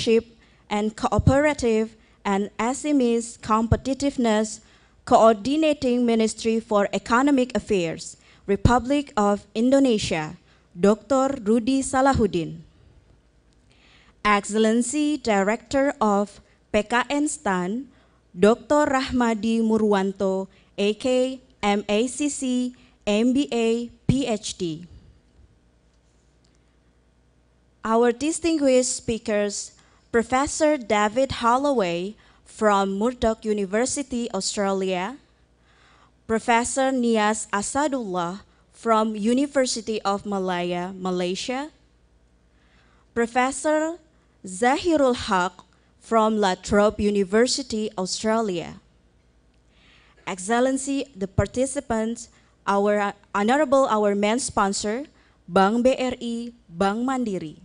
Entrepreneurship and Cooperative and SMEs Competitiveness Coordinating Ministry for Economic Affairs, Republic of Indonesia, Dr. Rudi Salahuddin. Excellency Director of PKN STAN, Dr. Rahmadi Murwanto, AK MACC, M.B.A, Ph.D. Our distinguished speakers, Professor David Holloway from Murdoch University, Australia, Professor Niaz Asadullah from University of Malaya, Malaysia, Professor Zahirul Hoque from La Trobe University, Australia. Excellency, the participants, our main sponsor, Bank BRI, Bank Mandiri.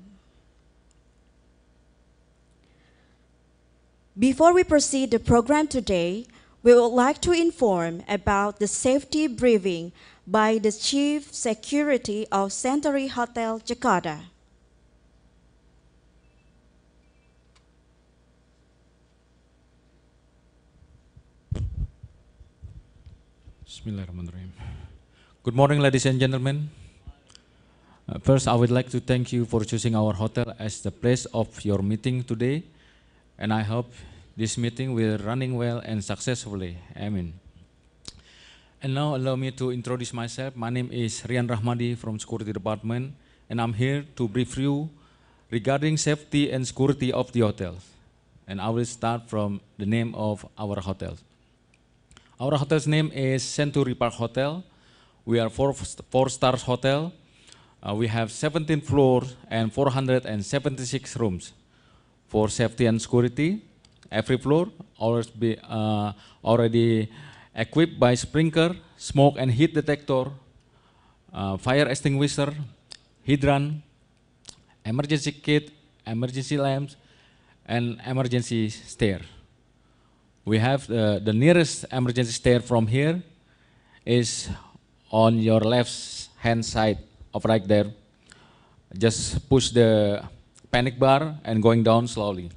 Before we proceed the program today, we would like to inform about the safety briefing by the Chief Security of Century Hotel, Jakarta. Bismillahirrahmanirrahim. Good morning, ladies and gentlemen. First, I would like to thank you for choosing our hotel as the place of your meeting today, and I hope this meeting will running well and successfully. Amen. And now allow me to introduce myself. My name is Rian Rahmadi from Security Department, and I'm here to brief you regarding safety and security of the hotel. And I will start from the name of our hotel. Our hotel's name is Century Park Hotel. We are four stars hotel. We have 17 floors and 476 rooms. For safety and security, every floor always be already equipped by sprinkler, smoke and heat detector, fire extinguisher, hydrant, emergency kit, emergency lamps, and emergency stair. We have the nearest emergency stair from here is on your left hand side of right there. Just push the panic bar and going down slowly.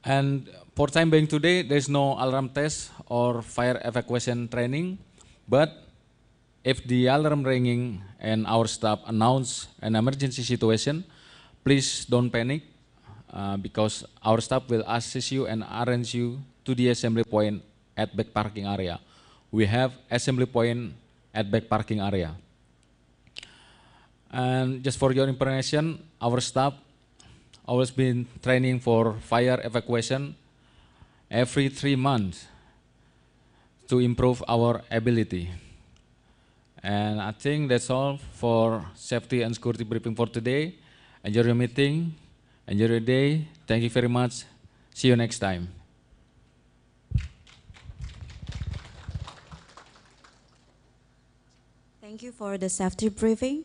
And for time being today, there's no alarm test or fire evacuation training, but if the alarm ringing and our staff announce an emergency situation, please don't panic. Because our staff will assist you and arrange you to the assembly point at back parking area. We have assembly point at back parking area. And just for your information, our staff always been training for fire evacuation every 3 months to improve our ability. And I think that's all for safety and security briefing for today. Enjoy your meeting. Enjoy your day. Thank you very much. See you next time. Thank you for the safety briefing.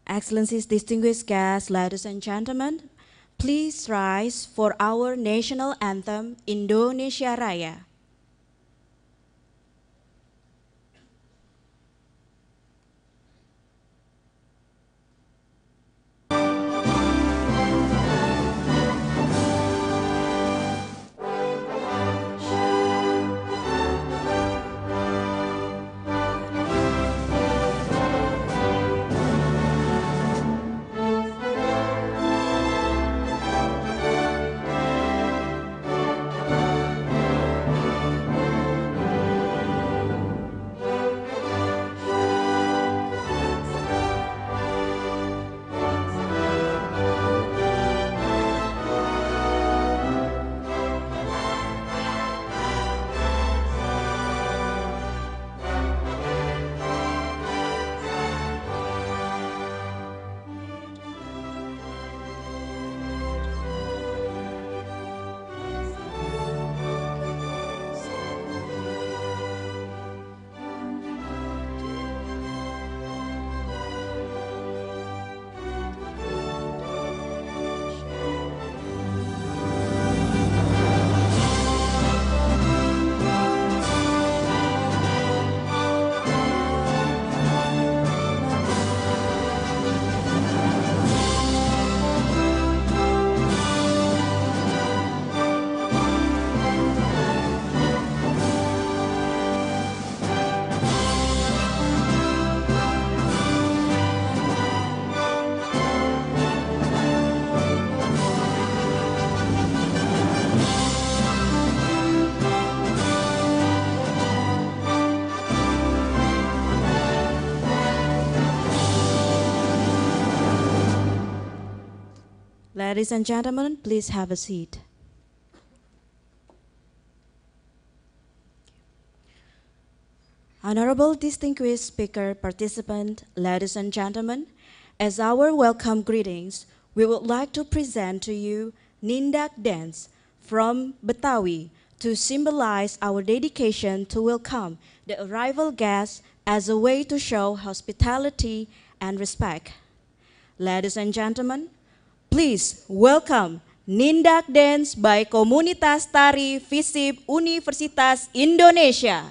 Excellencies, distinguished guests, ladies and gentlemen, please rise for our national anthem, Indonesia Raya. Ladies and gentlemen, please have a seat. Honorable distinguished speaker participant, ladies and gentlemen, as our welcome greetings, we would like to present to you Nindak Dance from Betawi to symbolize our dedication to welcome the arrival guests as a way to show hospitality and respect. Ladies and gentlemen, please welcome Nindak Dance by Komunitas Tari FISIP Universitas Indonesia.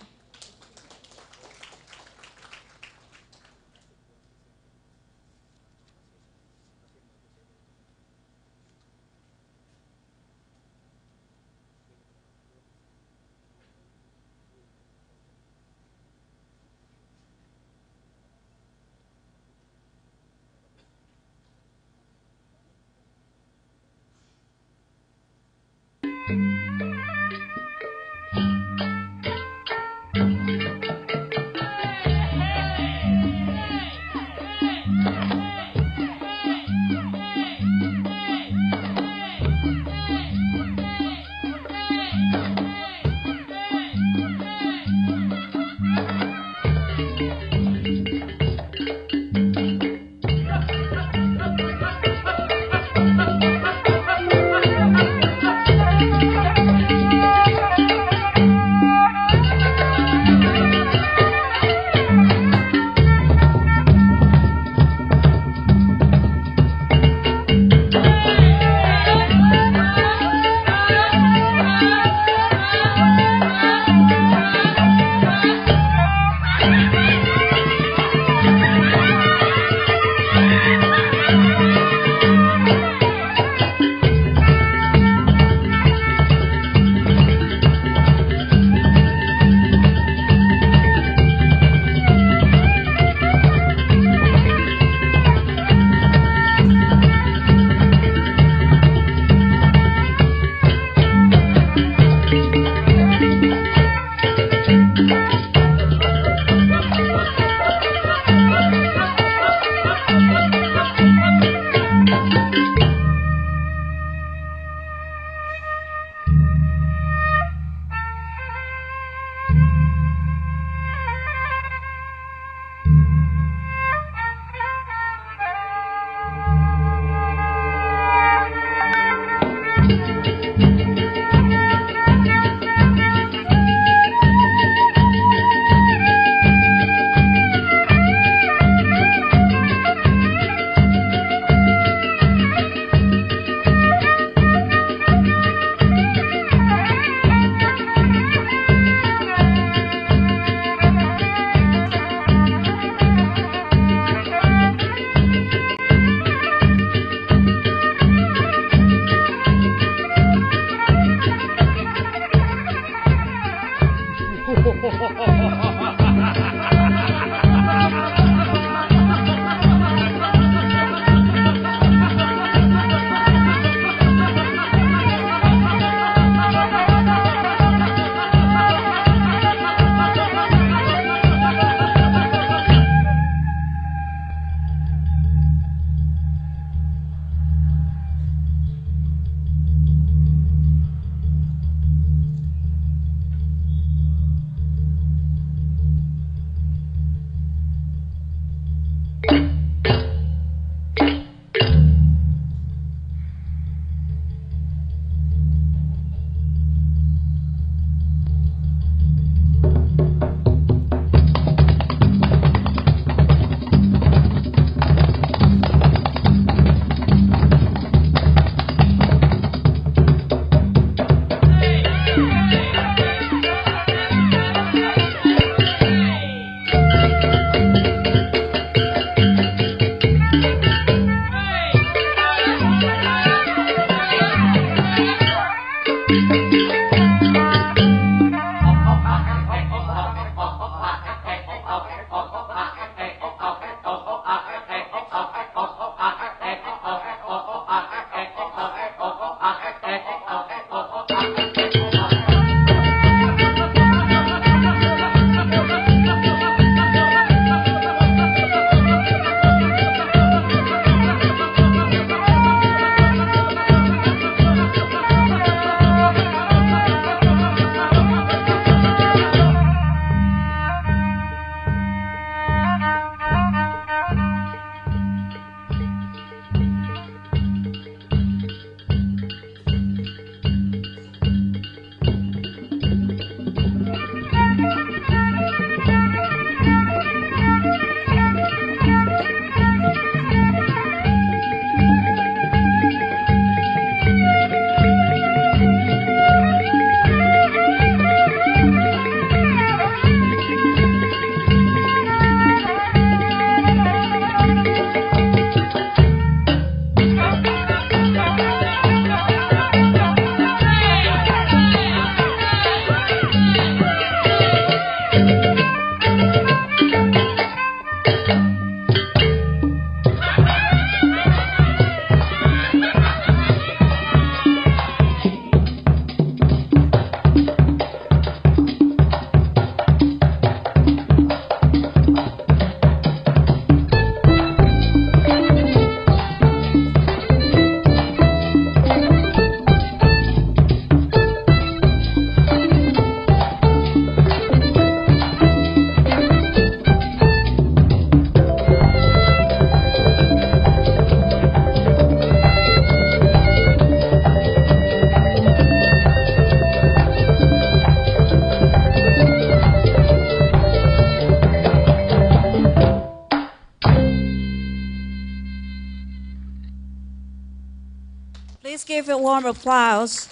Please give a warm applause.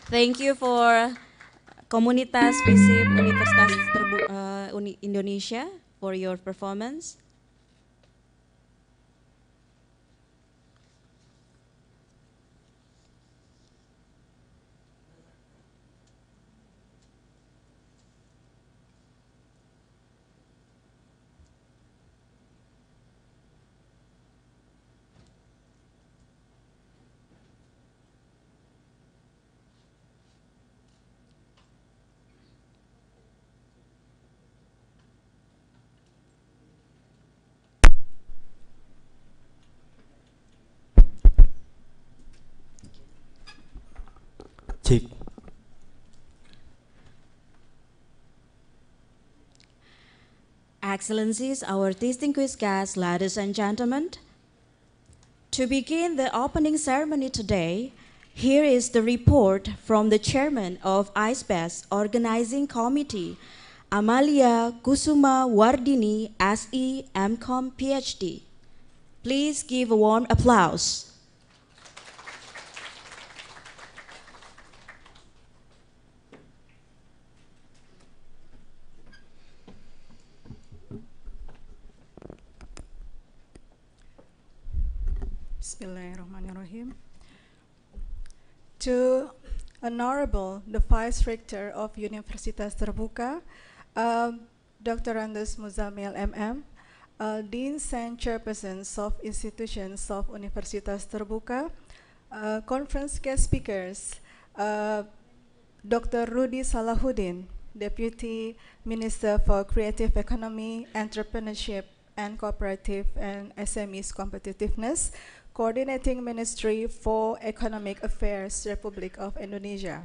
Thank you for Komunitas Visip Universitas Indonesia for your performance. Cik. Excellencies, our distinguished guests, ladies and gentlemen, to begin the opening ceremony today, here is the report from the chairman of ISBEST Organizing Committee, Amalia Kusuma Wardini, SE, M.Com, Ph.D. Please give a warm applause. Bismillahirrahmanirrahim. To Honorable the Vice Rector of Universitas Terbuka, Dr. Andes Muzamil MM, Deans and Chairpersons of Institutions of Universitas Terbuka, Conference Guest Speakers, Dr. Rudy Salahuddin, Deputy Minister for Creative Economy, Entrepreneurship, and Cooperative and SMEs Competitiveness, Coordinating Ministry for Economic Affairs, Republic of Indonesia.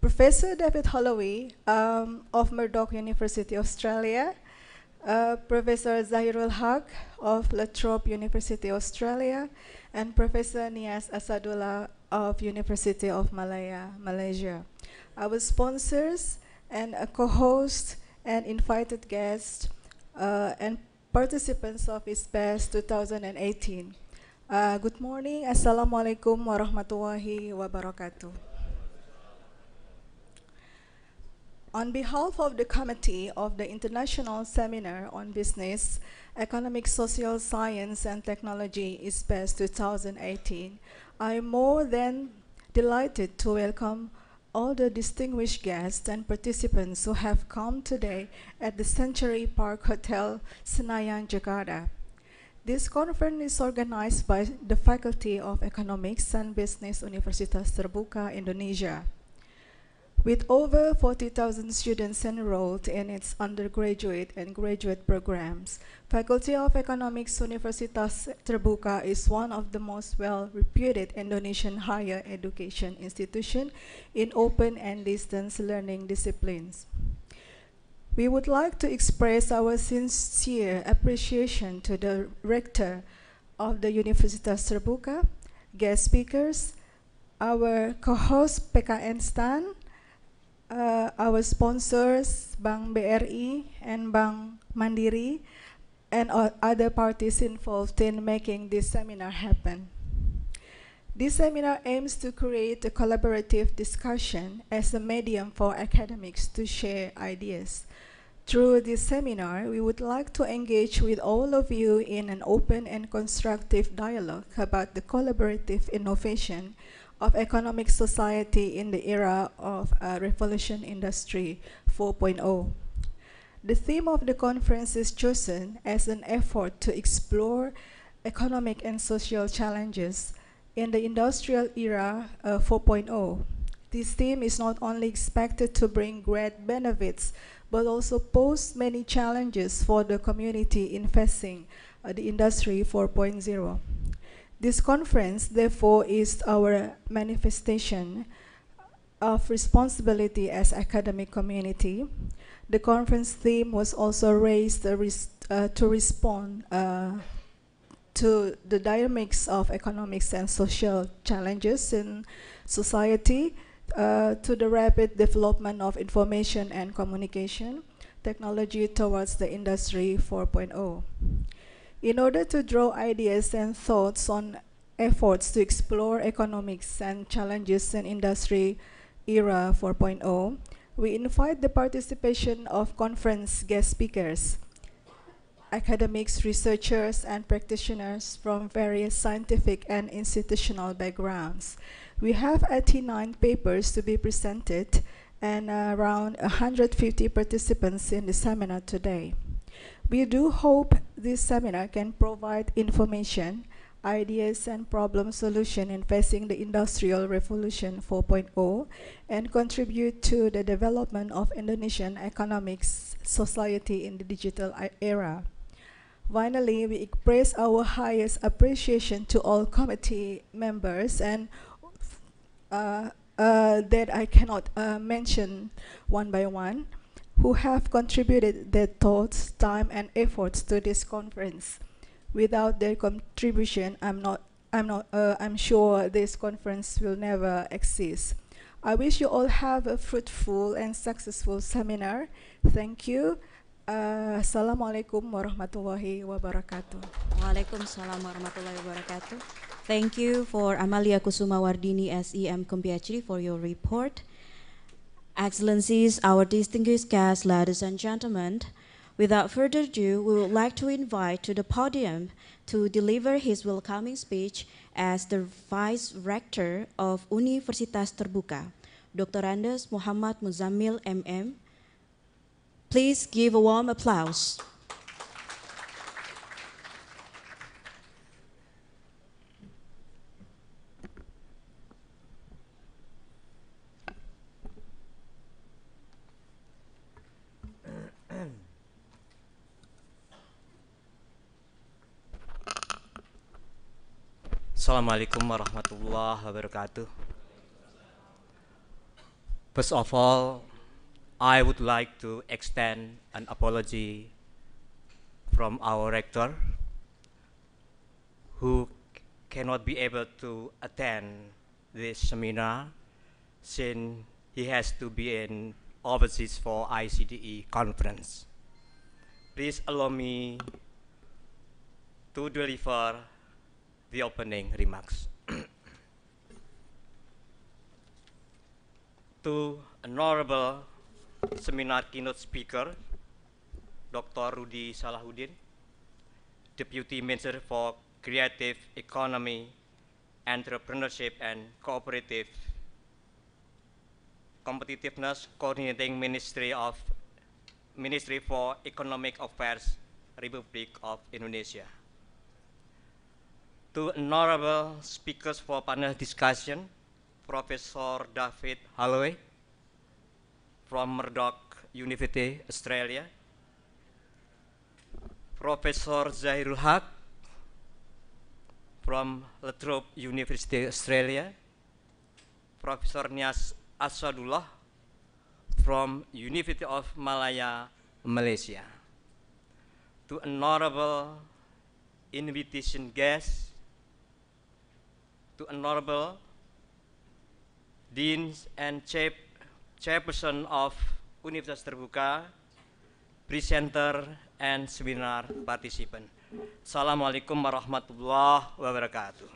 Professor David Holloway of Murdoch University, Australia, Professor Zahirul Hoque of La Trobe University, Australia, and Professor Niaz Asadullah of University of Malaya, Malaysia. Our sponsors and co-hosts and invited guests and participants of ISBEST 2018. Good morning. Assalamualaikum warahmatullahi wabarakatuh. On behalf of the Committee of the International Seminar on Business, Economic, Social Science and Technology ISBEST 2018, I am more than delighted to welcome all the distinguished guests and participants who have come today at the Century Park Hotel, Senayan, Jakarta. This conference is organized by the Faculty of Economics and Business Universitas Terbuka, Indonesia. With over 40,000 students enrolled in its undergraduate and graduate programs, Faculty of Economics Universitas Terbuka is one of the most well-reputed Indonesian higher education institutions in open and distance learning disciplines. We would like to express our sincere appreciation to the Rector of the Universitas Terbuka, guest speakers, our co-host PKN STAN, our sponsors Bank BRI and Bank Mandiri, and other parties involved in making this seminar happen. This seminar aims to create a collaborative discussion as a medium for academics to share ideas. Through this seminar, we would like to engage with all of you in an open and constructive dialogue about the collaborative innovation of economic society in the era of Revolution Industry 4.0. The theme of the conference is chosen as an effort to explore economic and social challenges in the industrial era 4.0. This theme is not only expected to bring great benefits, but also pose many challenges for the community in facing the Industry 4.0. This conference, therefore, is our manifestation of responsibility as academic community. The conference theme was also raised to respond to the dynamics of economics and social challenges in society, to the rapid development of information and communication technology towards the Industry 4.0. In order to draw ideas and thoughts on efforts to explore economics and challenges in Industry Era 4.0, we invite the participation of conference guest speakers, academics, researchers, and practitioners from various scientific and institutional backgrounds. We have 89 papers to be presented and around 150 participants in the seminar today. We do hope this seminar can provide information, ideas, and problem solution in facing the Industrial Revolution 4.0 and contribute to the development of Indonesian economics society in the digital era. Finally, we express our highest appreciation to all committee members and that I cannot mention one by one, who have contributed their thoughts, time, and efforts to this conference. Without their contribution, I'm sure this conference will never exist. I wish you all have a fruitful and successful seminar. Thank you. Assalamualaikum warahmatullahi wabarakatuh. Waalaikumsalam warahmatullahi wabarakatuh. Thank you for Amalia Kusuma Wardini SEM PhD for your report. Excellencies, our distinguished guests, ladies and gentlemen, without further ado, we would like to invite to the podium to deliver his welcoming speech as the Vice Rector of Universitas Terbuka, Dr. Andes Muhammad Muzammil MM. Please give a warm applause. Assalamualaikum warahmatullahi wabarakatuh. First of all, I would like to extend an apology from our rector, who cannot be able to attend this seminar since he has to be in overseas for ICDE conference. Please allow me to deliver the opening remarks. To Honorable Seminar Keynote Speaker, Dr. Rudy Salahuddin, Deputy Minister for Creative Economy, Entrepreneurship and Cooperative Competitiveness, Coordinating Ministry for Economic Affairs, Republic of Indonesia. To honorable speakers for panel discussion, Professor David Holloway from Murdoch University, Australia, Professor Zahirul from Trobe University, Australia, Professor Niaz Asadullah from University of Malaya, Malaysia. To honorable invitation guests, to honorable deans and chairperson of Universitas Terbuka, presenter and seminar participant. Assalamualaikum warahmatullahi wabarakatuh.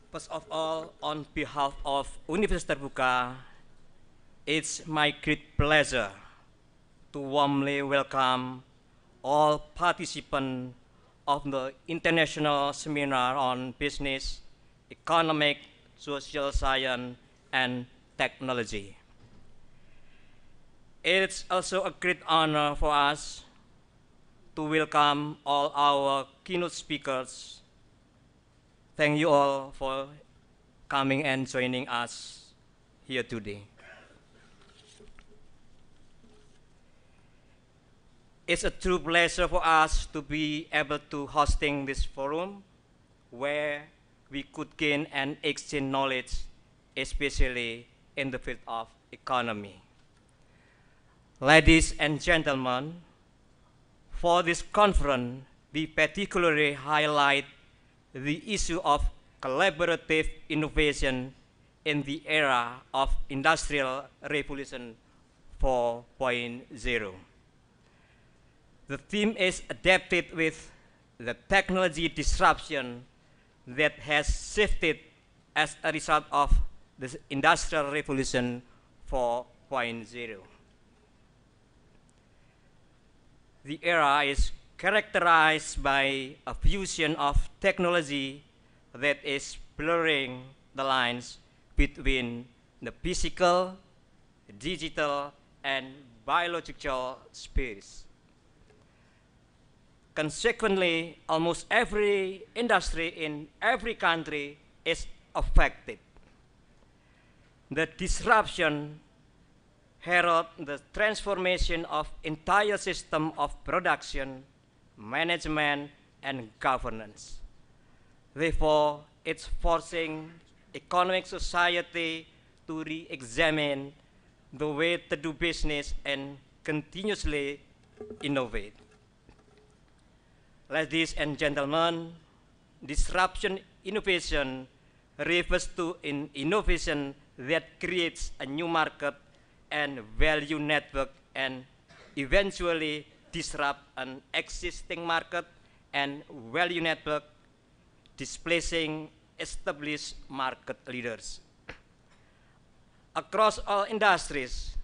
First of all, on behalf of Universitas Terbuka, it's my great pleasure to warmly welcome all participants of the International Seminar on Business, Economic, Social Science, and Technology. It's also a great honor for us to welcome all our keynote speakers. Thank you all for coming and joining us here today. It's a true pleasure for us to be able to hosting this forum where we could gain and exchange knowledge, especially in the field of economy. Ladies and gentlemen, for this conference, we particularly highlight the issue of collaborative innovation in the era of Industrial Revolution 4.0. The theme is adapted with the technology disruption that has shifted as a result of the Industrial Revolution 4.0. The era is characterized by a fusion of technology that is blurring the lines between the physical, digital, and biological space. Consequently, almost every industry in every country is affected. The disruption herald the transformation of entire system of production, management, and governance. Therefore, it's forcing economic society to re-examine the way to do business and continuously innovate. Ladies and gentlemen, disruption innovation refers to an innovation that creates a new market and value network and eventually disrupt an existing market and value network, displacing established market leaders. Across all industries,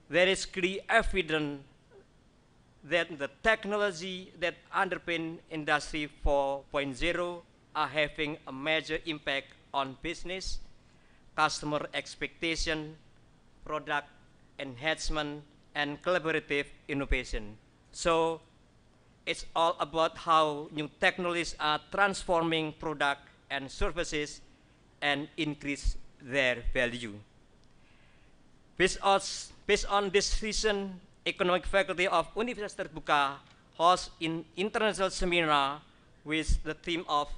there is clear evidence that the technology that underpin Industry 4.0 are having a major impact on business, customer expectation, product enhancement, and collaborative innovation. So it's all about how new technologies are transforming product and services and increase their value. Based on this reason, Economic Faculty of Universitas Terbuka hosts an international seminar with the theme of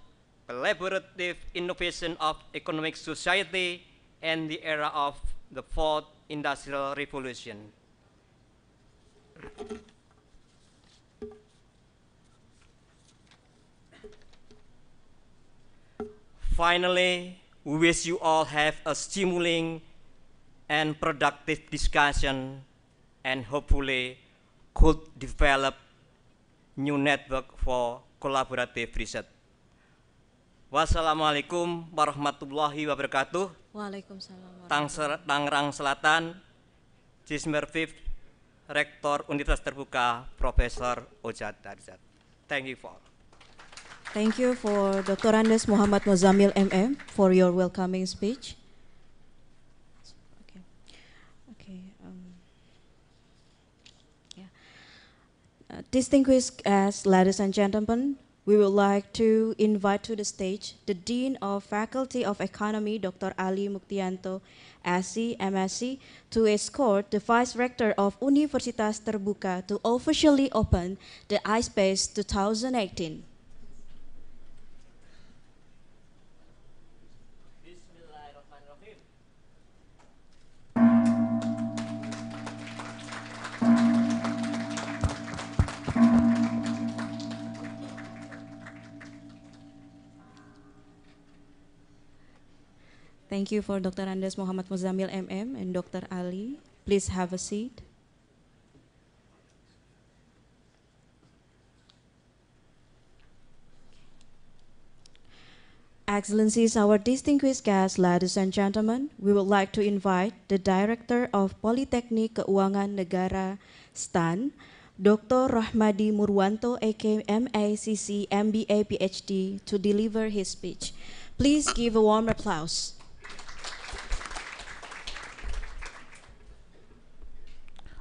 collaborative innovation of economic society and the era of the fourth industrial revolution. Finally, we wish you all have a stimulating and productive discussion and hopefully could develop new network for collaborative research. Wassalamualaikum warahmatullahi wabarakatuh. Waalaikumsalam. Tangerang Selatan, Cismer 5th, Rektor Universitas Terbuka, Profesor Ojat Darzat. Thank you for. Thank you for Dr. Andes Muhammad Muzamil MM for your welcoming speech. Distinguished guests, ladies and gentlemen, we would like to invite to the stage the Dean of Faculty of Economy, Dr. Ali Muktianto, SC, MSc, to escort the Vice Rector of Universitas Terbuka to officially open the ISBEST 2018. Thank you for Dr. Andes Muhammad Muzamil MM and Dr. Ali. Please have a seat. Excellencies, our distinguished guests, ladies and gentlemen, we would like to invite the Director of Politeknik Keuangan Negara STAN, Dr. Rahmadi Murwanto, aka M.A, CC, M.B.A, Ph.D, to deliver his speech. Please give a warm applause.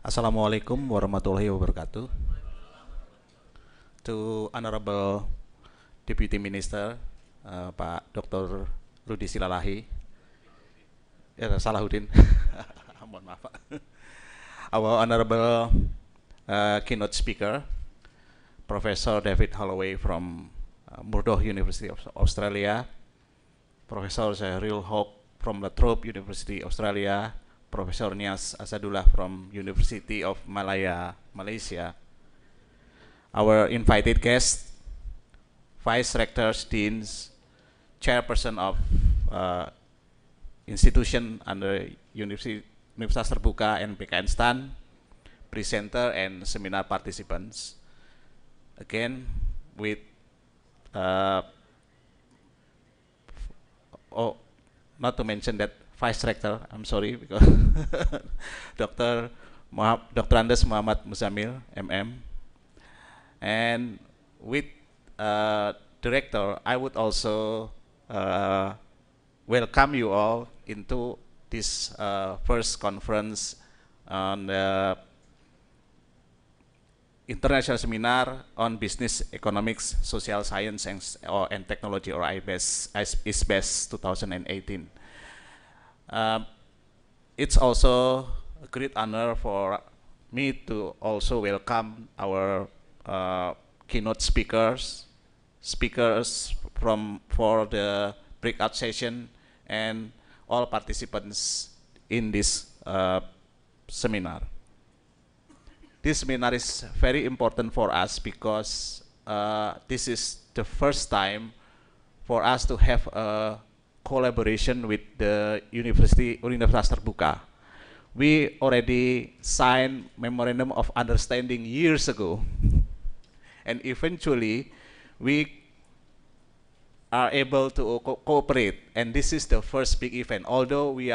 Assalamualaikum warahmatullahi wabarakatuh. To Honorable Deputy Minister, Pak Dr. Rudi Silalahi, Salahuddin, mohon maaf Pak. Our Honorable Keynote Speaker, Professor David Holloway from Murdoch University of Australia, Professor Zahirul Hoque from the Trobe University, Australia, Professor Niaz Asadullah from University of Malaya, Malaysia. Our invited guests, Vice Rectors, Deans, Chairperson of institution under Universitas Terbuka and PKN STAN, presenter and seminar participants. Again, with not to mention that Vice Rector, I'm sorry, because Dr. Andes Muhammad Muzamil, MM, and with Director, I would also welcome you all into this first conference on the International Seminar on Business Economics, Social Science and Technology, or ISBEST 2018. It's also a great honor for me to also welcome our keynote speakers for the breakout session, and all participants in this seminar. This seminar is very important for us because this is the first time for us to have a collaboration with the Universitas Terbuka. We already signed memorandum of understanding years ago, and eventually we are able to cooperate, and this is the first big event. Although we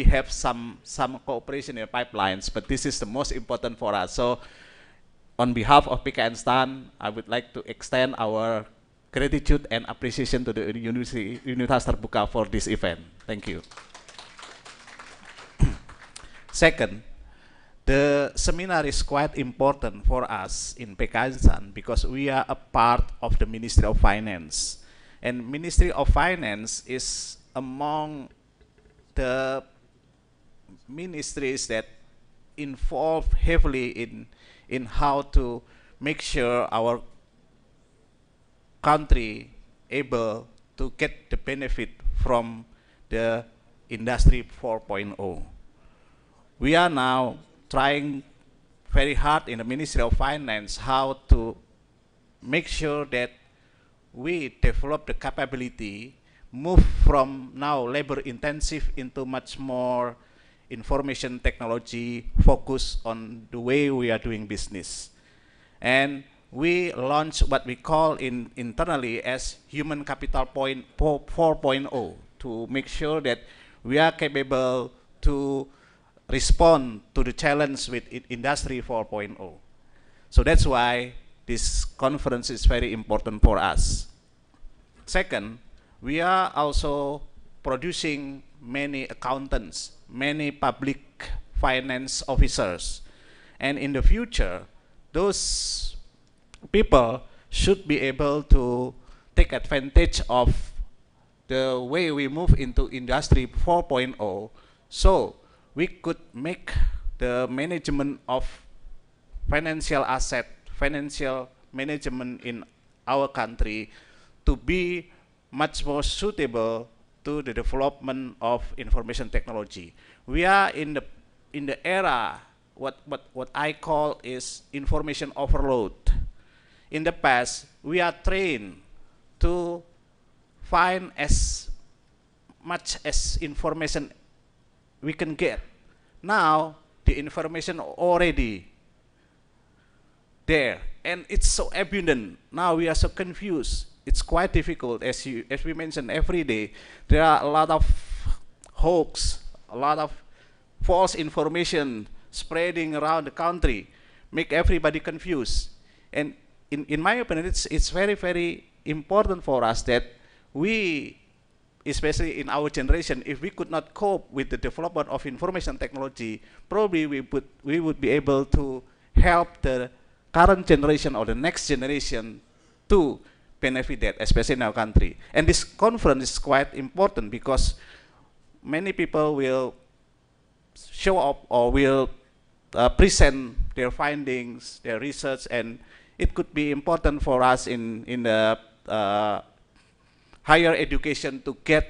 have some cooperation in the pipelines, but this is the most important for us. So on behalf of PKN STAN, I would like to extend our gratitude and appreciation to the Universitas Terbuka for this event. Thank you. Second, the seminar is quite important for us in PKN STAN because we are a part of the Ministry of Finance. And Ministry of Finance is among the ministries that involve heavily in how to make sure our country able to get the benefit from the Industry 4.0. We are now trying very hard in the Ministry of Finance how to make sure that we develop the capability, move from now labor intensive into much more information technology, focus on the way we are doing business. And we launched what we call internally as Human Capital 4.0 to make sure that we are capable to respond to the challenge with Industry 4.0. So that's why this conference is very important for us. Second, we are also producing many accountants, many public finance officers. And in the future, those people should be able to take advantage of the way we move into Industry 4.0, so we could make the management of financial asset, financial management in our country to be much more suitable to the development of information technology. We are in the era what I call is information overload. In the past, we are trained to find as much as information we can get. Now the information already there, and it's so abundant. Now we are so confused. It's quite difficult, as we mentioned every day. There are a lot of hoax, a lot of false information spreading around the country, make everybody confused. And in my opinion, it's very, very important for us that we, especially in our generation, if we could not cope with the development of information technology, probably we would be able to help the current generation or the next generation to benefit that, especially in our country. And this conference is quite important because many people will show up or will present their findings, their research, and it could be important for us in the higher education to get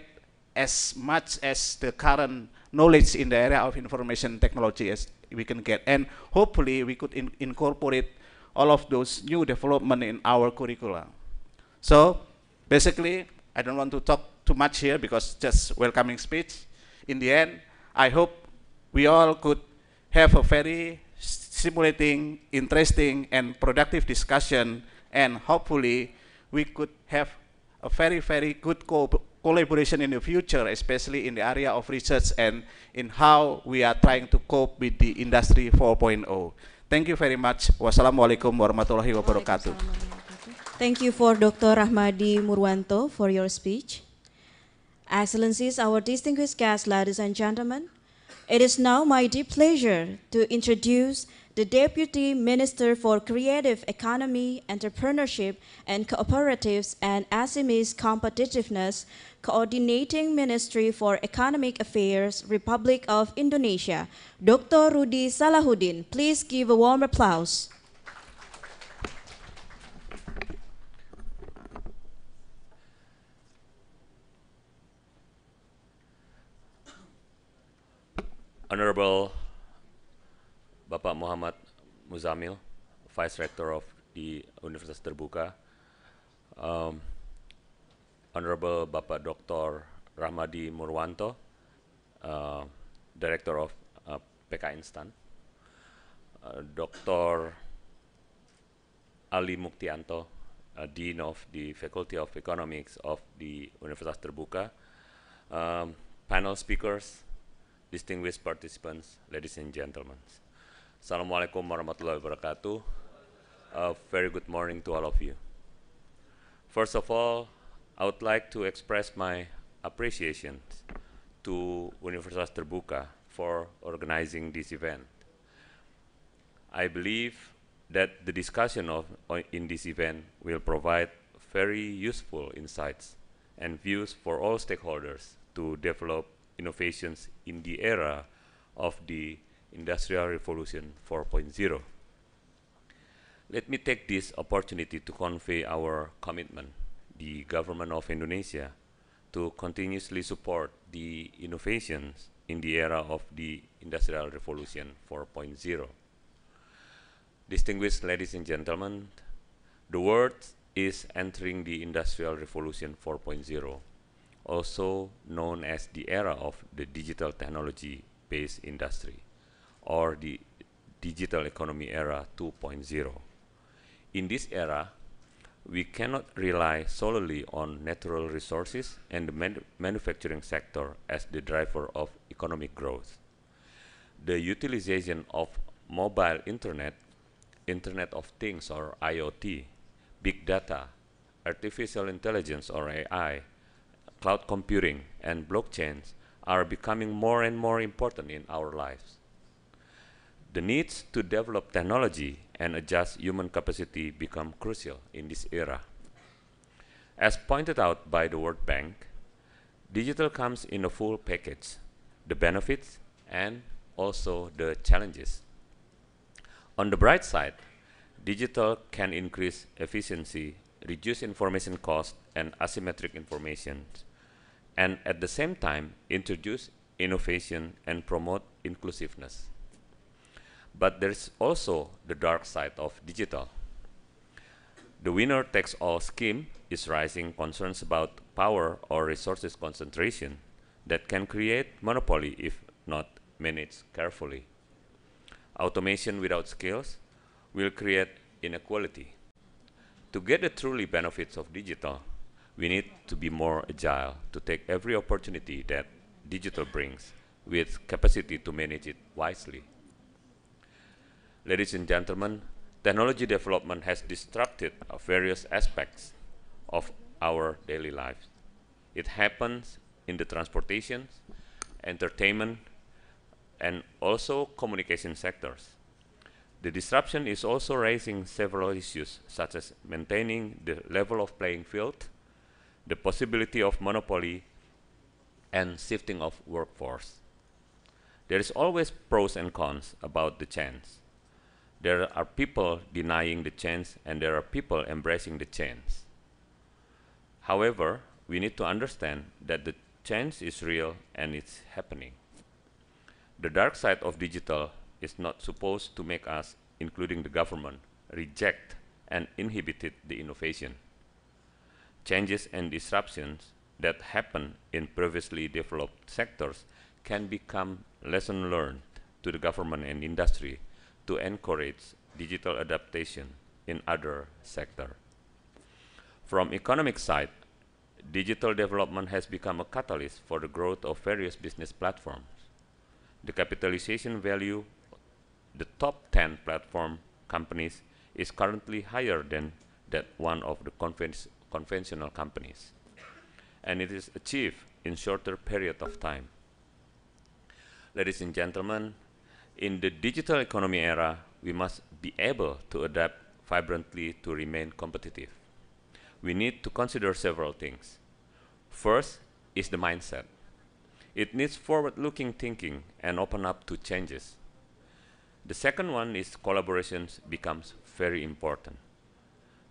as much as the current knowledge in the area of information technology as we can get. And hopefully we could incorporate all of those new development in our curricula. So basically, I don't want to talk too much here because just welcoming speech. In the end, I hope we all could have a very stimulating, interesting, and productive discussion and hopefully we could have a very, very good collaboration in the future, especially in the area of research and in how we are trying to cope with the Industry 4.0. Thank you very much. Wassalamualaikum warahmatullahi wabarakatuh. Thank you for Dr. Rahmadi Murwanto for your speech. Excellencies, our distinguished guests, ladies and gentlemen, it is now my deep pleasure to introduce the Deputy Minister for Creative Economy, Entrepreneurship and Cooperatives and SMEs Competitiveness, Coordinating Ministry for Economic Affairs, Republic of Indonesia, Dr. Rudi Salahuddin. Please give a warm applause. Honorable Bapak Muhammad Muzamil, Vice Rector of the Universitas Terbuka, Honorable Bapak Dr. Rahmadi Murwanto, Director of PK Instan, Dr. Ali Muktianto, Dean of the Faculty of Economics of the Universitas Terbuka, panel speakers, distinguished participants, ladies and gentlemen. Assalamualaikum warahmatullahi wabarakatuh. A very good morning to all of you. First of all, I would like to express my appreciation to Universitas Terbuka for organizing this event. I believe that the discussion in this event will provide very useful insights and views for all stakeholders to develop innovations in the era of the Industrial Revolution 4.0. Let me take this opportunity to convey our commitment, the government of Indonesia, to continuously support the innovations in the era of the Industrial Revolution 4.0. Distinguished ladies and gentlemen, the world is entering the Industrial Revolution 4.0, also known as the era of the digital technology-based industry, or the digital economy era 2.0. In this era, we cannot rely solely on natural resources and the manufacturing sector as the driver of economic growth. The utilization of mobile internet, Internet of Things or IoT, big data, artificial intelligence or AI, cloud computing, and blockchains are becoming more and more important in our lives. The needs to develop technology and adjust human capacity become crucial in this era. As pointed out by the World Bank, digital comes in a full package, the benefits and also the challenges. On the bright side, digital can increase efficiency, reduce information cost and asymmetric information, and at the same time introduce innovation and promote inclusiveness. But there's also the dark side of digital. The winner-takes-all scheme is raising concerns about power or resources concentration that can create monopoly if not managed carefully. Automation without skills will create inequality. To get the truly benefits of digital, we need to be more agile to take every opportunity that digital brings with capacity to manage it wisely. Ladies and gentlemen, technology development has disrupted various aspects of our daily lives. It happens in the transportation, entertainment, and also communication sectors. The disruption is also raising several issues, such as maintaining the level of playing field, the possibility of monopoly, and shifting of workforce. There is always pros and cons about the change. There are people denying the change, and there are people embracing the change. However, we need to understand that the change is real and it's happening. The dark side of digital is not supposed to make us, including the government, reject and inhibit the innovation. Changes and disruptions that happen in previously developed sectors can become lesson learned to the government and industry to encourage digital adaptation in other sectors. From economic side, digital development has become a catalyst for the growth of various business platforms. The capitalization value, the top 10 platform companies, is currently higher than that one of the conventional companies, and it is achieved in shorter period of time. Ladies and gentlemen, in the digital economy era, we must be able to adapt vibrantly to remain competitive. We need to consider several things. First is the mindset. It needs forward-looking thinking and open up to changes. The second one is collaborations becomes very important.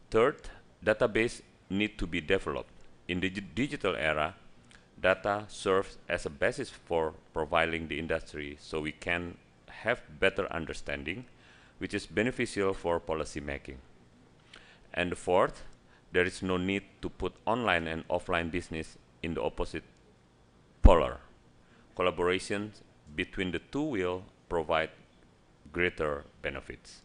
Third, database need to be developed. In the digital era, data serves as a basis for profiling the industry so we can have better understanding, which is beneficial for policy making. And the fourth, there is no need to put online and offline business in the opposite polar. Collaboration between the two will provide greater benefits.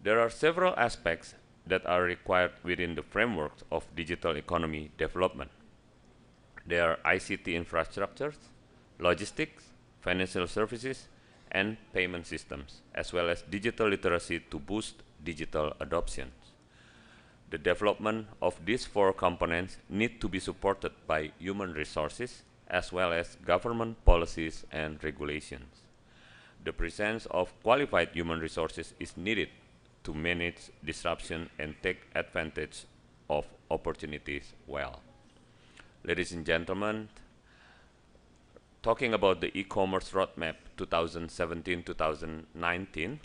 There are several aspects that are required within the framework of digital economy development. There are ICT infrastructures, logistics, financial services, and payment systems, as well as digital literacy to boost digital adoption. The development of these four components need to be supported by human resources, as well as government policies and regulations. The presence of qualified human resources is needed to manage disruption and take advantage of opportunities well. Ladies and gentlemen, talking about the e-commerce roadmap 2017-2019,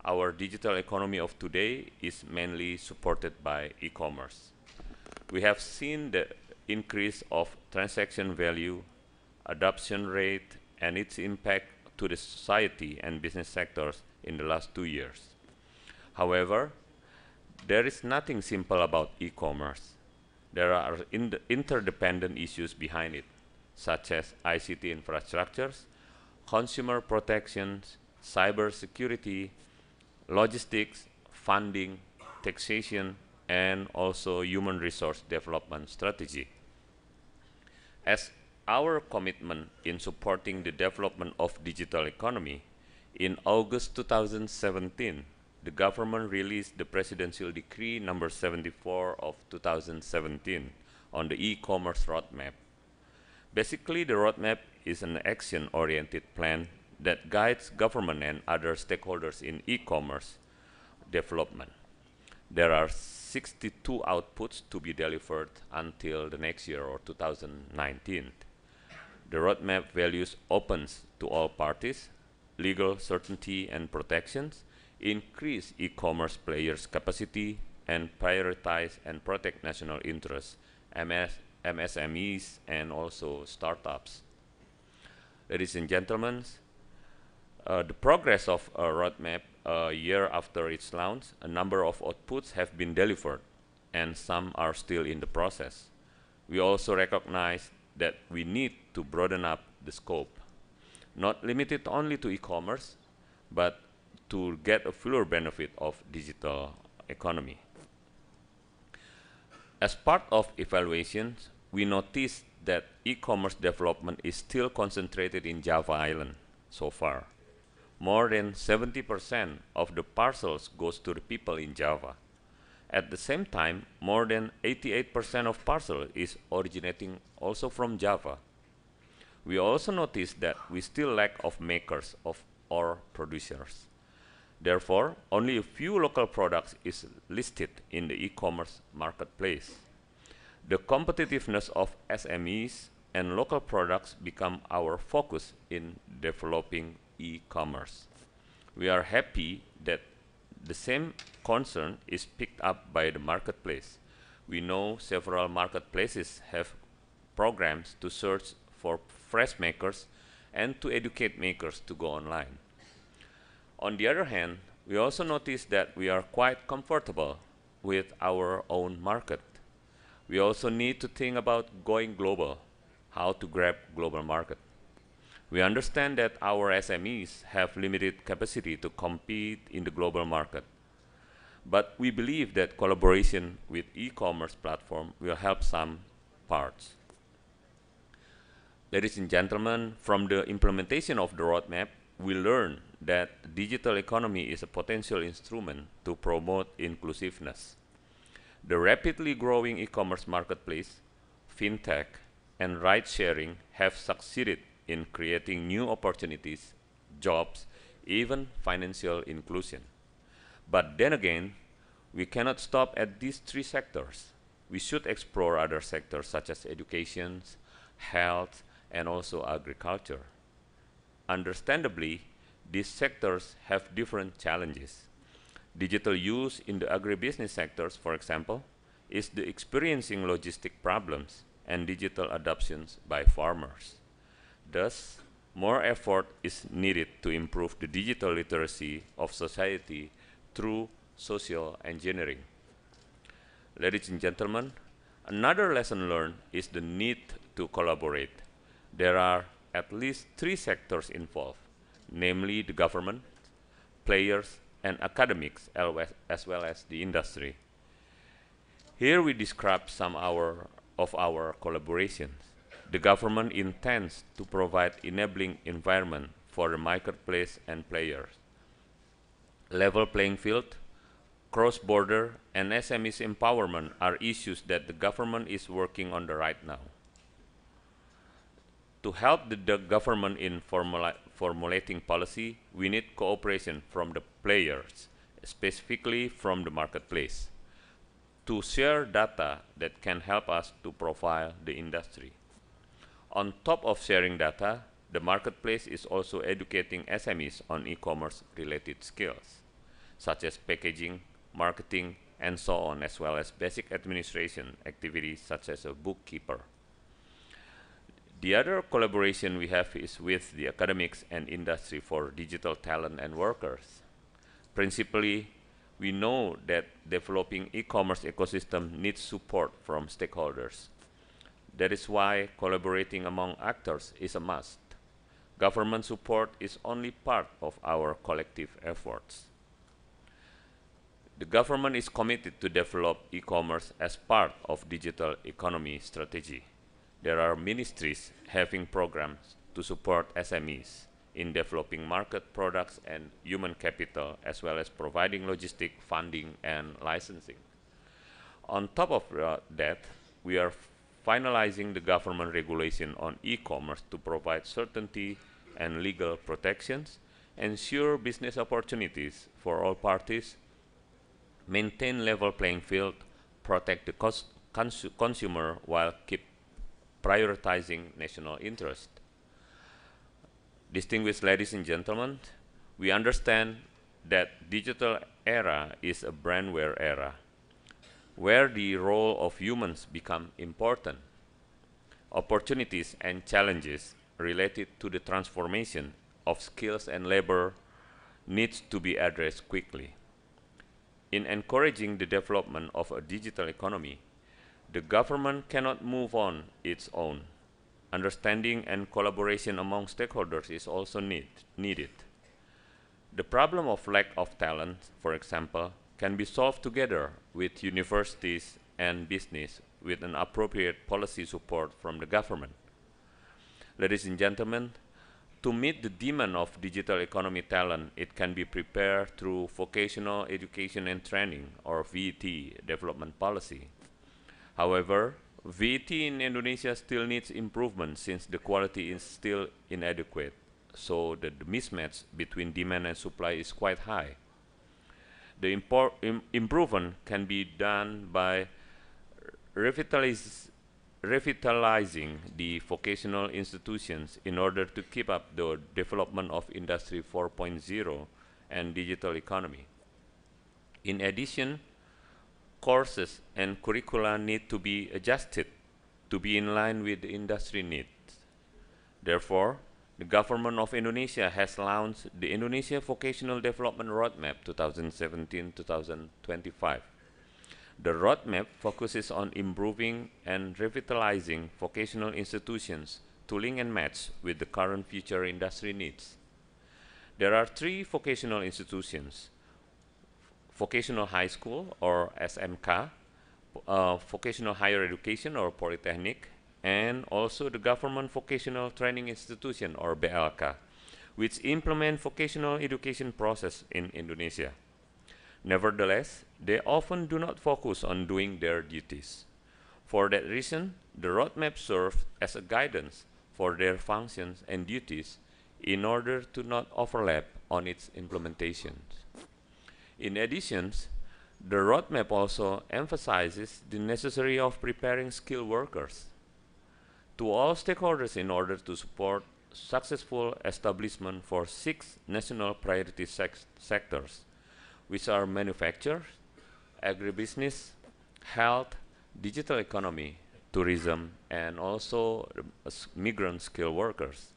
our digital economy of today is mainly supported by e-commerce. We have seen the increase of transaction value, adoption rate, and its impact to the society and business sectors in the last 2 years. However, there is nothing simple about e-commerce. There are interdependent issues behind it, such as ICT infrastructures, consumer protections, cyber security, logistics, funding, taxation, and also human resource development strategy. As our commitment in supporting the development of digital economy, in August 2017, the government released the Presidential Decree number 74 of 2017 on the e-commerce roadmap. Basically, the roadmap is an action-oriented plan that guides government and other stakeholders in e-commerce development. There are 62 outputs to be delivered until the next year or 2019. The roadmap values opens to all parties, legal certainty and protections, increase e-commerce players' capacity, and prioritize and protect national interests, MSMEs, and also startups. Ladies and gentlemen, the progress of a roadmap a year after its launch, a number of outputs have been delivered, and some are still in the process. We also recognize that we need to broaden up the scope, not limited only to e-commerce, but to get a fuller benefit of digital economy. As part of evaluations, we noticed that e-commerce development is still concentrated in Java Island so far. More than 70% of the parcels goes to the people in Java. At the same time, more than 88% of parcel is originating also from Java. We also noticed that we still lack of makers or producers. Therefore, only a few local products is listed in the e-commerce marketplace. The competitiveness of SMEs and local products become our focus in developing e-commerce. We are happy that the same concern is picked up by the marketplace. We know several marketplaces have programs to search for fresh makers and to educate makers to go online. On the other hand, we also notice that we are quite comfortable with our own market. We also need to think about going global, how to grab global market. We understand that our SMEs have limited capacity to compete in the global market. But we believe that collaboration with e-commerce platform will help some parts. Ladies and gentlemen, from the implementation of the roadmap, we learned that digital economy is a potential instrument to promote inclusiveness. The rapidly growing e-commerce marketplace, fintech, and ride-sharing have succeeded in creating new opportunities, jobs, even financial inclusion. But then again, we cannot stop at these three sectors. We should explore other sectors such as education, health, and also agriculture. Understandably, these sectors have different challenges. Digital use in the agribusiness sectors, for example, is experiencing logistic problems and digital adoptions by farmers. Thus, more effort is needed to improve the digital literacy of society through social engineering. Ladies and gentlemen, another lesson learned is the need to collaborate. There are at least three sectors involved, namely the government, players, and academics, as well as the industry. Here we describe some of our collaborations. The government intends to provide enabling environment for the marketplace and players. Level playing field, cross-border, and SMEs empowerment are issues that the government is working on right now. To help the government in formulating policy, we need cooperation from the players, specifically from the marketplace, to share data that can help us to profile the industry. On top of sharing data, the marketplace is also educating SMEs on e-commerce related skills, such as packaging, marketing, and so on, as well as basic administration activities such as a bookkeeper. The other collaboration we have is with the academics and industry for digital talent and workers. Principally, we know that developing e-commerce ecosystem needs support from stakeholders. That is why collaborating among actors is a must. Government support is only part of our collective efforts. The government is committed to develop e-commerce as part of digital economy strategy. There are ministries having programs to support SMEs in developing market products and human capital, as well as providing logistic funding and licensing. On top of that, we are finalizing the government regulation on e-commerce to provide certainty and legal protections, ensure business opportunities for all parties, maintain level playing field, protect the consumer while keep prioritizing national interest. Distinguished ladies and gentlemen, we understand that digital era is a brandware era, where the role of humans become important. Opportunities and challenges related to the transformation of skills and labor needs to be addressed quickly. In encouraging the development of a digital economy, the government cannot move on its own. Understanding and collaboration among stakeholders is also needed. The problem of lack of talent, for example, can be solved together with universities and business with an appropriate policy support from the government. Ladies and gentlemen, to meet the demand of digital economy talent, it can be prepared through vocational education and training, or VET, development policy. However, VET in Indonesia still needs improvement since the quality is still inadequate, so the mismatch between demand and supply is quite high. The improvement can be done by revitalizing the vocational institutions in order to keep up the development of Industry 4.0 and digital economy. In addition, courses and curricula need to be adjusted to be in line with the industry needs. Therefore, the government of Indonesia has launched the Indonesia Vocational Development Roadmap 2017-2025. The roadmap focuses on improving and revitalizing vocational institutions to link and match with the current future industry needs. There are 3 vocational institutions. vocational high school or SMK, vocational higher education or polytechnic, and also the government vocational training institution or BLK, which implement vocational education process in Indonesia. Nevertheless, they often do not focus on doing their duties. For that reason, the roadmap serves as a guidance for their functions and duties in order to not overlap on its implementation. In addition, the roadmap also emphasizes the necessity of preparing skilled workers to all stakeholders in order to support successful establishment for 6 national priority sectors, which are manufacture, agribusiness, health, digital economy, tourism, and also migrant skilled workers.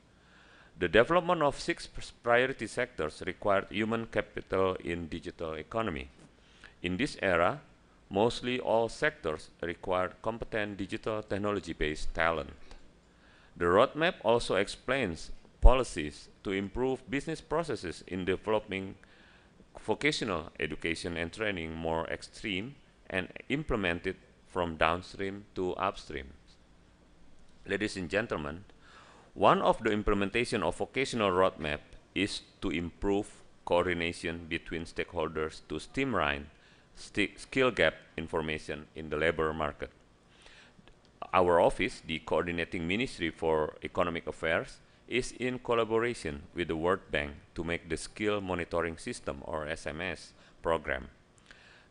The development of 6 priority sectors required human capital in digital economy. In this era, mostly all sectors required competent digital technology-based talent. The roadmap also explains policies to improve business processes in developing vocational education and training more extreme and implemented from downstream to upstream. Ladies and gentlemen, one of the implementation of vocational roadmap is to improve coordination between stakeholders to streamline skill gap information in the labor market. Our office, the Coordinating Ministry for Economic Affairs, is in collaboration with the World Bank to make the Skill Monitoring System, or SMS, program.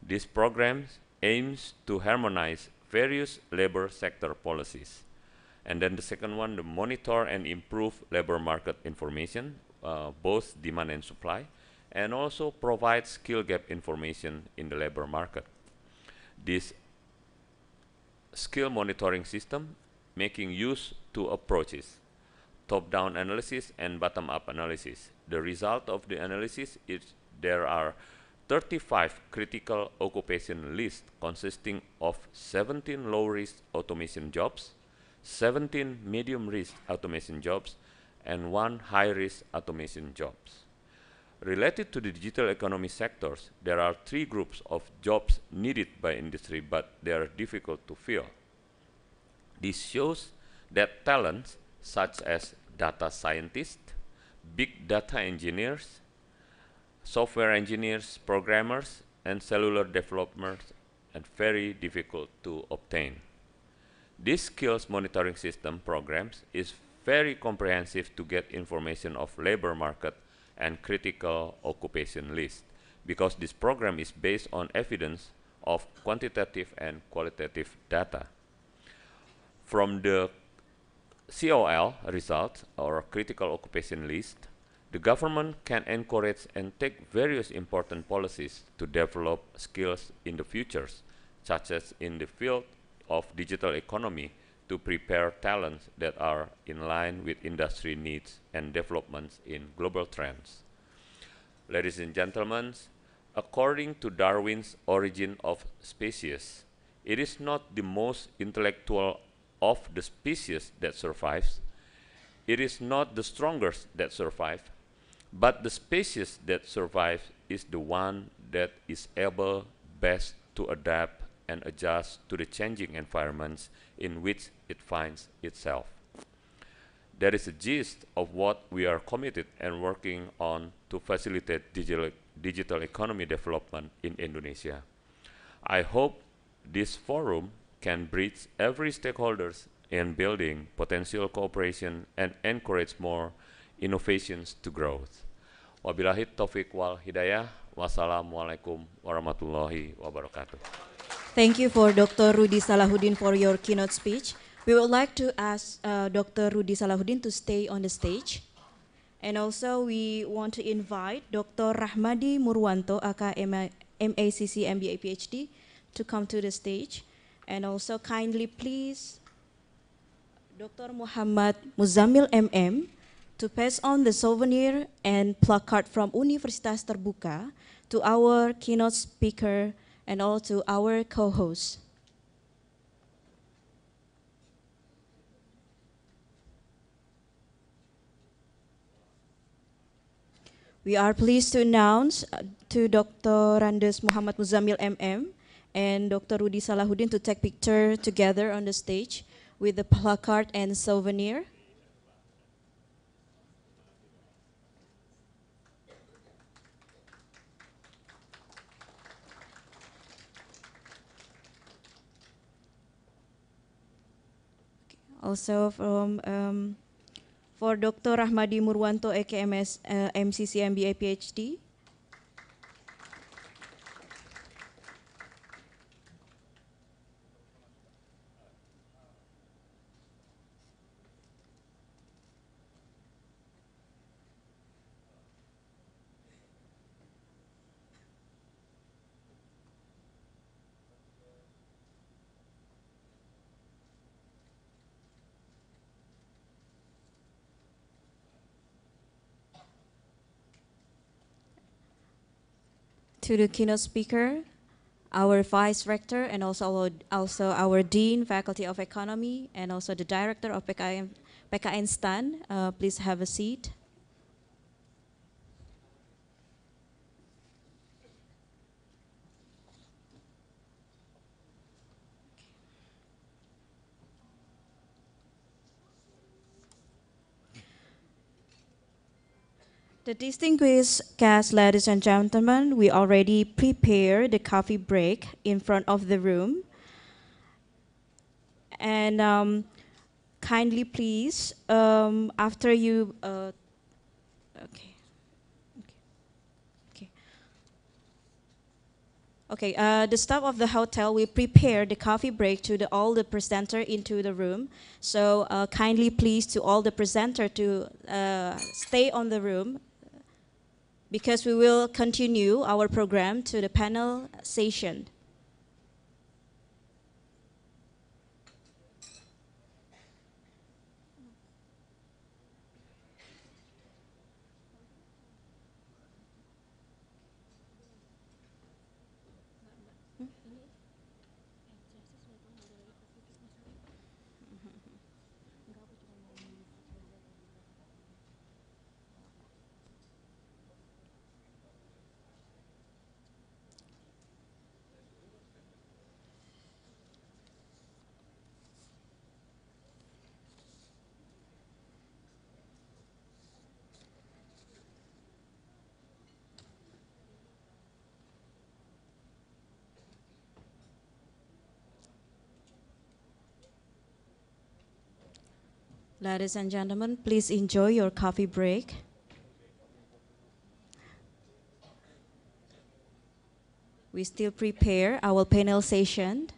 This program aims to harmonize various labor sector policies. And then the second one, to monitor and improve labor market information, both demand and supply, and also provide skill gap information in the labor market. This skill monitoring system making use two approaches, top-down analysis and bottom-up analysis. The result of the analysis is there are 35 critical occupation lists consisting of 17 low-risk automation jobs, 17 medium-risk automation jobs, and 1 high-risk automation jobs. Related to the digital economy sectors, there are 3 groups of jobs needed by industry, but they are difficult to fill. This shows that talents such as data scientists, big data engineers, software engineers, programmers, and cellular developers are very difficult to obtain. This skills monitoring system programs is very comprehensive to get information of labor market and critical occupation list, because this program is based on evidence of quantitative and qualitative data. From the COL results, or critical occupation list, the government can encourage and take various important policies to develop skills in the futures, such as in the field of digital economy, to prepare talents that are in line with industry needs and developments in global trends. Ladies and gentlemen, according to Darwin's Origin of Species, it is not the most intellectual of the species that survives, it is not the strongest that survive, but the species that survives is the one that is able best to adapt and adjust to the changing environments in which it finds itself. That is the gist of what we are committed and working on to facilitate digital economy development in Indonesia. I hope this forum can bridge every stakeholders in building potential cooperation and encourage more innovations to growth. Wabillahi taufiq wal hidayah. Wassalamualaikum warahmatullahi wabarakatuh. Thank you for Dr. Rudi Salahuddin for your keynote speech. We would like to ask Dr. Rudi Salahuddin to stay on the stage. And also we want to invite Dr. Rahmadi Murwanto, aka M.A.CC, M.B.A, Ph.D, to come to the stage. And also kindly please Dr. Muhammad Muzammil MM to pass on the souvenir and placard from Universitas Terbuka to our keynote speaker and also our co-host. We are pleased to announce to Dr. Randes Muhammad Muzamil MM and Dr. Rudi Salahuddin to take picture together on the stage with the placard and souvenir. Also for Dr. Rahmadi Murwanto, AKMS, MCC, M.B.A, Ph.D. To the keynote speaker, our Vice Rector, and also our Dean, Faculty of Economy, and also the Director of PKN STAN. Please have a seat. The distinguished guests, ladies and gentlemen, we already prepared the coffee break in front of the room. And kindly please, after you, okay. Okay, the staff of the hotel will prepare the coffee break to all the presenter into the room. So kindly please to all the presenter to stay on the room, because we will continue our program to the panel session. Ladies and gentlemen, please enjoy your coffee break. We still prepare our panel session.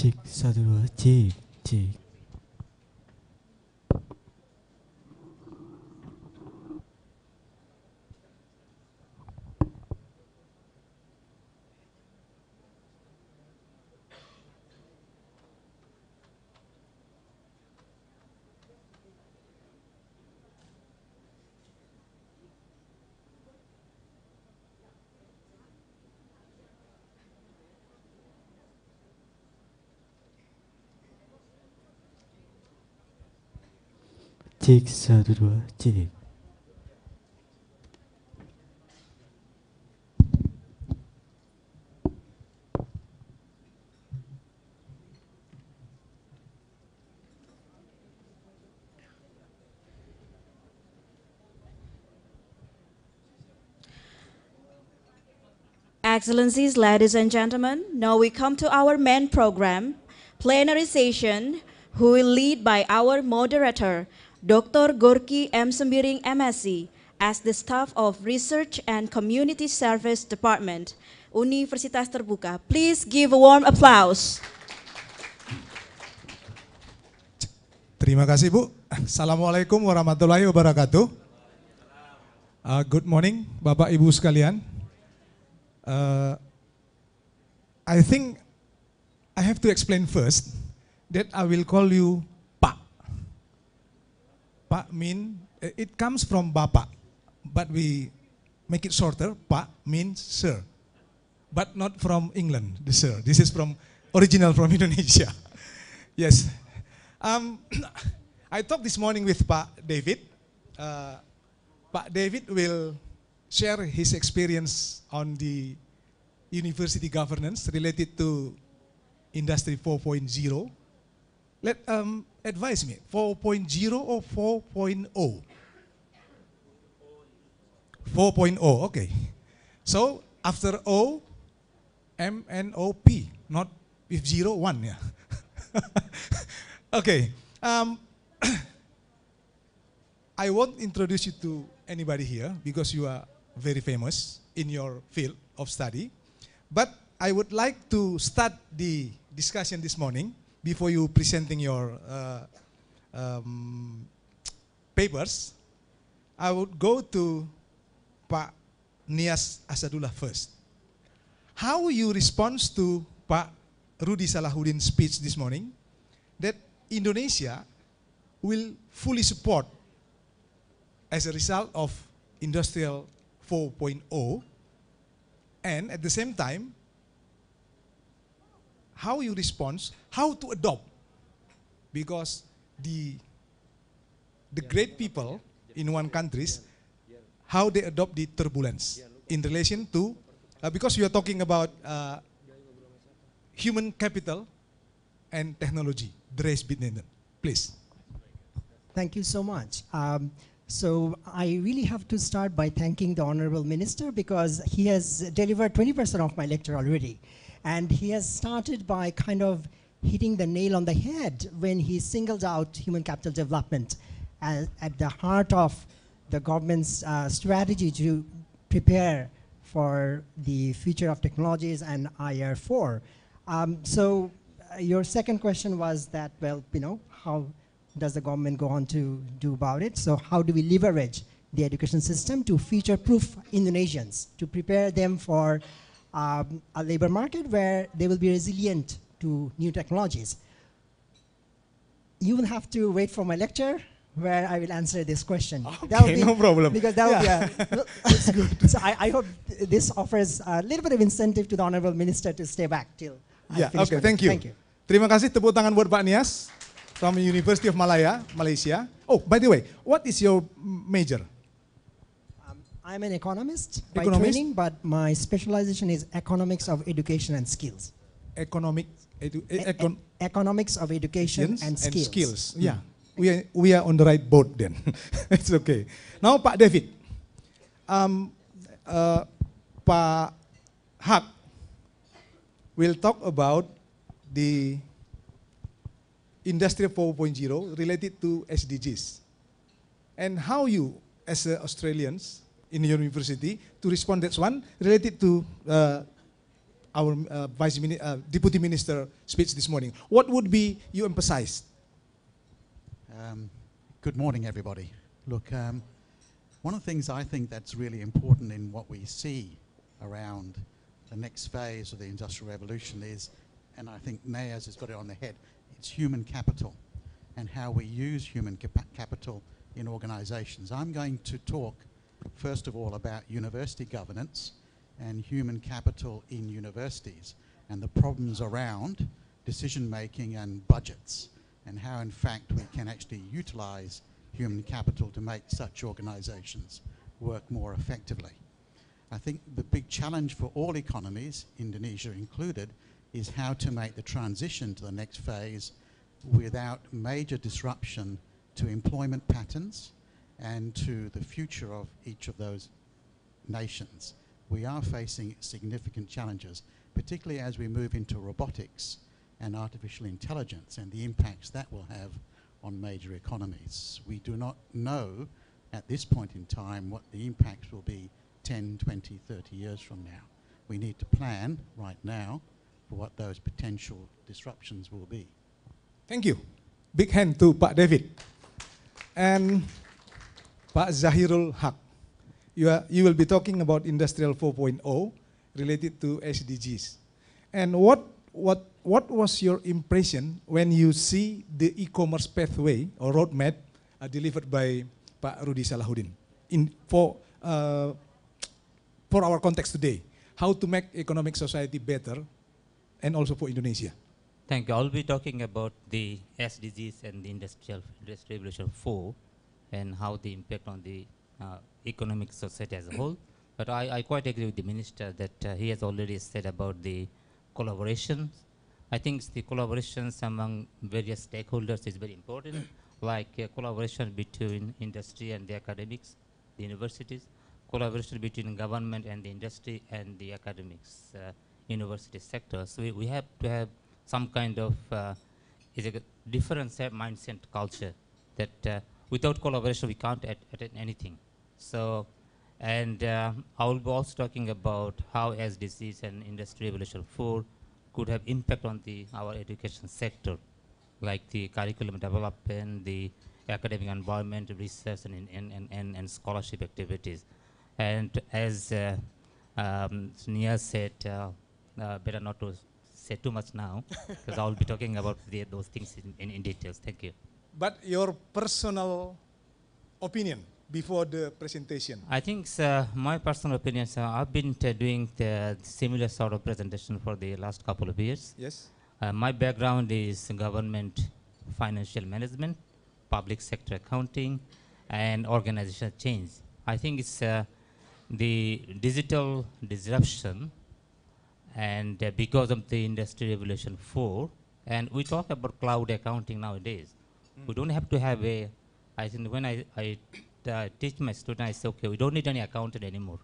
Cek, satu, dua, cek, cek. Cek, satu, dua, cek. Excellencies, ladies and gentlemen, now we come to our main program, plenary session, who will lead by our moderator, Dr. Gorky M. Sembiring, MSc, as the staff of Research and Community Service Department, Universitas Terbuka. Please give a warm applause. Terima kasih Bu. Assalamualaikum warahmatullahi wabarakatuh. Good morning Bapak Ibu sekalian. I think I have to explain first that I will call you Pak. Pak mean, it comes from Bapak, but we make it shorter. Pak means sir, but not from England, the sir. This is from original from Indonesia. Yes. I talked this morning with Pak David. Pak David will share his experience on the university governance related to Industry 4.0. Let advise me, 4.0 or 4.0? 4.0, okay. So after O, M N O P, not with 0, 1, yeah. Okay. I won't introduce you to anybody here because you are very famous in your field of study. But I would like to start the discussion this morning before you presenting your papers. I would go to Pak Niaz Asadullah first. How you respond to Pak Rudi Salahuddin's speech this morning that Indonesia will fully support as a result of Industrial 4.0, and at the same time, how you respond, how to adopt, because the great people in one countries, how they adopt the turbulence in relation to, because you are talking about human capital and technology, the race between them. Please. Thank you so much. So I really have to start by thanking the Honorable Minister because he has delivered 20% of my lecture already. And he has started by kind of hitting the nail on the head when he singled out human capital development as at the heart of the government's strategy to prepare for the future of technologies and IR4. So your second question was that, well, you know, how does the government go on to do about it? So how do we leverage the education system to future-proof Indonesians, to prepare them for a labor market where they will be resilient to new technologies? You will have to wait for my lecture where I will answer this question. Okay, no problem. Because that will be that's good. So I hope this offers a little bit of incentive to the Honorable Minister to stay back till I finish Okay, my thank you. Thank you. Terima kasih, tepuk tangan buat Pak Niaz from the University of Malaya, Malaysia. Oh, by the way, what is your major? I'm an economist by training, but my specialization is economics of education and skills. Economics Economics of education and skills. Yeah, we are on the right boat then. It's okay. Now, Pak David, Pak Hoque will talk about the Industry 4.0 related to SDGs and how you, as Australians in your university, to respond. That's one related to our Deputy Minister speech this morning, what would be you emphasized? Good morning, everybody. Look, one of the things I think that's really important in what we see around the next phase of the Industrial Revolution is, and I think Niaz has got it on the head, it's human capital and how we use human capital in organizations. I'm going to talk, first of all, about university governance and human capital in universities and the problems around decision-making and budgets, and how, in fact, we can actually utilize human capital to make such organizations work more effectively. I think the big challenge for all economies, Indonesia included, is how to make the transition to the next phase without major disruption to employment patterns and to the future of each of those nations. We are facing significant challenges, particularly as we move into robotics and artificial intelligence and the impacts that will have on major economies. We do not know at this point in time what the impacts will be 10, 20, 30 years from now. We need to plan right now for what those potential disruptions will be. Thank you. Big hand to Pak David. And Pak Zahirul Hoque. You will be talking about Industrial 4.0 related to SDGs. And what was your impression when you see the e-commerce pathway or roadmap delivered by Pak Rudi Salahuddin for our context today? How to make economic society better and also for Indonesia. Thank you. I'll be talking about the SDGs and the Industrial Revolution 4 and how they impact on the economic society as a whole. But I quite agree with the Minister that he has already said about the collaborations. I think the collaborations among various stakeholders is very important, like collaboration between industry and the academics, the universities, collaboration between government and the industry and the academics, university sector. So we have to have some kind of is a different mindset culture that without collaboration we can't attain anything. So, and I will be also talking about how SDGs and Industry Revolution 4 could have impact on our education sector, like the curriculum development, the academic environment, research, and scholarship activities. And as Niaz said, better not to say too much now, because I will be talking about those things in details. Thank you. But your personal opinion before the presentation? I think my personal opinion, I've been doing the similar sort of presentation for the last couple of years. Yes. My background is government financial management, public sector accounting, and organizational change. I think it's the digital disruption, and because of the Industry Revolution 4, and we talk about cloud accounting nowadays. We don't have to have a, I think when I teach my students, I say, okay, we don't need any accountant anymore.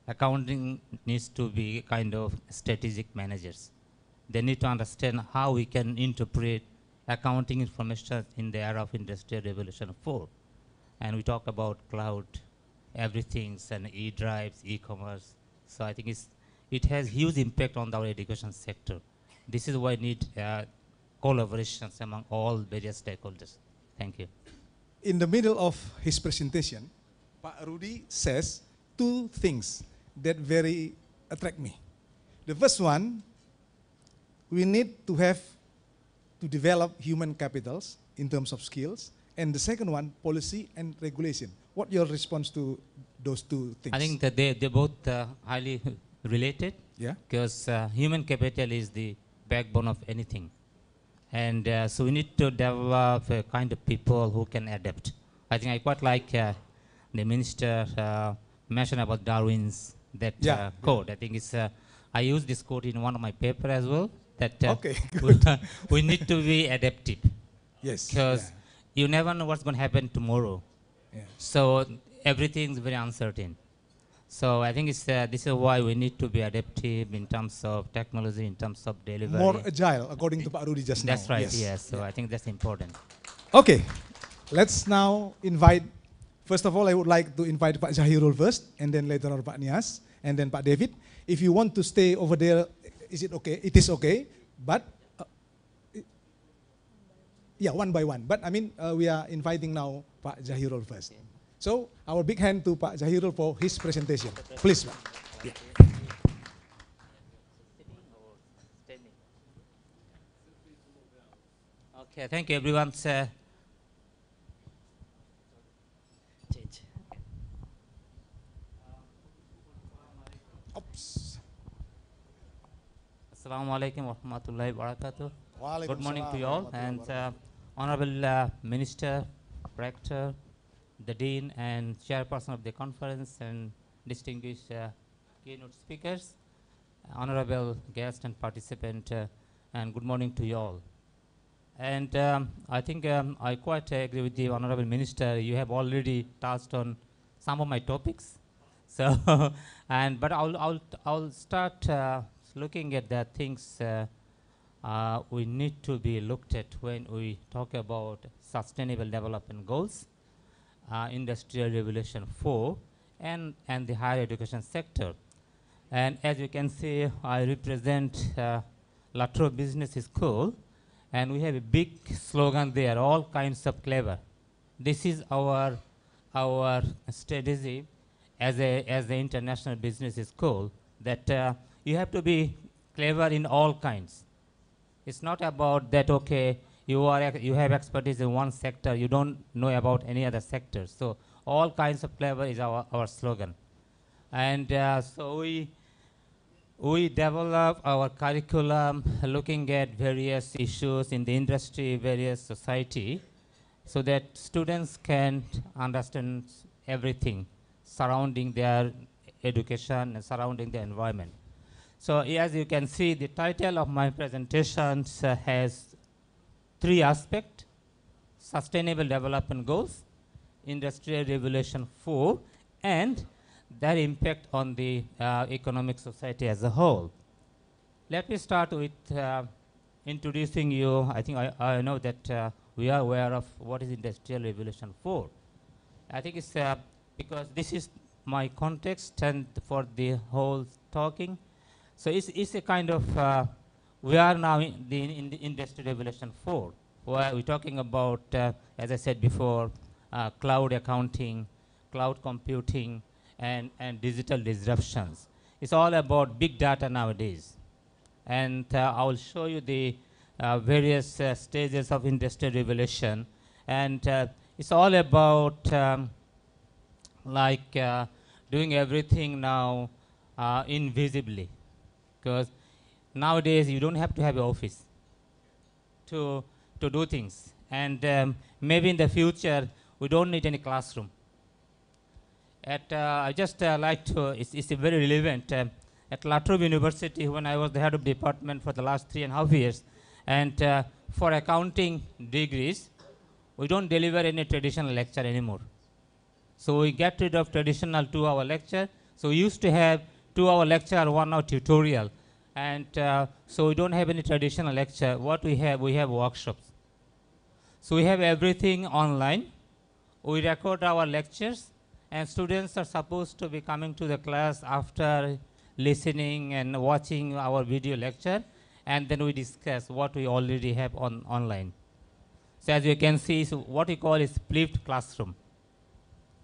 Accounting needs to be kind of strategic managers. They need to understand how we can interpret accounting information in the era of Industrial Revolution 4. And we talk about cloud, everything, and e-drives, e-commerce. So I think it has huge impact on our education sector. This is why we need collaborations among all various stakeholders. Thank you. In the middle of his presentation, Pak Rudi says two things that very attract me. The first one, we need to develop human capitals in terms of skills. And the second one, policy and regulation. What your response to those two things? I think that they're both highly related. Yeah. Because human capital is the backbone of anything. And so we need to develop a kind of people who can adapt. I think I quite like the Minister mentioned about Darwin's quote. I think it's, I use this quote in one of my papers as well, that okay, good. we need to be adaptive. Yes. Because you never know what's going to happen tomorrow. Yeah. So everything is very uncertain. So I think it's, this is why we need to be adaptive in terms of technology, in terms of delivery. More agile, according to Pak Rudi just now. That's right, yes. So I think that's important. Okay, let's now invite, first of all, I would like to invite Pak Zahirul first, and then later on Pak Niaz, and then Pak David. If you want to stay over there, is it okay? It is okay, but yeah, one by one. But I mean, we are inviting now Pak Zahirul first. So our big hand to Pak Zahirul for his presentation. Please, Pak. Yeah. Okay, thank you everyone. Assalamu alaikum wa rahmatullahi wa barakatuh. Good morning to you all, and Honorable Minister, Rector, the Dean and Chairperson of the conference, and distinguished keynote speakers, honorable guest and participant, and good morning to you all. And I think I quite agree with the Honorable Minister. You have already touched on some of my topics. So, but I'll start looking at the things we need to be looked at when we talk about Sustainable Development Goals, Industrial Revolution 4, and the higher education sector. And as you can see, I represent Trobe Business School, and we have a big slogan there, all kinds of clever. This is our strategy as the international business school, that you have to be clever in all kinds. It's not about that, okay, you have expertise in one sector, you don't know about any other sector. So all kinds of clever is our slogan. And so we develop our curriculum looking at various issues in the industry, various society, so that students can understand everything surrounding their education and surrounding the environment. So as you can see, the title of my presentation has 3 aspects: Sustainable Development Goals, Industrial Revolution 4, and their impact on the economic society as a whole. Let me start with introducing you. I think I know that we are aware of what is Industrial Revolution 4. I think it's because this is my context and for the whole talking. So it's a kind of, we are now in the Industrial Revolution 4, where we're talking about, as I said before, cloud accounting, cloud computing, and digital disruptions. It's all about big data nowadays. And I will show you the various stages of Industrial Revolution. And it's all about doing everything now invisibly. Because nowadays you don't have to have an office to do things. And maybe in the future, we don't need any classroom. I just like to, it's very relevant. At Trobe University, when I was the head of department for the last 3.5 years, and for accounting degrees, we don't deliver any traditional lecture anymore. So we get rid of traditional 2-hour lecture. So we used to have 2-hour lecture, 1-hour tutorial. And so we don't have any traditional lecture. What we have workshops. So we have everything online. We record our lectures, and students are supposed to be coming to the class after listening and watching our video lecture, and then we discuss what we already have online. So as you can see, so what we call is flipped classroom.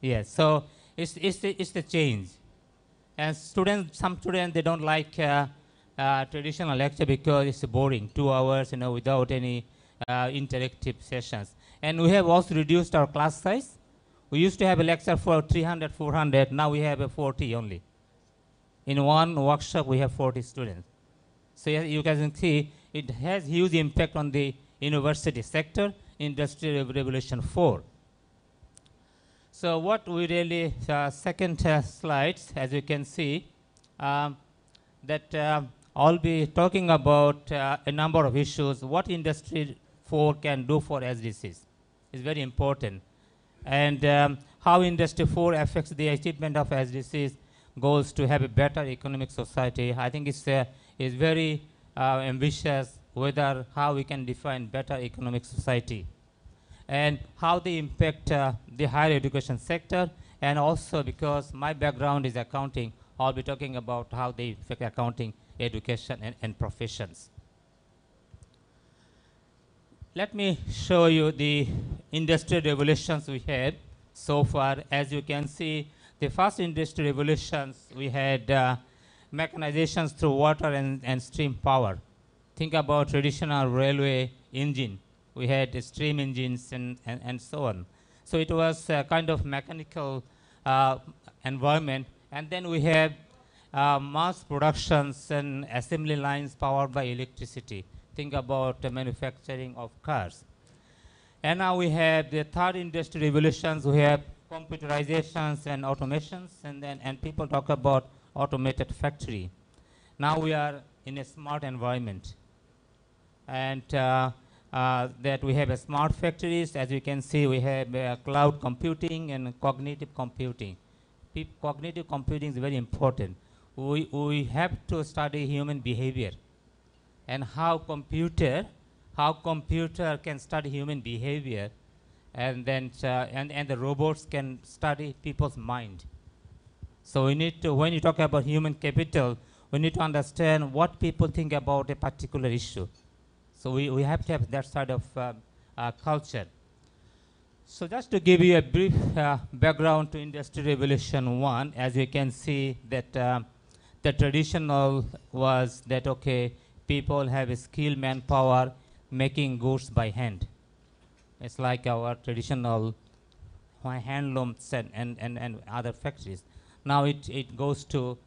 Yes, so it's the change. And some students, they don't like traditional lecture because it's boring, 2 hours, without any interactive sessions. And we have also reduced our class size. We used to have a lecture for 300, 400. Now we have a 40 only. In one workshop, we have 40 students. So you can see it has huge impact on the university sector, Industrial Revolution 4. So what we really, second slides, as you can see, that I'll be talking about a number of issues. What Industry 4 can do for SDGs is very important. And how Industry 4 affects the achievement of SDGs goals to have a better economic society. I think it's very ambitious, whether how we can define better economic society. And how they impact the higher education sector, and also because my background is accounting, I'll be talking about how they affect accounting, education, and professions. Let me show you the industrial revolutions we had so far. As you can see, the first industrial revolutions, we had mechanizations through water and steam power. Think about traditional railway engine. We had steam engines and so on. So it was a kind of mechanical environment. And then we have mass productions and assembly lines powered by electricity. Think about the manufacturing of cars. And now we have the third industrial revolutions. We have computerizations and automations, and people talk about automated factory. Now we are in a smart environment, and that we have a smart factories. As you can see, we have cloud computing and cognitive computing. Cognitive computing is very important. We have to study human behavior and how computer can study human behavior, and then and the robots can study people's mind. So we need to, when you talk about human capital, we need to understand what people think about a particular issue. So we have to have that side of culture. So just to give you a brief background to Industrial Revolution 1, as you can see that the traditional was that, okay, people have a skilled manpower making goods by hand. It's like our traditional handlooms and other factories. Now it goes to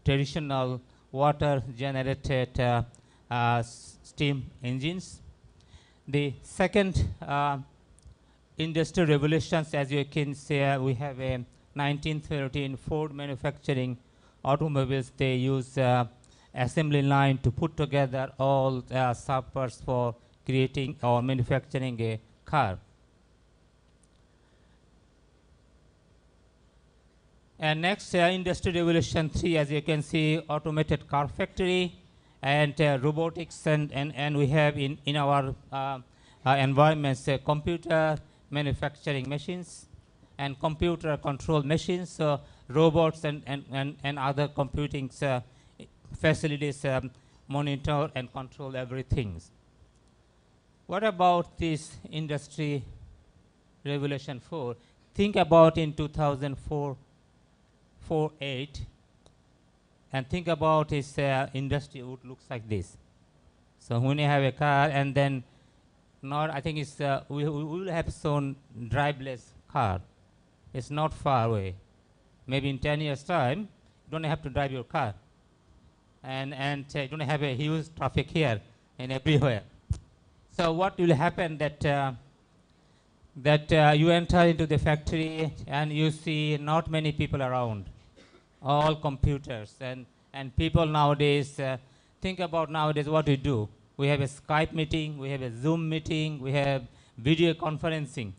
traditional water-generated steam engines. The second industrial revolutions, as you can see, we have a 1913 Ford manufacturing automobiles. They use assembly line to put together all supports for creating or manufacturing a car. And next, Industrial Revolution 3, as you can see, automated car factory and robotics, and we have in our environments computer manufacturing machines and computer control machines, so robots and other computing facilities monitor and control everything. What about this Industry Revolution 4? Think about in 2004, 8, and think about this industry would look like this. So when you have a car, and then not, I think it's we will have soon driveless car. It's not far away. Maybe in 10 years' time, you don't have to drive your car, and you don't have a huge traffic here and everywhere. So what will happen that you enter into the factory and you see not many people around, all computers, and people nowadays think about nowadays what we do. We have a Skype meeting, we have a Zoom meeting, we have video conferencing,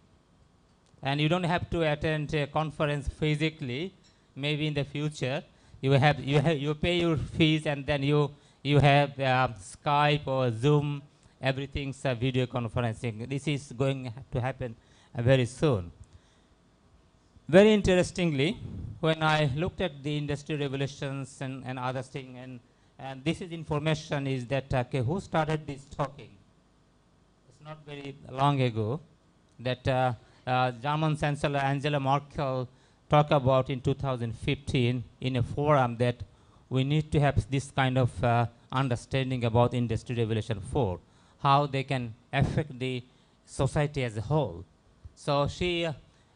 and you don't have to attend a conference physically. Maybe in the future you pay your fees, and then you have Skype or Zoom. Everything's video conferencing. This is going to happen very soon. Very interestingly, when I looked at the industrial revolutions and other things, and this is information is that okay, who started this talking? It's not very long ago that German Chancellor Angela Merkel talked about in 2015 in a forum that we need to have this kind of understanding about Industrial Revolution 4, how they can affect the society as a whole. So she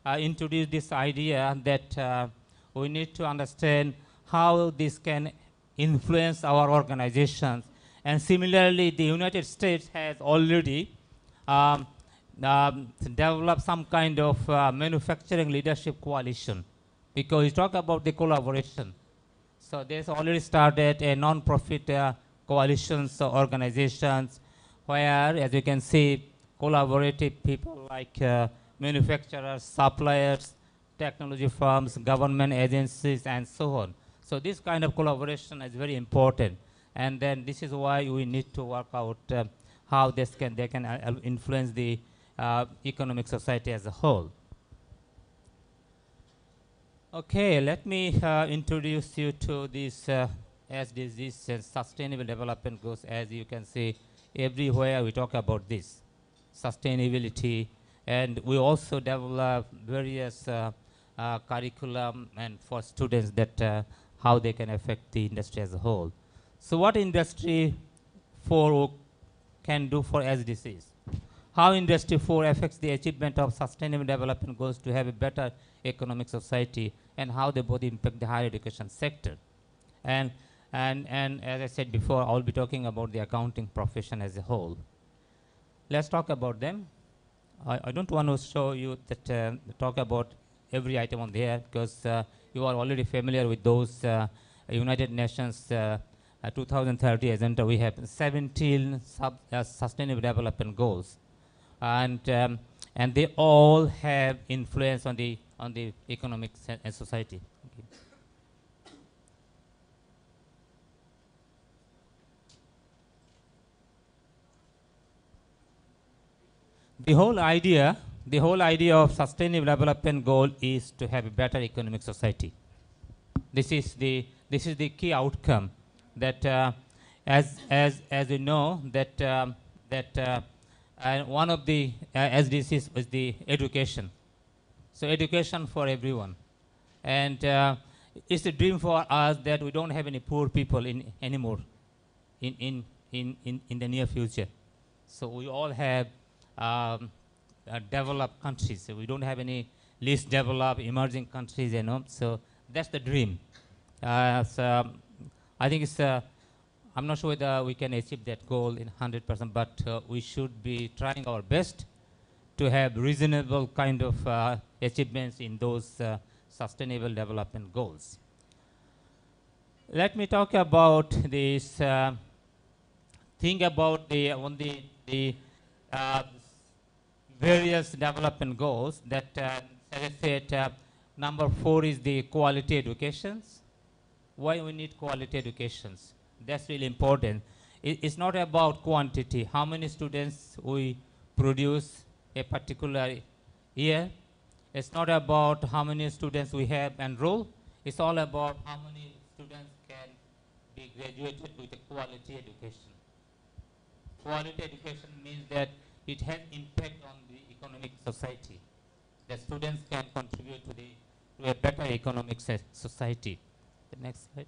introduced this idea that we need to understand how this can influence our organizations. And similarly, the United States has already developed some kind of manufacturing leadership coalition, because we talk about the collaboration. So there's already started a non-profit coalitions or organizations where, as you can see, collaborative people like manufacturers, suppliers, technology firms, government agencies, and so on. So this kind of collaboration is very important, and then this is why we need to work out how they can influence the economic society as a whole. Okay, let me introduce you to these SDGs and Sustainable Development Goals. As you can see, everywhere we talk about this sustainability, and we also develop various curriculum and for students that how they can affect the industry as a whole. So, what Industry 4 can do for SDGs? How Industry 4 affects the achievement of Sustainable Development Goals to have a better economic society, and how they both impact the higher education sector. And as I said before, I'll be talking about the accounting profession as a whole. Let's talk about them. I don't want to show you that talk about every item on there, because you are already familiar with those United Nations 2030 agenda. We have 17 sustainable development goals, and they all have influence on the economic and society. Okay. The whole idea of sustainable development goal is to have a better economic society. This is the key outcome that as we know that one of the SDGs is the education. So education for everyone, and it's a dream for us that we don't have any poor people anymore in the near future. So we all have developed countries. So we don't have any least developed emerging countries, you know. So that's the dream. So I think it's. I'm not sure whether we can achieve that goal in 100%, but we should be trying our best to have reasonable kind of achievements in those sustainable development goals. Let me talk about this thing about the various development goals that, as I said, number 4 is the quality educations. Why we need quality educations? That's really important. It's not about quantity, how many students we produce a particular year. It's not about how many students we have enrolled. It's all about how many students can be graduated with a quality education. Quality education means that it has impact on the economic society. The students can contribute to a better economic society. The next slide.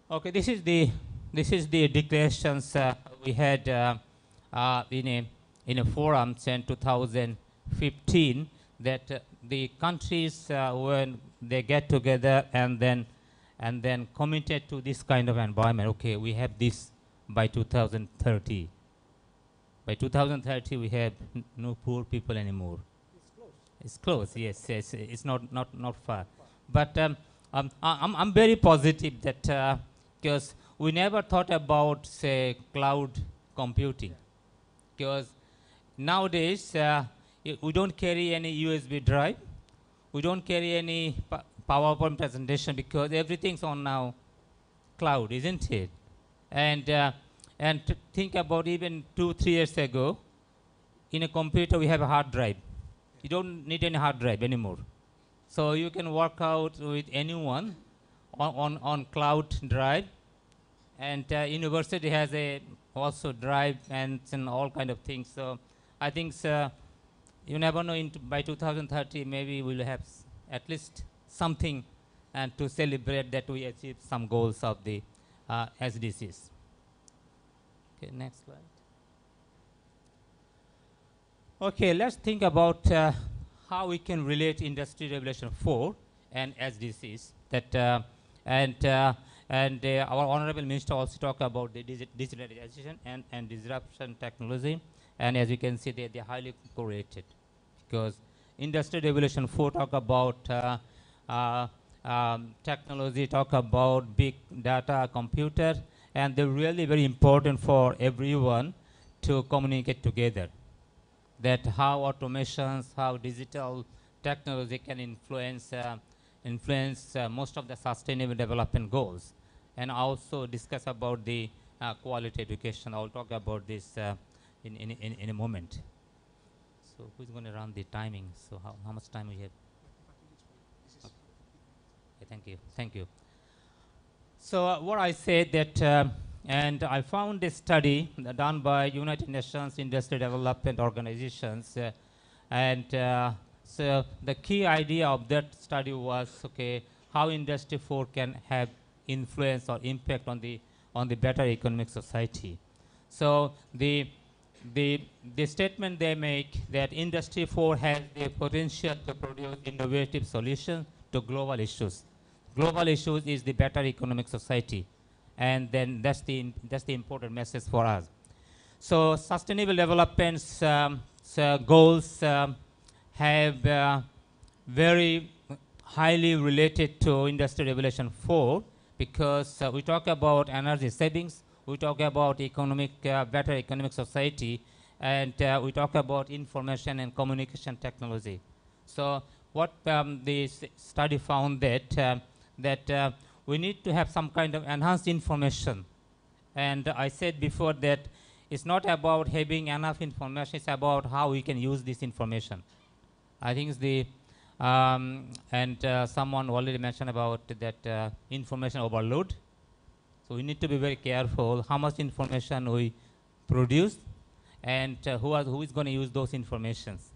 Okay, this is the declarations we had in a forum in 2015 that the countries when they get together and then committed to this kind of environment. Okay, we have this by 2030. By 2030, we have no poor people anymore. It's close. Yes. It's not far. But I'm very positive that because we never thought about, say, cloud computing. Because nowadays we don't carry any USB drive. We don't carry any PowerPoint presentation because everything's on now cloud, isn't it? And to think about even 2-3 years ago, in a computer we have a hard drive. You don't need any hard drive anymore. So you can work out with anyone on cloud drive. And university has a also drive and all kind of things. So I think you never know, by 2030 maybe we'll have at least something and to celebrate that we achieved some goals of the SDGs. Okay, next slide. Okay, let's think about how we can relate Industry Regulation 4 and SDGs. That our Honorable Minister also talked about the digitalization and disruption technology. And as you can see, they're highly correlated, because Industry Regulation 4 talk about technology, talk about big data, computer, and they're really very important for everyone to communicate together. That how automations, how digital technology can influence most of the sustainable development goals, and also discuss about the quality education. I'll talk about this in a moment. So who's going to run the timing? So how much time we have? Thank you. Thank you. So what I said that, and I found a study done by United Nations Industrial Development Organizations, so the key idea of that study was, okay, how Industry 4 can have influence or impact on the better economic society. So the statement they make that Industry 4 has the potential to produce innovative solutions to global issues. Global issues is the better economic society, and then that's the important message for us. So sustainable development's goals have very highly related to Industrial Revolution 4, because we talk about energy savings, we talk about better economic society, and we talk about information and communication technology. So what the study found that we need to have some kind of enhanced information. And I said before that it's not about having enough information, it's about how we can use this information. I think it's the, someone already mentioned about that information overload. So we need to be very careful how much information we produce, and who is going to use those informations.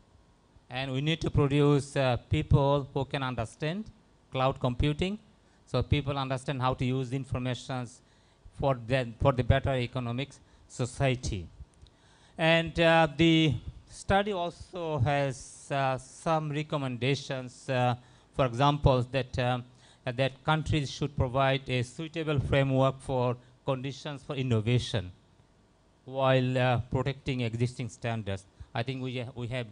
And we need to produce people who can understand cloud computing, so people understand how to use information for the better economic society. And the study also has some recommendations, for example, that countries should provide a suitable framework for conditions for innovation while protecting existing standards. I think we have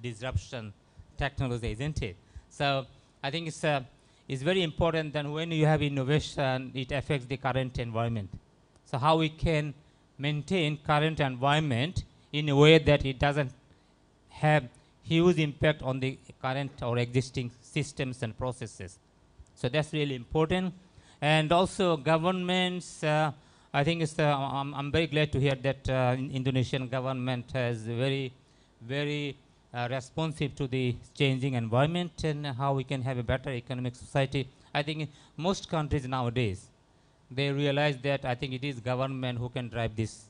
disruption technology, isn't it? So I think it's very important that when you have innovation, it affects the current environment. So how we can maintain current environment in a way that it doesn't have huge impact on the current or existing systems and processes. So that's really important. And also governments, I think I'm very glad to hear that Indonesian government has very responsive to the changing environment and how we can have a better economic society. I think most countries nowadays, they realize that I think it is government who can drive this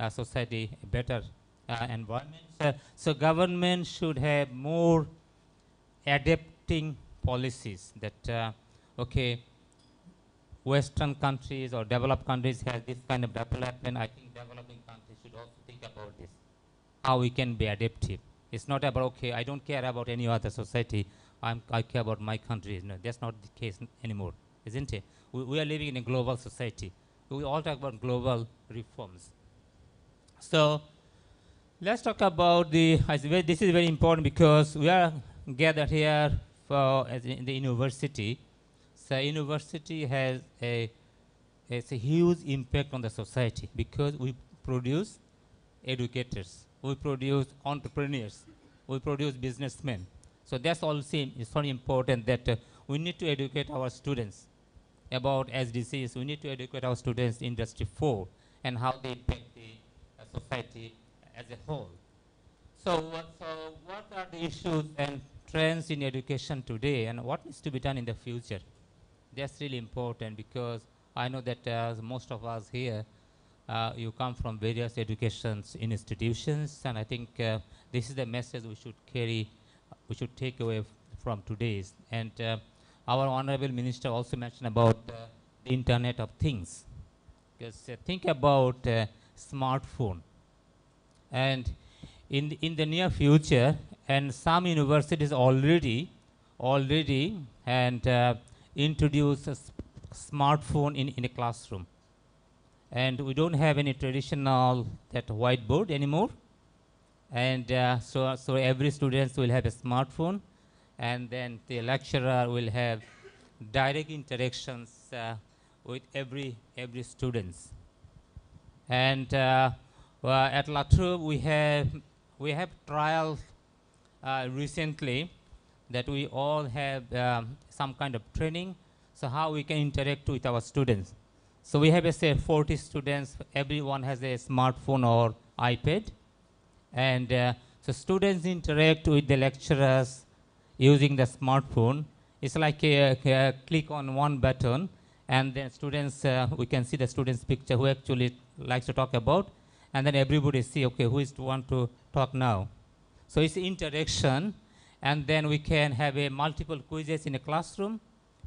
society a better environment. So government should have more adapting policies that, okay, Western countries or developed countries have this kind of development. I think developing countries should also think about this, how we can be adaptive. It's not about, okay, I don't care about any other society, I care about my country. No, that's not the case anymore, isn't it? We are living in a global society. We all talk about global reforms. So let's talk about this is very important because we are gathered here in the university. So university has a huge impact on the society because we produce educators, we produce entrepreneurs, we produce businessmen. So that's also it's very important that we need to educate our students about SDGs. We need to educate our students in Industry 4 and how they impact the society as a whole. So what are the issues and trends in education today, and what needs to be done in the future? That's really important because I know that most of us here, you come from various education institutions, and I think this is the message we should carry, we should take away from today's. And our Honorable Minister also mentioned about the Internet of Things. Because think about smartphone. And in the near future, and some universities already and introduce a smartphone in a classroom. And we don't have any traditional whiteboard anymore. And so every student will have a smartphone, and then the lecturer will have direct interactions with every students. And at La Trobe we have trials recently that we all have some kind of training, so how we can interact with our students. So we have, say, 40 students, everyone has a smartphone or iPad, and so students interact with the lecturers using the smartphone, It's like a click on one button, and then students, we can see the student's picture who actually likes to talk about, and then everybody see, okay, who is to want to talk now. So it's interaction, and then we can have a multiple quizzes in a classroom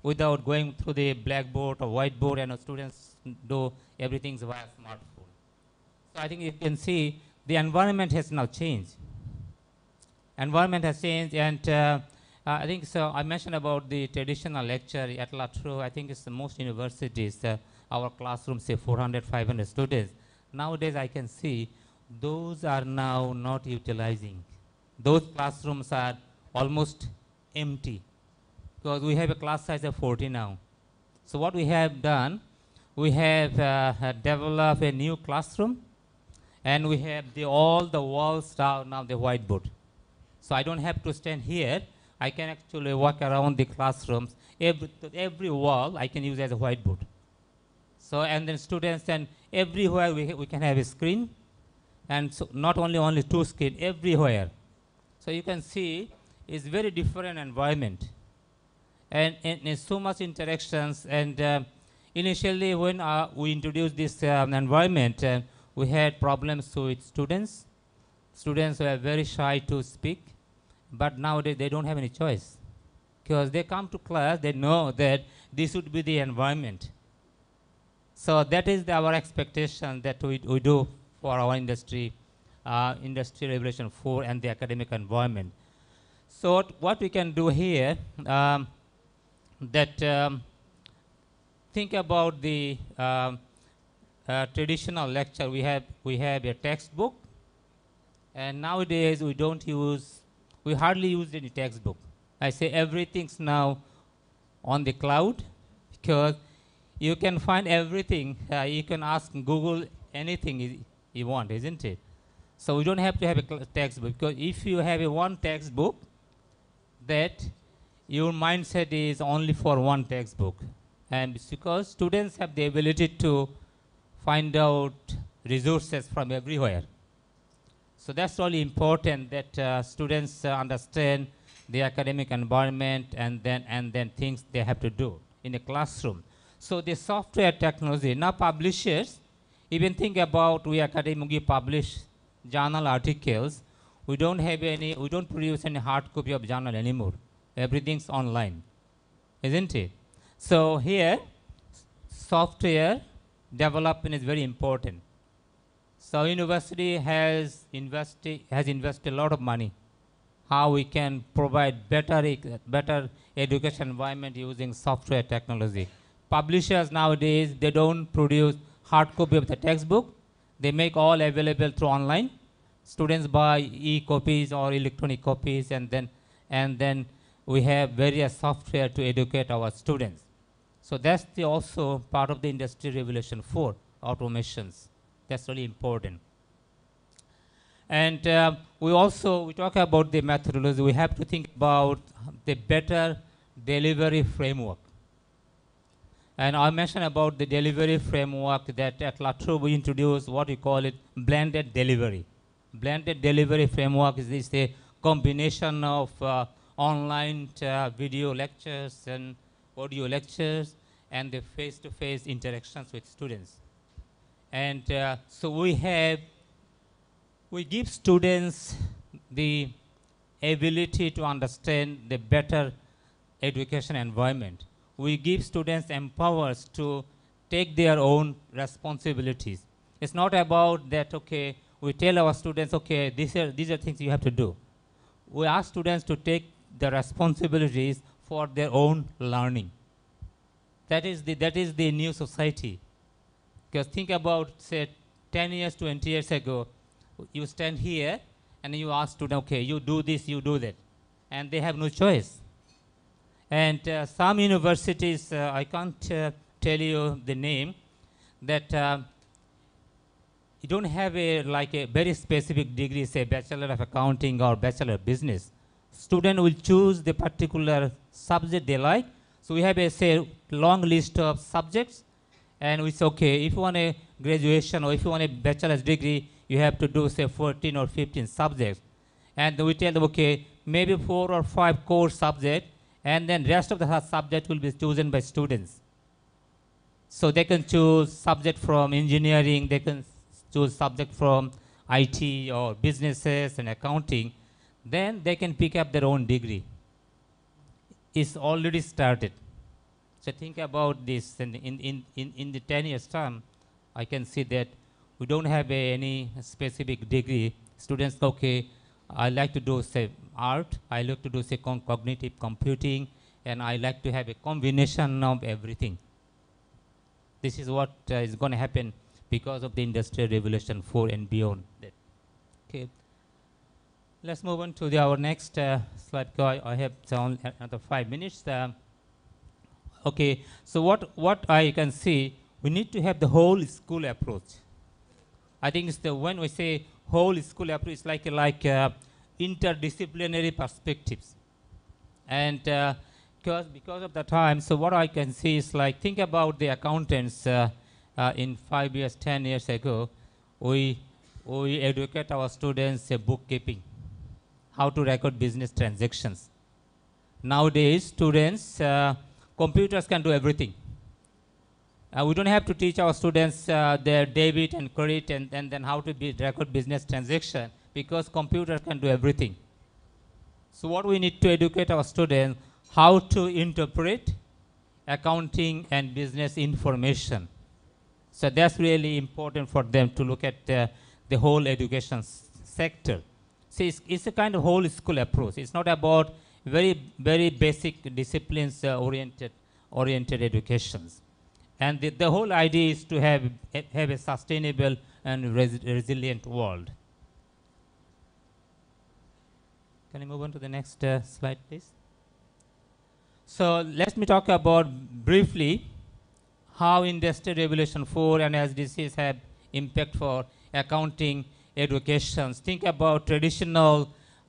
without going through the blackboard or whiteboard, and students do everything via smartphone. So I think you can see the environment has now changed. Environment has changed, and I think so. I mentioned about the traditional lecture at La Trobe. I think it's the most universities, our classrooms say 400, 500 students. Nowadays I can see those are now not utilizing. Those classrooms are almost empty because we have a class size of 40 now. So what we have done, we have developed a new classroom, and we have all the walls are now the whiteboard. So I don't have to stand here. I can actually walk around the classrooms. Every wall I can use as a whiteboard. So, and then students, and everywhere we can have a screen, and so not only two screen, everywhere. So you can see it's very different environment, and so much interactions. And initially when we introduced this environment, we had problems with students. Students were very shy to speak. But nowadays they don't have any choice, because they come to class, they know that this would be the environment. So that is our expectation that we do for our industry, Industry Regulation 4 and the academic environment. So what we can do here, think about the traditional lecture. We have a textbook, and nowadays we hardly use any textbook. I say everything's now on the cloud, because you can find everything. You can ask Google anything you want, isn't it? So we don't have to have a textbook, because if you have one textbook, that your mindset is only for one textbook. And it's because students have the ability to find out resources from everywhere. So that's really important, that students understand the academic environment, and then things they have to do in a classroom. So the software technology, now publishers, even think about we academic publish journal articles. We don't produce any hard copy of journal anymore. Everything's online, isn't it? So here, software development is very important. So university has invested a lot of money. How we can provide better education environment using software technology. Publishers nowadays, they don't produce hard copy of the textbook. They make all available through online. Students buy e-copies or electronic copies, and then we have various software to educate our students. So that's also part of the Industry Revolution 4, automations. That's really important. And we talk about the methodology. We have to think about the better delivery framework. And I mentioned about the delivery framework that at La Trobe we introduced what we call it blended delivery. Blended delivery framework is a combination of online video lectures and audio lectures and the face-to-face interactions with students. And so we give students the ability to understand the better education environment. We give students empowers to take their own responsibilities. It's not about that, okay, we tell our students, okay, these are things you have to do. We ask students to take the responsibilities for their own learning. That is the new society. Because think about, say, 10 years, 20 years ago, you stand here and you ask students, okay, you do this, you do that. And they have no choice. And some universities, I can't tell you the name, that you don't have a very specific degree, say Bachelor of Accounting or Bachelor of Business. Student will choose the particular subject they like. So we have a, say, long list of subjects, and we say, okay, if you want a graduation or if you want a bachelor's degree, you have to do, say, 14 or 15 subjects. And we tell them, okay, maybe 4 or 5 core subjects, and then rest of the subject will be chosen by students. So they can choose subject from engineering, they can choose subject from IT or businesses and accounting, then they can pick up their own degree. It's already started. So think about this, and in the 10 years term, I can see that we don't have any specific degree. Students, okay, I like to do say art, I like to do say cognitive computing, and I like to have a combination of everything. This is what is going to happen because of the Industrial Revolution 4 and beyond that. Okay. Let's move on to our next slide. I have another 5 minutes. Okay, so what I can see, we need to have the whole school approach. I think it's when we say whole school approach, it's like interdisciplinary perspectives. And because of the time, so what I can see is like, think about the accountants in 5 years, 10 years ago, we educate our students bookkeeping, how to record business transactions. Nowadays, students, computers can do everything. We don't have to teach our students their debit and credit and then how to record business transaction, because computers can do everything. So what we need to educate our students, how to interpret accounting and business information. So that's really important for them to look at the whole education sector. See, it's a kind of whole school approach. It's not about very basic disciplines oriented educations. And the whole idea is to have a sustainable and resilient world. Can I move on to the next slide, please? So let me talk about briefly how Industrial Revolution 4 and SDGs have impact for accounting educations. Think about traditional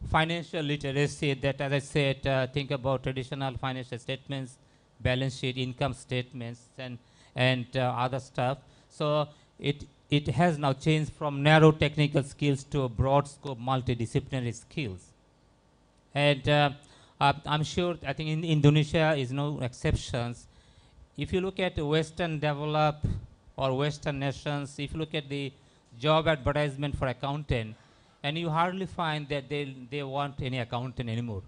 financial literacy that, as I said, think about traditional financial statements, balance sheet, income statements, and other stuff. So it has now changed from narrow technical skills to a broad scope multidisciplinary skills. And I'm sure, I think in Indonesia is no exceptions. If you look at Western developed or Western nations, if you look at the job advertisement for accountant, and you hardly find that they want any accountant anymore.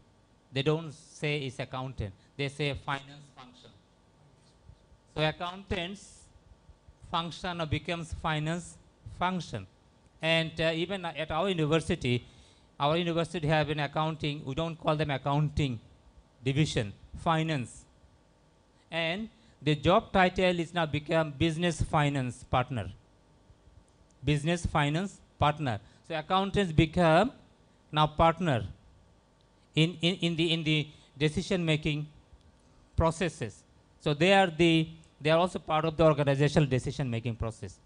They don't say it's accountant. They say finance function. So accountants function or becomes finance function. And even at our university have an accounting, we don't call them accounting division, finance. And the job title is now become business finance partner. Business finance partner. So accountants become now partner in the decision making processes. So they are also part of the organizational decision making process.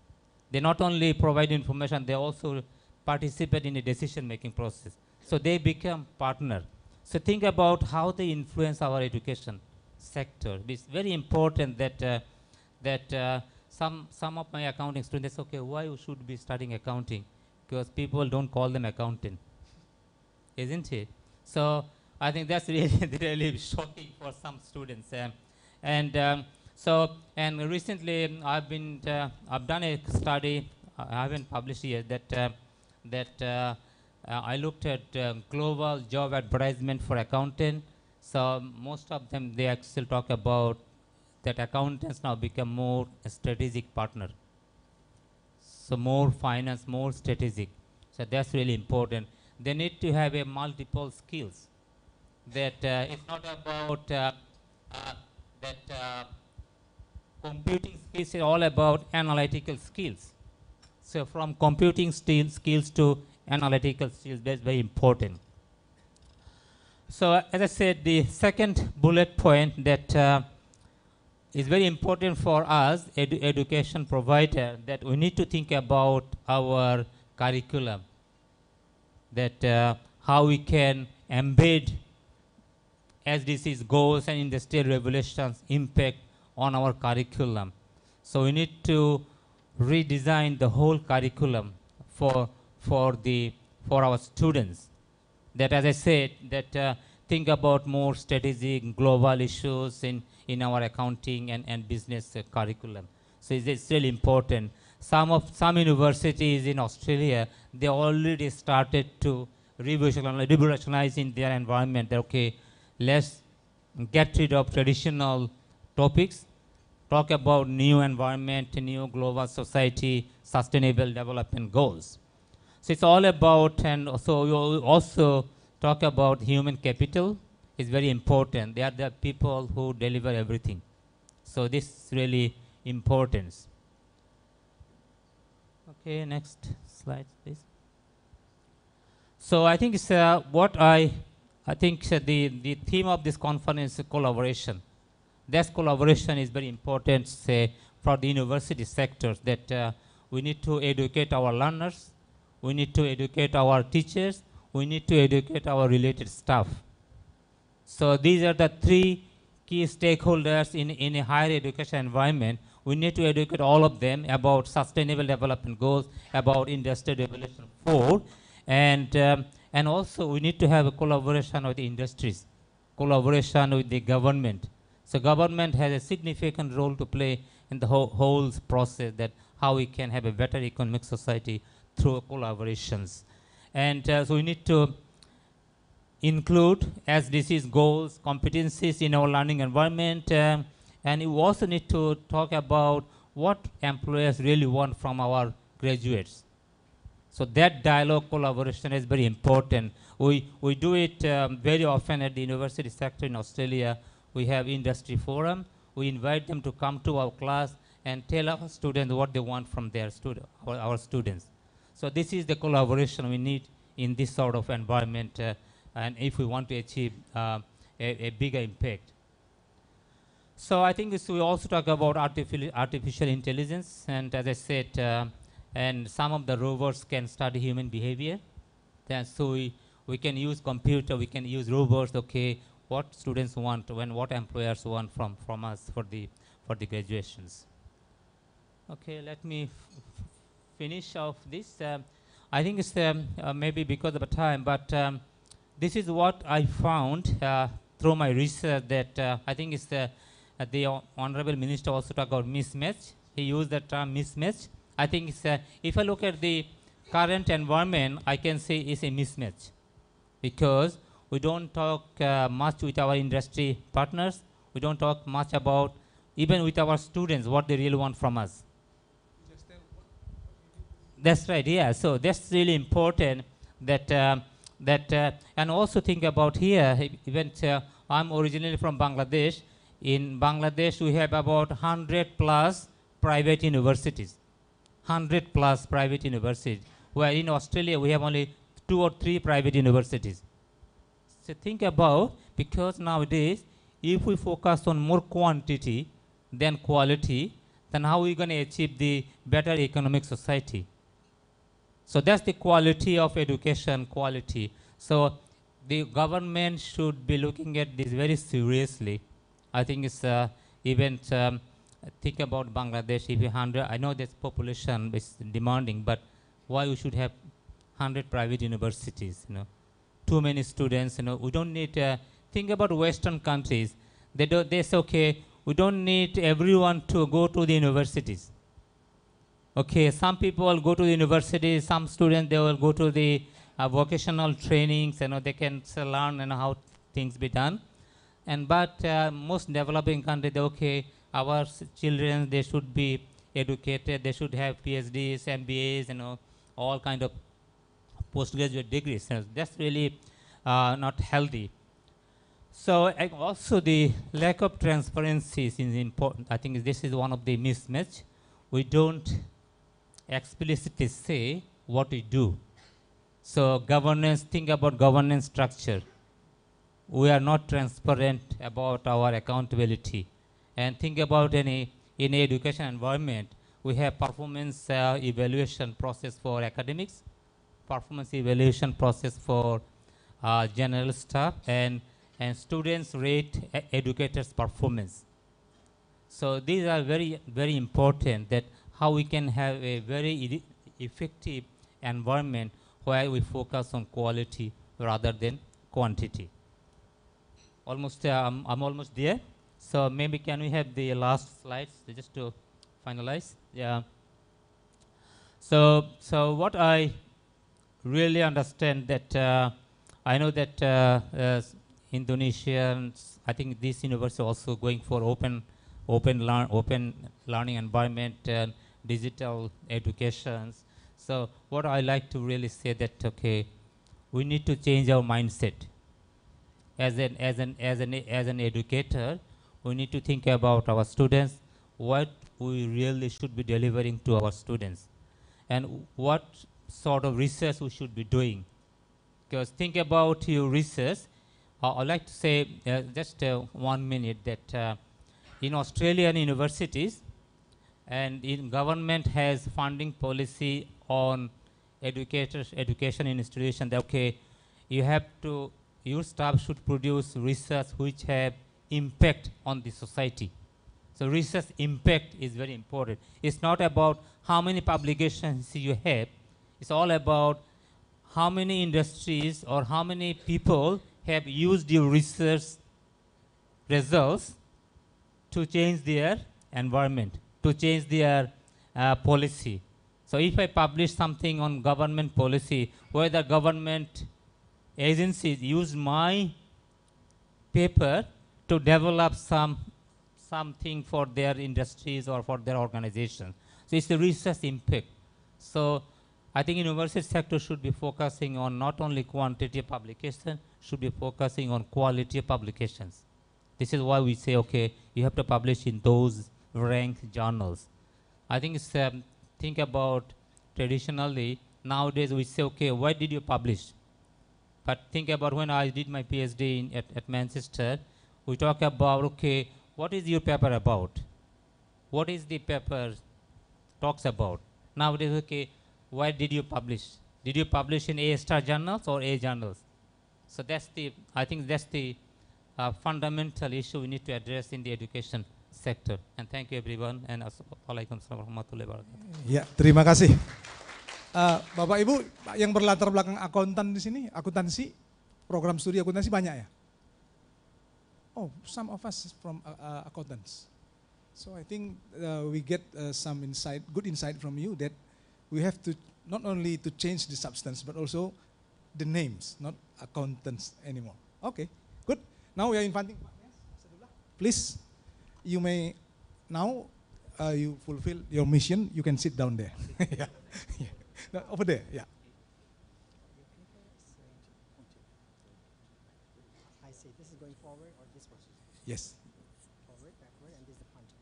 They not only provide information, they also participate in the decision making process. So they become partner. So think about how they influence our education sector. It's very important that some of my accounting students say, okay, why you should be studying accounting? Because people don't call them accountant, isn't it? So I think that's really shocking for some students. And recently I've done a study. I haven't published yet that I looked at global job advertisement for accountant. So most of them, they actually talk about that accountants now become more a strategic partner. So more finance, more strategic. So that's really important. They need to have a multiple skills. That it's not about computing skills, is all about analytical skills. So from computing skills to analytical skills, that's very important. So as I said, the second bullet point that is very important for us, education provider, that we need to think about our curriculum, that how we can embed SDGs goals and industrial revolutions impact on our curriculum. So we need to redesign the whole curriculum for our students. That, as I said, that think about more strategic global issues in our accounting and business curriculum. So it's really important. Some universities in Australia, they already started to revolutionize in their environment. Okay, let's get rid of traditional topics, talk about new environment, new global society, sustainable development goals. So it's all about, and so we also talk about human capital. It's very important. They are the people who deliver everything. So this is really important. Okay, next slide, please. So I think it's I think the theme of this conference is collaboration. This collaboration is very important, say, for the university sectors, that we need to educate our learners, we need to educate our teachers, we need to educate our related staff. So these are the three key stakeholders in a higher education environment. We need to educate all of them about sustainable development goals, about Industrial Revolution 4, and also we need to have a collaboration with the industries, collaboration with the government. So government has a significant role to play in the whole process, that how we can have a better economic society through collaborations. And so we need to include SDGs goals, competencies in our learning environment, and you also need to talk about what employers really want from our graduates. So that dialogue collaboration is very important. We do it very often at the university sector in Australia. We have industry forum. We invite them to come to our class and tell our students what they want from their our students. So this is the collaboration we need in this sort of environment, and if we want to achieve a bigger impact. So I think we also talk about artificial intelligence, and as I said, and some of the rovers can study human behavior. Then so we can use computer, we can use robots. Okay, what students want, what employers want from us for the graduations. Okay, let me finish off this. I think it's maybe because of the time, but this is what I found through my research, that I think it's the Honorable Minister also talked about mismatch. He used the term mismatch. I think it's, if I look at the current environment, I can say it's a mismatch, because we don't talk much with our industry partners. We don't talk much about, even with our students, what they really want from us. That's right, yeah. So that's really important, that and also think about here, even I'm originally from Bangladesh. In Bangladesh, we have about 100 plus private universities. 100 plus private universities, where in Australia we have only 2 or 3 private universities. So think about, because nowadays, if we focus on more quantity than quality, then how are we going to achieve the better economic society? So that's the quality of education, quality. So the government should be looking at this very seriously. I think it's even think about Bangladesh. If 100, I know this population is demanding, but why we should have 100 private universities? You know, too many students. You know, we don't need. Think about Western countries. They say, okay, we don't need everyone to go to the universities. Okay, some people will go to the university. Some students, they will go to the vocational trainings. You know, they can learn how things be done. But most developing countries, okay, our children, they should be educated. They should have Ph.Ds, M.B.As, all kind of postgraduate degrees. That's really not healthy. So also the lack of transparency is important. I think this is one of the mismatch. We don't explicitly say what we do. So governance, think about governance structure. We are not transparent about our accountability. And think about in education environment, we have performance evaluation process for academics, performance evaluation process for general staff, and students rate educators' performance. So these are very, very important, that how we can have a very effective environment where we focus on quality rather than quantity. I'm almost there. So maybe can we have the last slides just to finalize? Yeah. So what I really understand that I know that Indonesians, I think this university also going for open learning environment and digital educations. So what I like to really say that okay, we need to change our mindset. As an educator, we need to think about our students, what we really should be delivering to our students, and what sort of research we should be doing. Because think about your research. I'd like to say just 1 minute that in Australian universities and in government has funding policy on education institution that okay, you have to, your staff should produce research which have impact on the society. So research impact is very important. It's not about how many publications you have. It's all about how many industries or how many people have used your research results to change their environment, to change their policy. So if I publish something on government policy, whether government agencies use my paper to develop something for their industries or for their organization. So it's the research impact. So I think university sector should be focusing on not only quantity of publication, should be focusing on quality of publications. This is why we say, okay, you have to publish in those ranked journals. I think it's, think about traditionally, nowadays we say, okay, why did you publish? But think about when I did my PhD at Manchester, we talk about, okay, what is your paper about? What is the paper talks about? Nowadays, okay, why did you publish? Did you publish in A-star journals or A journals? So that's the, I think that's the fundamental issue we need to address in the education sector. And thank you everyone. And assalamualaikum warahmatullahi wabarakatuh. Ya, terima kasih. Bapak Ibu yang berlatar belakang akuntan di sini, akuntansi, program studi akuntansi banyak ya? Oh, some of us from accountants. So I think we get some insight, good insight from you that we have to not only to change the substance but also the names, not accountants anymore. Okay, good. Now we are inviting Asadullah. Please, you may now you fulfill your mission. You can sit down there. Yeah. Yeah. No, over there. Yeah. I see. This is going forward or this one? Yes. Forward, backward, and this is the pointer.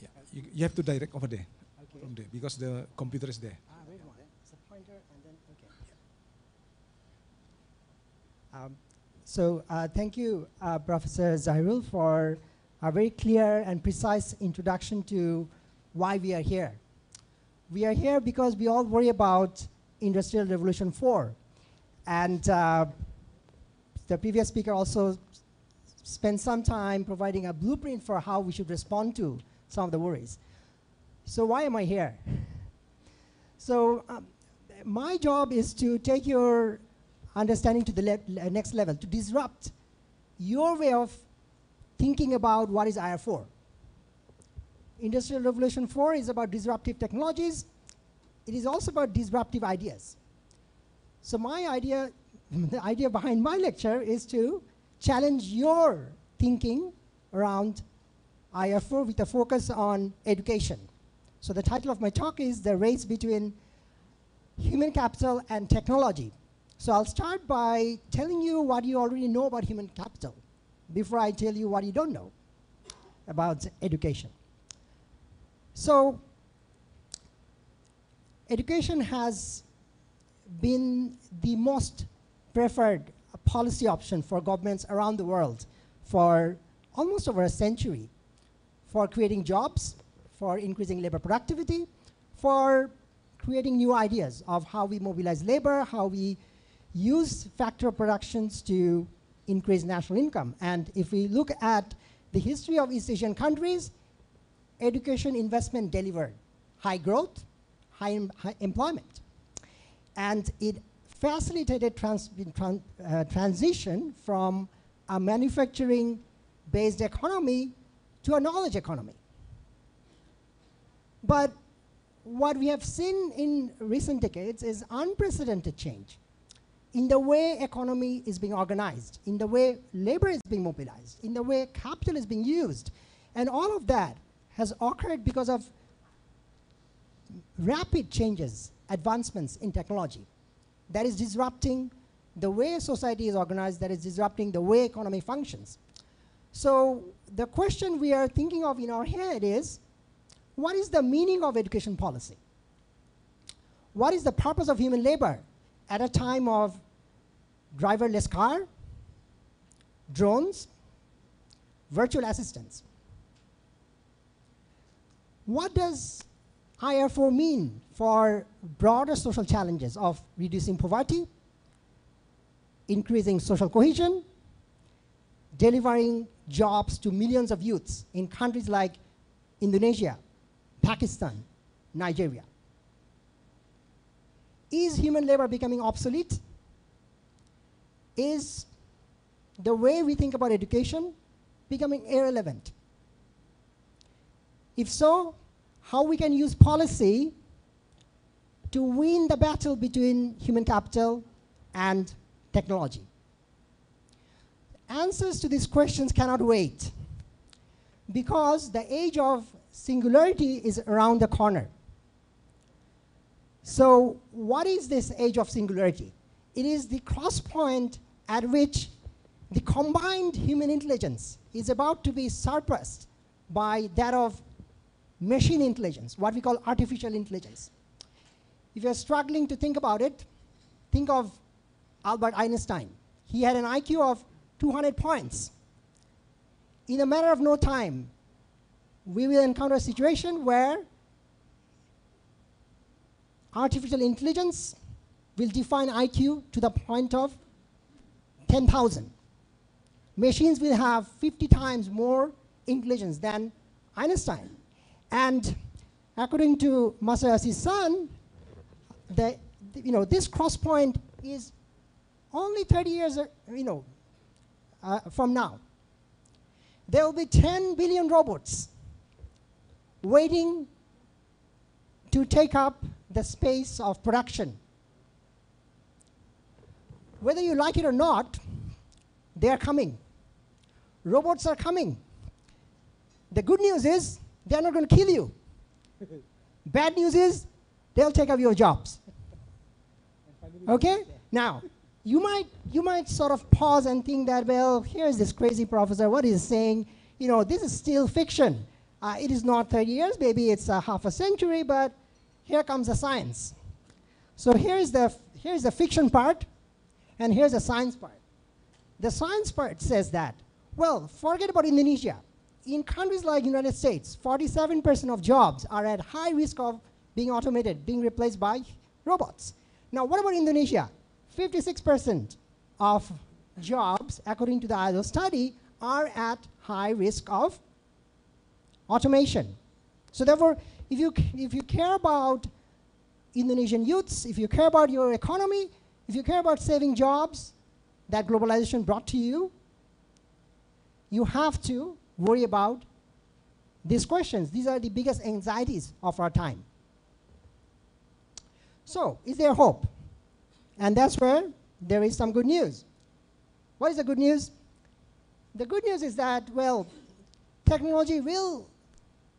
Yeah. You have to direct over there. Okay. From there because the computer is there. Wait a minute. It's a pointer and then, okay. Thank you, Professor Zahirul, for a very clear and precise introduction to why we are here. We are here because we all worry about Industrial Revolution 4. And the previous speaker also spent some time providing a blueprint for how we should respond to some of the worries. So why am I here? So my job is to take your understanding to the next level, to disrupt your way of thinking about what is IR4. Industrial Revolution 4 is about disruptive technologies. It is also about disruptive ideas. So my idea, the idea behind my lecture is to challenge your thinking around IR4 with a focus on education. So the title of my talk is The Race Between Human Capital and Technology. So I'll start by telling you what you already know about human capital before I tell you what you don't know about education. So education has been the most preferred policy option for governments around the world for almost over a century, for creating jobs, for increasing labor productivity, for creating new ideas of how we mobilize labor, how we use factor of productions to increase national income. And if we look at the history of East Asian countries, education investment delivered high growth, high employment. And it facilitated transition from a manufacturing-based economy to a knowledge economy. But what we have seen in recent decades is unprecedented change in the way economy is being organized, in the way labor is being mobilized, in the way capital is being used. And all of that has occurred because of rapid changes, advancements in technology that is disrupting the way society is organized, that is disrupting the way economy functions. So the question we are thinking of in our head is, what is the meaning of education policy? What is the purpose of human labor at a time of driverless car, drones, virtual assistants? What does IR4 mean for broader social challenges of reducing poverty, increasing social cohesion, delivering jobs to millions of youths in countries like Indonesia, Pakistan, Nigeria? Is human labor becoming obsolete? Is the way we think about education becoming irrelevant? If so, how we can use policy to win the battle between human capital and technology? Answers to these questions cannot wait, because the age of singularity is around the corner. So what is this age of singularity? It is the cross point at which the combined human intelligence is about to be surpassed by that of machine intelligence, what we call artificial intelligence. If you're struggling to think about it, think of Albert Einstein. He had an IQ of 200 points. In a matter of no time, we will encounter a situation where artificial intelligence will define IQ to the point of 10,000. Machines will have 50 times more intelligence than Einstein. And according to Masayashi's son, this cross point is only 30 years from now. There will be 10 billion robots waiting to take up the space of production. Whether you like it or not, they are coming. Robots are coming. The good news is they're not going to kill you. Bad news is they'll take up your jobs. Okay? Now, you might sort of pause and think that, well, here's this crazy professor, what he's saying, this is still fiction. It is not 30 years, maybe it's half a century, but here comes the science. So here's the fiction part, and here's the science part. The science part says that, well, forget about Indonesia. In countries like United States, 47% of jobs are at high risk of being automated, being replaced by robots. Now, what about Indonesia? 56% of jobs, according to the ILO study, are at high risk of automation. So therefore, if you care about Indonesian youths, if you care about your economy, if you care about saving jobs that globalization brought to you, you have to worry about these questions. These are the biggest anxieties of our time. So, is there hope? And that's where there is some good news. What is the good news? The good news is that, well, technology will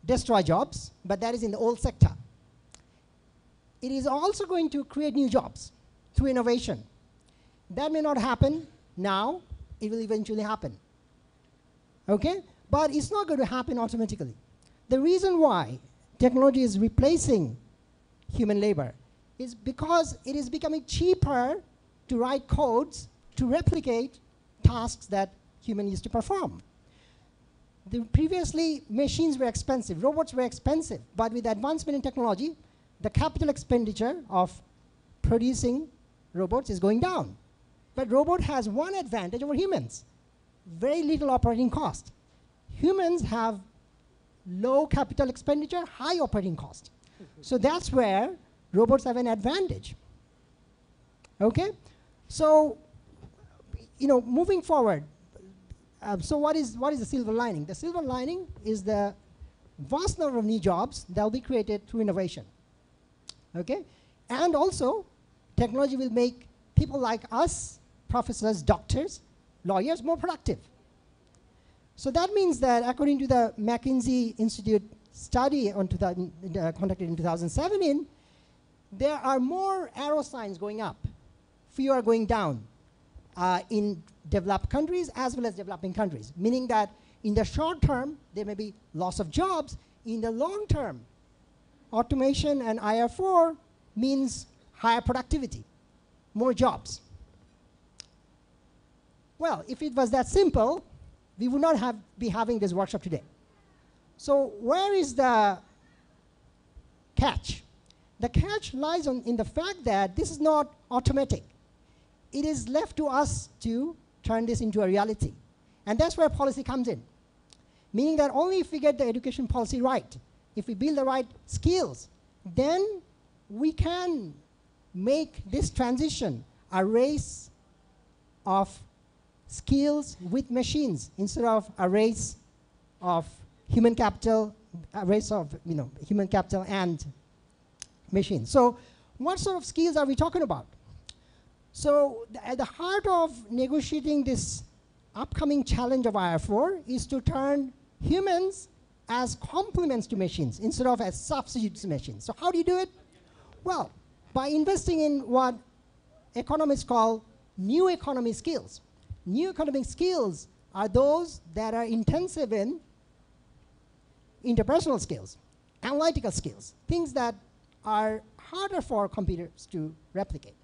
destroy jobs, but that is in the old sector. It is also going to create new jobs through innovation. That may not happen now, it will eventually happen. Okay? But it's not going to happen automatically. The reason why technology is replacing human labor is because it is becoming cheaper to write codes to replicate tasks that humans used to perform. Previously, machines were expensive, robots were expensive, but with advancement in technology, the capital expenditure of producing robots is going down. But robot has one advantage over humans: very little operating cost. Humans have low capital expenditure, high operating cost. So that's where robots have an advantage. Okay? So, moving forward, So what is the silver lining? The silver lining is the vast number of new jobs that will be created through innovation. Okay? And also, technology will make people like us, professors, doctors, lawyers, more productive. So that means that according to the McKinsey Institute study conducted in 2017, there are more arrow signs going up, fewer going down in developed countries as well as developing countries, meaning that in the short term, there may be loss of jobs. In the long term, automation and IR4 means higher productivity, more jobs. Well, if it was that simple, we would not be having this workshop today. So where is the catch? The catch lies in the fact that this is not automatic. It is left to us to turn this into a reality. And that's where policy comes in. Meaning that only if we get the education policy right, if we build the right skills, then we can make this transition a race of skills with machines instead of a race of human capital, a race of human capital and machines. So what sort of skills are we talking about? So at the heart of negotiating this upcoming challenge of IR4 is to turn humans as complements to machines instead of as substitutes to machines. So how do you do it? Well, by investing in what economists call new economy skills. New economic skills are those that are intensive in interpersonal skills, analytical skills, things that are harder for computers to replicate.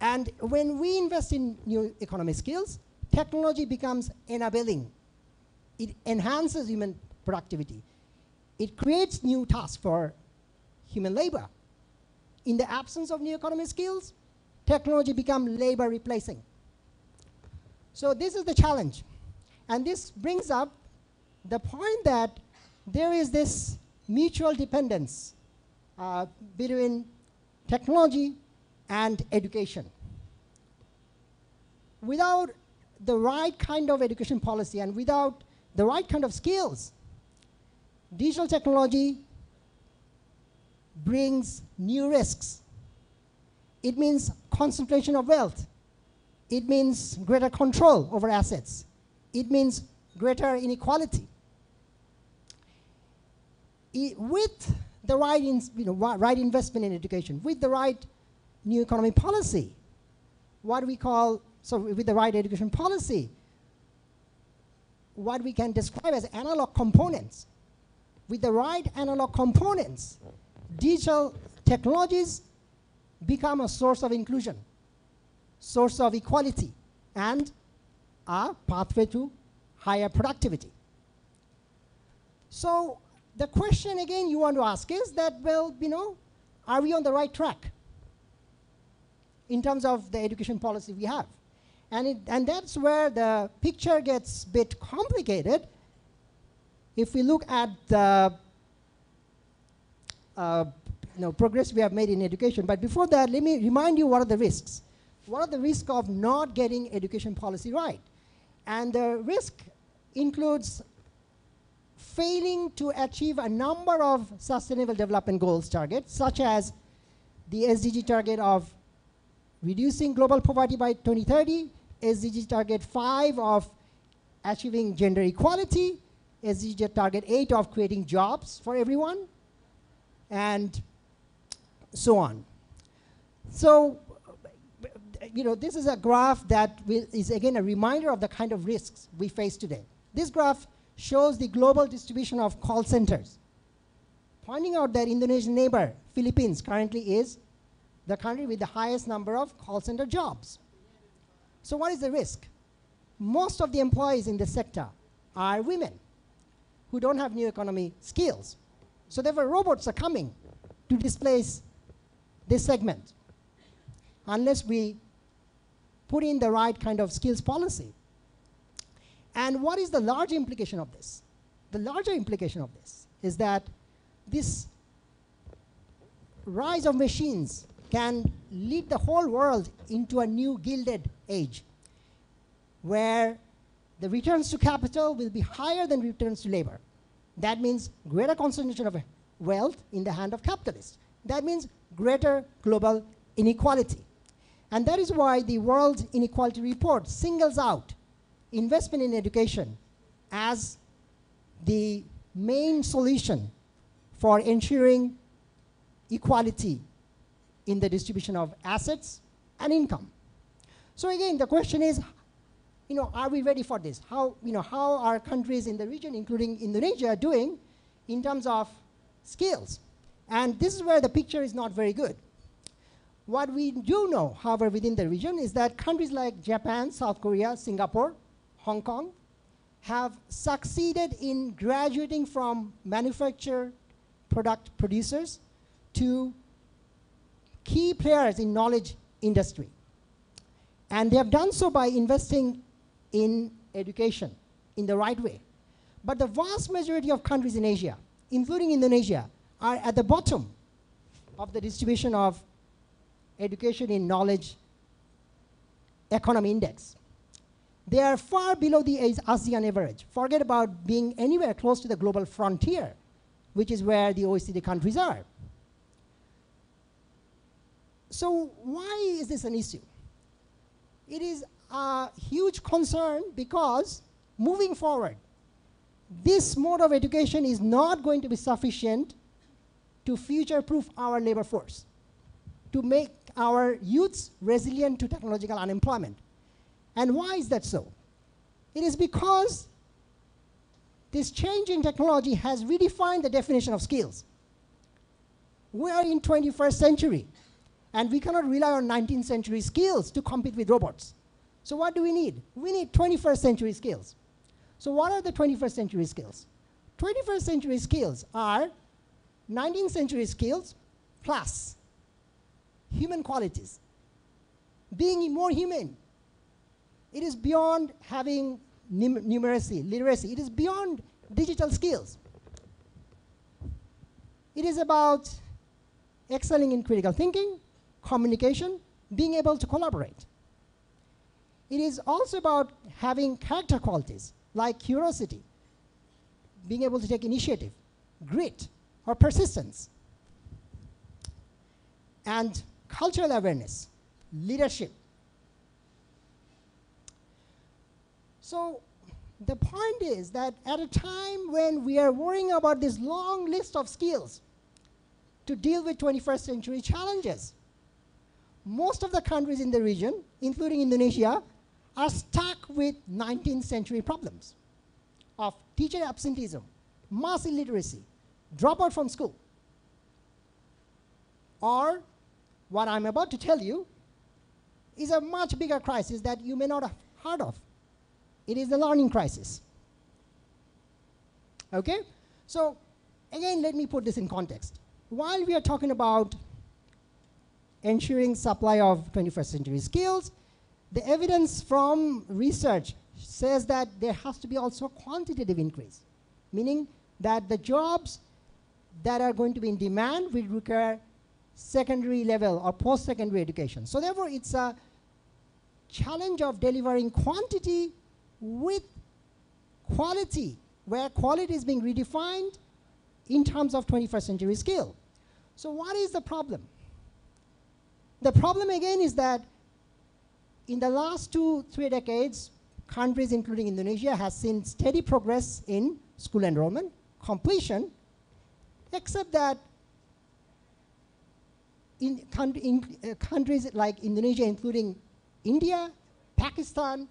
And when we invest in new economic skills, technology becomes enabling. It enhances human productivity. It creates new tasks for human labor. In the absence of new economic skills, technology becomes labor replacing. So this is the challenge. And this brings up the point that there is this mutual dependence between technology and education. Without the right kind of education policy and without the right kind of skills, digital technology brings new risks. It means concentration of wealth. It means greater control over assets. It means greater inequality. With the right, right investment in education, with the right new economy policy, what we call, so with the right education policy, what we can describe as analog components. With the right analog components, digital technologies become a source of inclusion, source of equality, and a pathway to higher productivity. So the question again you want to ask is that, well, are we on the right track in terms of the education policy we have? And that's where the picture gets a bit complicated if we look at the progress we have made in education. But before that, let me remind you what are the risks. What are the risks of not getting education policy right? And the risk includes failing to achieve a number of sustainable development goals targets, such as the SDG target of reducing global poverty by 2030, SDG target 5 of achieving gender equality, SDG target 8 of creating jobs for everyone, and so on. So, this is a graph that is again a reminder of the kind of risks we face today. This graph shows the global distribution of call centers, pointing out that Indonesian neighbor, Philippines, currently is the country with the highest number of call center jobs. So what is the risk? Most of the employees in this sector are women who don't have new economy skills. So therefore robots are coming to displace this segment unless we put in the right kind of skills policy. And what is the larger implication of this? The larger implication of this is that this rise of machines can lead the whole world into a new gilded age where the returns to capital will be higher than returns to labor. That means greater concentration of wealth in the hand of capitalists. That means greater global inequality. And that is why the World Inequality Report singles out investment in education as the main solution for ensuring equality in the distribution of assets and income. So again, the question is, are we ready for this? How are countries in the region, including Indonesia, doing in terms of skills? And this is where the picture is not very good. What we do know, however, within the region is that countries like Japan, South Korea, Singapore, Hong Kong have succeeded in graduating from manufacturer product producers to key players in knowledge industry. And they have done so by investing in education in the right way. But the vast majority of countries in Asia, including Indonesia, are at the bottom of the distribution of education in knowledge economy index. They are far below the ASEAN average. Forget about being anywhere close to the global frontier, which is where the OECD countries are. So why is this an issue? It is a huge concern because moving forward, this mode of education is not going to be sufficient to future-proof our labor force, to make our youths resilient to technological unemployment. And why is that so? It is because this change in technology has redefined the definition of skills. We are in 21st century, and we cannot rely on 19th century skills to compete with robots. So what do we need? We need 21st century skills. So what are the 21st century skills? 21st century skills are 19th century skills plus human qualities. Being more human. It is beyond having numeracy, literacy. It is beyond digital skills. It is about excelling in critical thinking, communication, being able to collaborate. It is also about having character qualities like curiosity, being able to take initiative, grit, or persistence, and cultural awareness, leadership. So the point is that at a time when we are worrying about this long list of skills to deal with 21st century challenges, most of the countries in the region, including Indonesia, are stuck with 19th century problems of teacher absenteeism, mass illiteracy, dropout from school. Or what I'm about to tell you is a much bigger crisis that you may not have heard of. It is the learning crisis. Okay? So again, let me put this in context. While we are talking about ensuring supply of 21st century skills, the evidence from research says that there has to be also a quantitative increase, meaning that the jobs that are going to be in demand will require secondary level or post-secondary education. So therefore, it's a challenge of delivering quantity with quality, where quality is being redefined in terms of 21st century skill. So what is the problem? The problem again is that in the last 2-3 decades, countries including Indonesia has seen steady progress in school enrollment, completion, except that in countries like Indonesia, including India, Pakistan,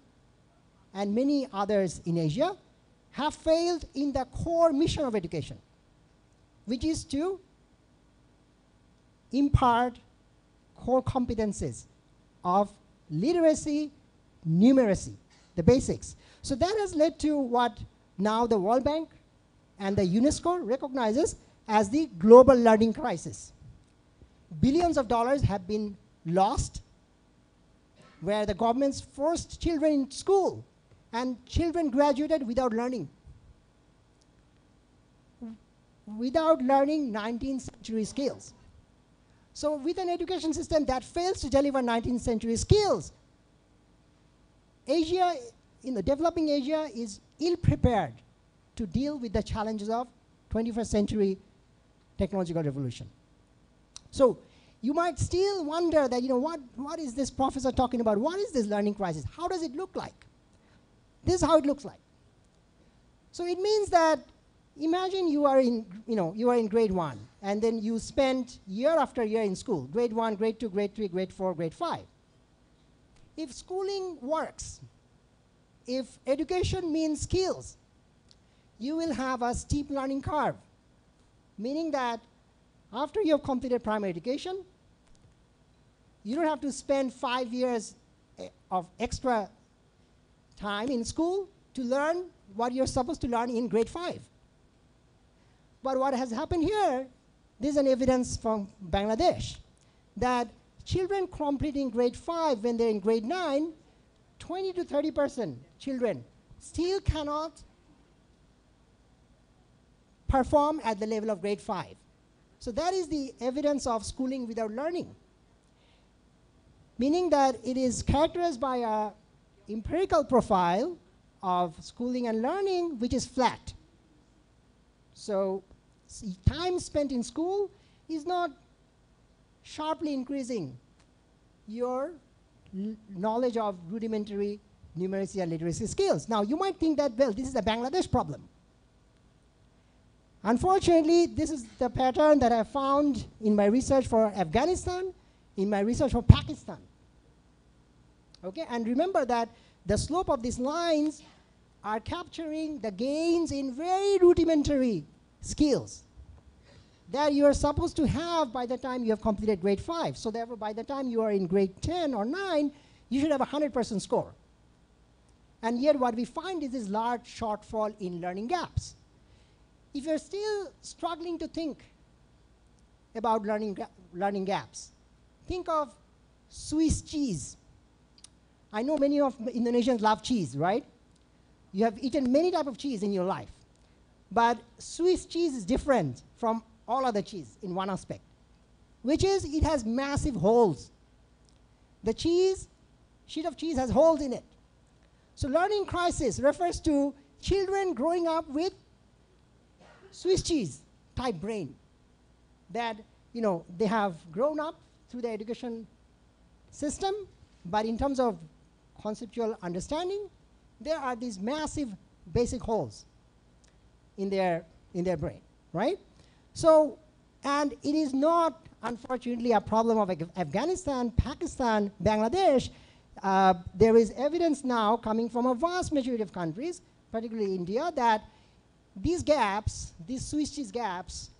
and many others in Asia, have failed in the core mission of education, which is to impart core competencies of literacy, numeracy, the basics. So that has led to what now the World Bank and the UNESCO recognizes as the global learning crisis. Billions of dollars have been lost where the governments forced children in school and children graduated without learning. Without learning 19th century skills. So with an education system that fails to deliver 19th century skills, Asia developing Asia is ill-prepared to deal with the challenges of 21st century technological revolution. So you might still wonder that, what is this professor talking about? What is this learning crisis? How does it look like? This is how it looks like. So it means that, imagine you are in grade 1, and then you spend year after year in school, grade 1, grade 2, grade 3, grade 4, grade 5. If schooling works, if education means skills, you will have a steep learning curve, meaning that after you have completed primary education, you don't have to spend 5 years of extra time in school to learn what you're supposed to learn in grade 5. But what has happened here, there's an evidence from Bangladesh that children completing grade 5 when they're in grade 9, 20 to 30% children still cannot perform at the level of grade 5. So that is the evidence of schooling without learning, meaning that it is characterized by a empirical profile of schooling and learning which is flat. So time spent in school is not sharply increasing your knowledge of rudimentary numeracy and literacy skills. Now you might think that, well, this is a Bangladesh problem. Unfortunately, this is the pattern that I found in my research for Afghanistan, in my research for Pakistan. Okay, and remember that the slope of these lines are capturing the gains in very rudimentary skills that you are supposed to have by the time you have completed grade 5. So therefore, by the time you are in grade 10 or 9, you should have a 100% score. And yet what we find is this large shortfall in learning gaps. If you're still struggling to think about learning gaps, think of Swiss cheese. I know many of Indonesians love cheese, right? You have eaten many types of cheese in your life. But Swiss cheese is different from all other cheese in one aspect, which is it has massive holes. The sheet of cheese has holes in it. So learning crisis refers to children growing up with Swiss cheese type brain, that they have grown up through the education system, but in terms of conceptual understanding, there are these massive basic holes in their brain, right? So, and it is not, unfortunately, a problem of Afghanistan, Pakistan, Bangladesh. There is evidence now coming from a vast majority of countries, particularly India, that these gaps, these Swiss cheese gaps,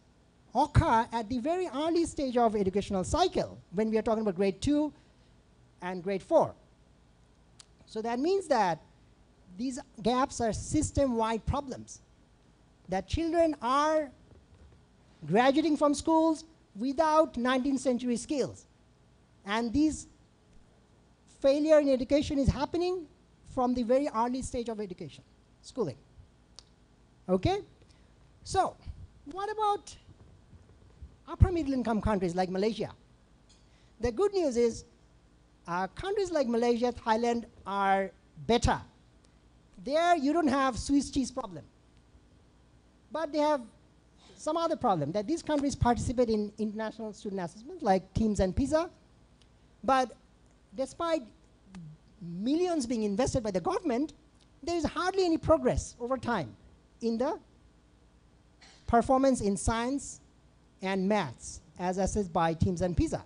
occur at the very early stage of educational cycle when we are talking about grade 2 and grade 4. So that means that these gaps are system-wide problems, that children are graduating from schools without 19th century skills. And this failure in education is happening from the very early stage of education, schooling. Okay? So, what about upper middle income countries like Malaysia? The good news is countries like Malaysia, Thailand are better. There you don't have Swiss cheese problem. But they have some other problem, that these countries participate in international student assessment like TIMSS and PISA. But despite millions being invested by the government, there is hardly any progress over time in the performance in science and maths as assessed by TIMSS and PISA.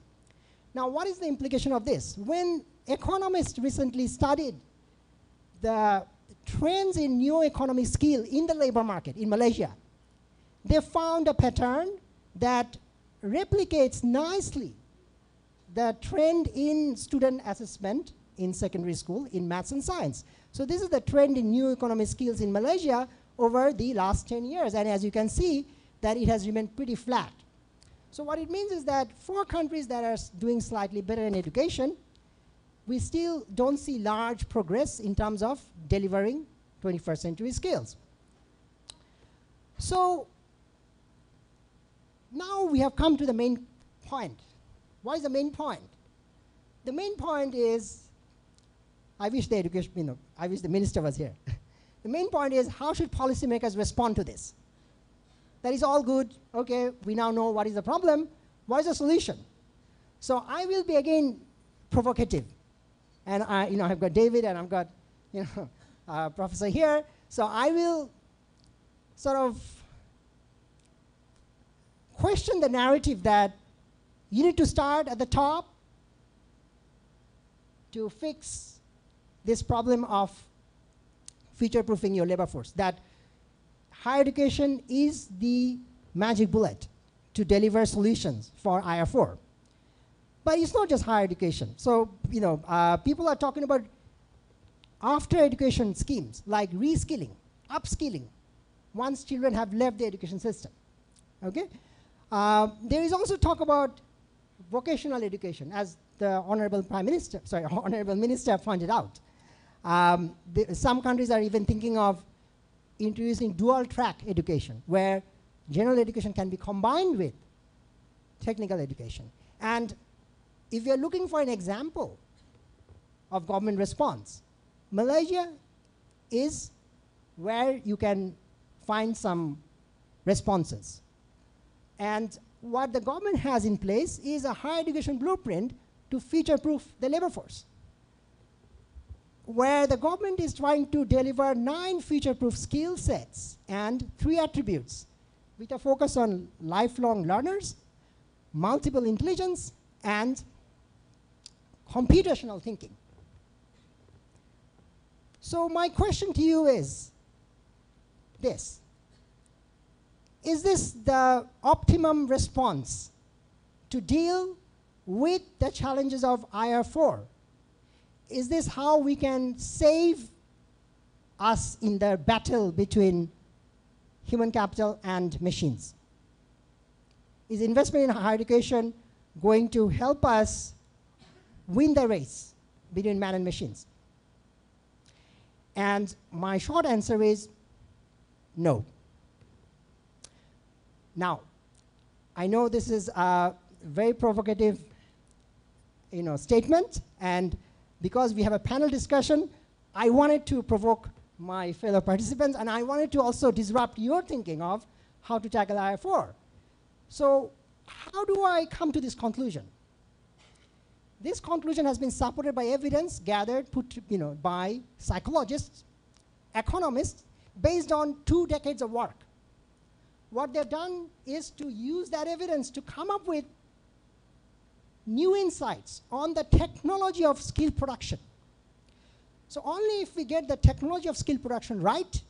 Now, what is the implication of this? When economists recently studied the trends in new economic skill in the labor market in Malaysia, they found a pattern that replicates nicely the trend in student assessment in secondary school in maths and science. So this is the trend in new economic skills in Malaysia over the last 10 years. And as you can see, that it has remained pretty flat. So what it means is that for countries that are doing slightly better in education, we still don't see large progress in terms of delivering 21st century skills. So now we have come to the main point. What is the main point? The main point is, I wish the education, I wish the minister was here. The main point is, how should policymakers respond to this? That is all good. Okay, we now know what is the problem. What is the solution? So I will be again provocative. And I've got David and I've got Professor here. So I will sort of question the narrative that you need to start at the top to fix this problem of future-proofing your labor force, that higher education is the magic bullet to deliver solutions for IR4. But it's not just higher education. So, people are talking about after education schemes like reskilling, upskilling, once children have left the education system. Okay? There is also talk about vocational education, as the Honorable Minister pointed out. Some countries are even thinking of introducing dual-track education, where general education can be combined with technical education. And if you're looking for an example of government response, Malaysia is where you can find some responses. And what the government has in place is a higher education blueprint to future-proof the labor force, where the government is trying to deliver 9 future-proof skill sets and 3 attributes, with a focus on lifelong learners, multiple intelligence, and computational thinking. So my question to you is this: is this the optimum response to deal with the challenges of IR4? Is this how we can save us in the battle between human capital and machines? Is investment in higher education going to help us win the race between man and machines? And my short answer is no. Now, I know this is a very provocative statement, and because we have a panel discussion, I wanted to provoke my fellow participants, and I wanted to also disrupt your thinking of how to tackle IR4. So how do I come to this conclusion? This conclusion has been supported by evidence gathered by psychologists, economists, based on 2 decades of work. What they've done is to use that evidence to come up with new insights on the technology of skill production. So only if we get the technology of skill production right,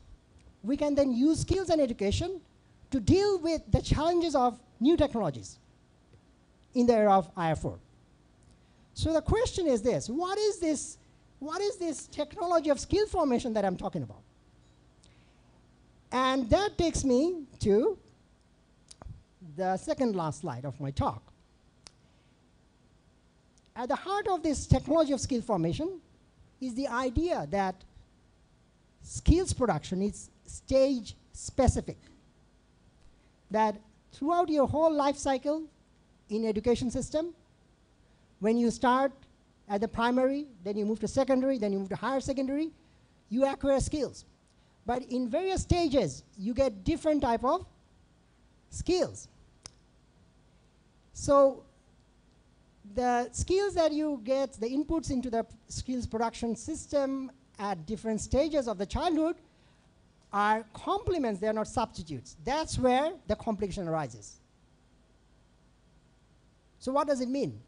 we can then use skills and education to deal with the challenges of new technologies in the era of IR4. So the question is this: what is this technology of skill formation that I'm talking about? And that takes me to the second last slide of my talk. At the heart of this technology of skill formation is the idea that skills production is stage specific. That throughout your whole life cycle in education system, when you start at the primary, then you move to secondary, then you move to higher secondary, you acquire skills. But in various stages, you get different type of skills. So the skills that you get, the inputs into the skills production system at different stages of the childhood are complements, they are not substitutes. That's where the complication arises. So what does it mean?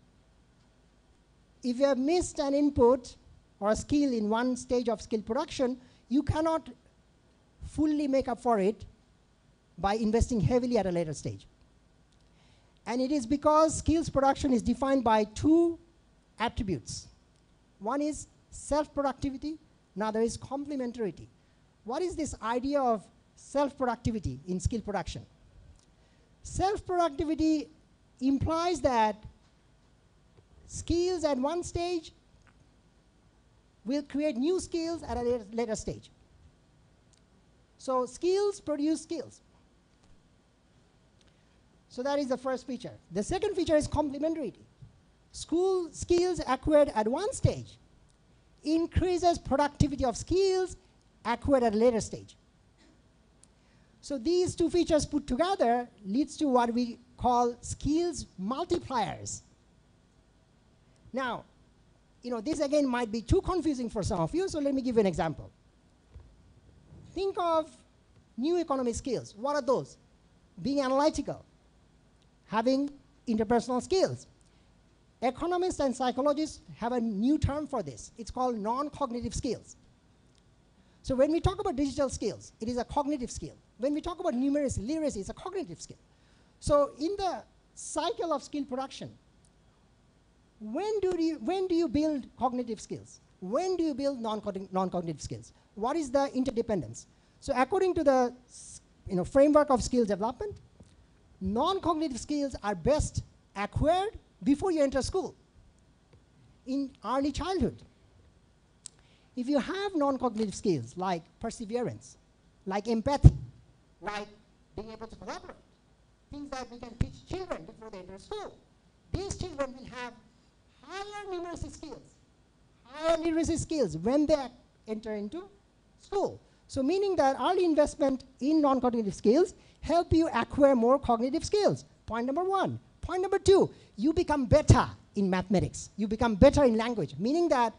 If you have missed an input or a skill in one stage of skill production, you cannot fully make up for it by investing heavily at a later stage. And it is because skills production is defined by 2 attributes. One is self-productivity, another is complementarity. What is this idea of self-productivity in skill production? Self-productivity implies that skills at one stage will create new skills at a later stage. So skills produce skills. So that is the first feature. The second feature is complementarity. School skills acquired at one stage increases productivity of skills acquired at a later stage. So these two features put together leads to what we call skills multipliers. Now, this again might be too confusing for some of you, so let me give you an example. Think of new economic skills. What are those? Being analytical, having interpersonal skills. Economists and psychologists have a new term for this. It's called non-cognitive skills. So when we talk about digital skills, it is a cognitive skill. When we talk about numeracy, literacy, it's a cognitive skill. So in the cycle of skill production, when do you build cognitive skills? When do you build non-cognitive skills? What is the interdependence? So according to the framework of skills development, non-cognitive skills are best acquired before you enter school, in early childhood. If you have non-cognitive skills like perseverance, like empathy, like being able to collaborate, things that we can teach children before they enter school, these children will have higher numeracy skills, higher literacy skills when they enter into school. So meaning that early investment in non-cognitive skills help you acquire more cognitive skills. Point number one. Point number two, you become better in mathematics. You become better in language, meaning that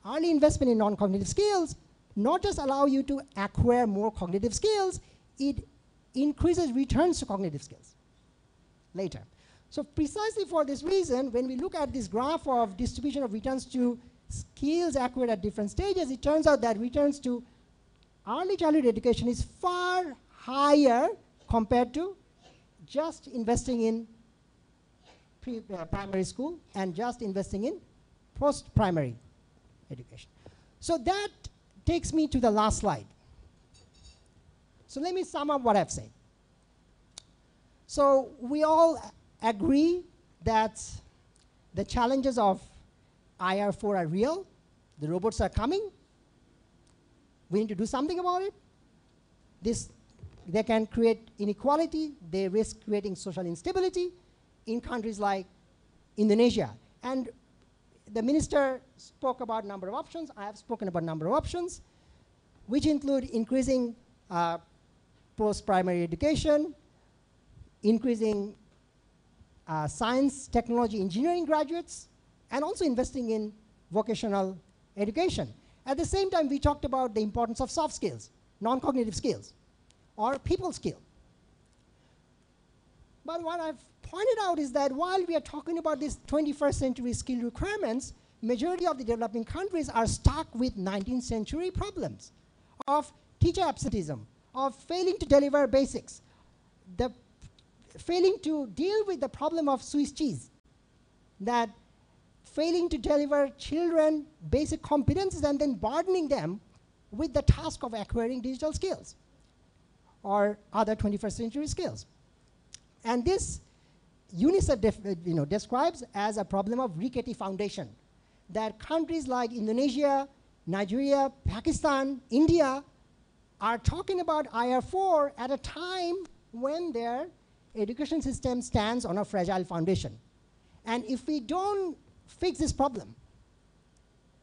early investment in non-cognitive skills not just allow you to acquire more cognitive skills, it increases returns to cognitive skills later. So precisely for this reason, when we look at this graph of distribution of returns to skills acquired at different stages, it turns out that returns to early childhood education is far higher compared to just investing in primary school and just investing in post-primary education. So that takes me to the last slide. So let me sum up what I've said. So we all agree that the challenges of IR4 are real. The robots are coming. We need to do something about it. They can create inequality. They risk creating social instability in countries like Indonesia. And the minister spoke about a number of options. I have spoken about a number of options, which include increasing post-primary education, increasing science, technology, engineering graduates, and also investing in vocational education. At the same time, we talked about the importance of soft skills, non-cognitive skills, or people skill. But what I've pointed out is that while we are talking about these 21st century skill requirements, majority of the developing countries are stuck with 19th century problems of teacher absenteeism, of failing to deliver basics, the failing to deal with the problem of Swiss cheese, that failing to deliver children basic competencies and then burdening them with the task of acquiring digital skills or other 21st century skills. And this UNICEF describes as a problem of rickety foundation, that countries like Indonesia, Nigeria, Pakistan, India are talking about IR4 at a time when their education system stands on a fragile foundation. And if we don't fix this problem,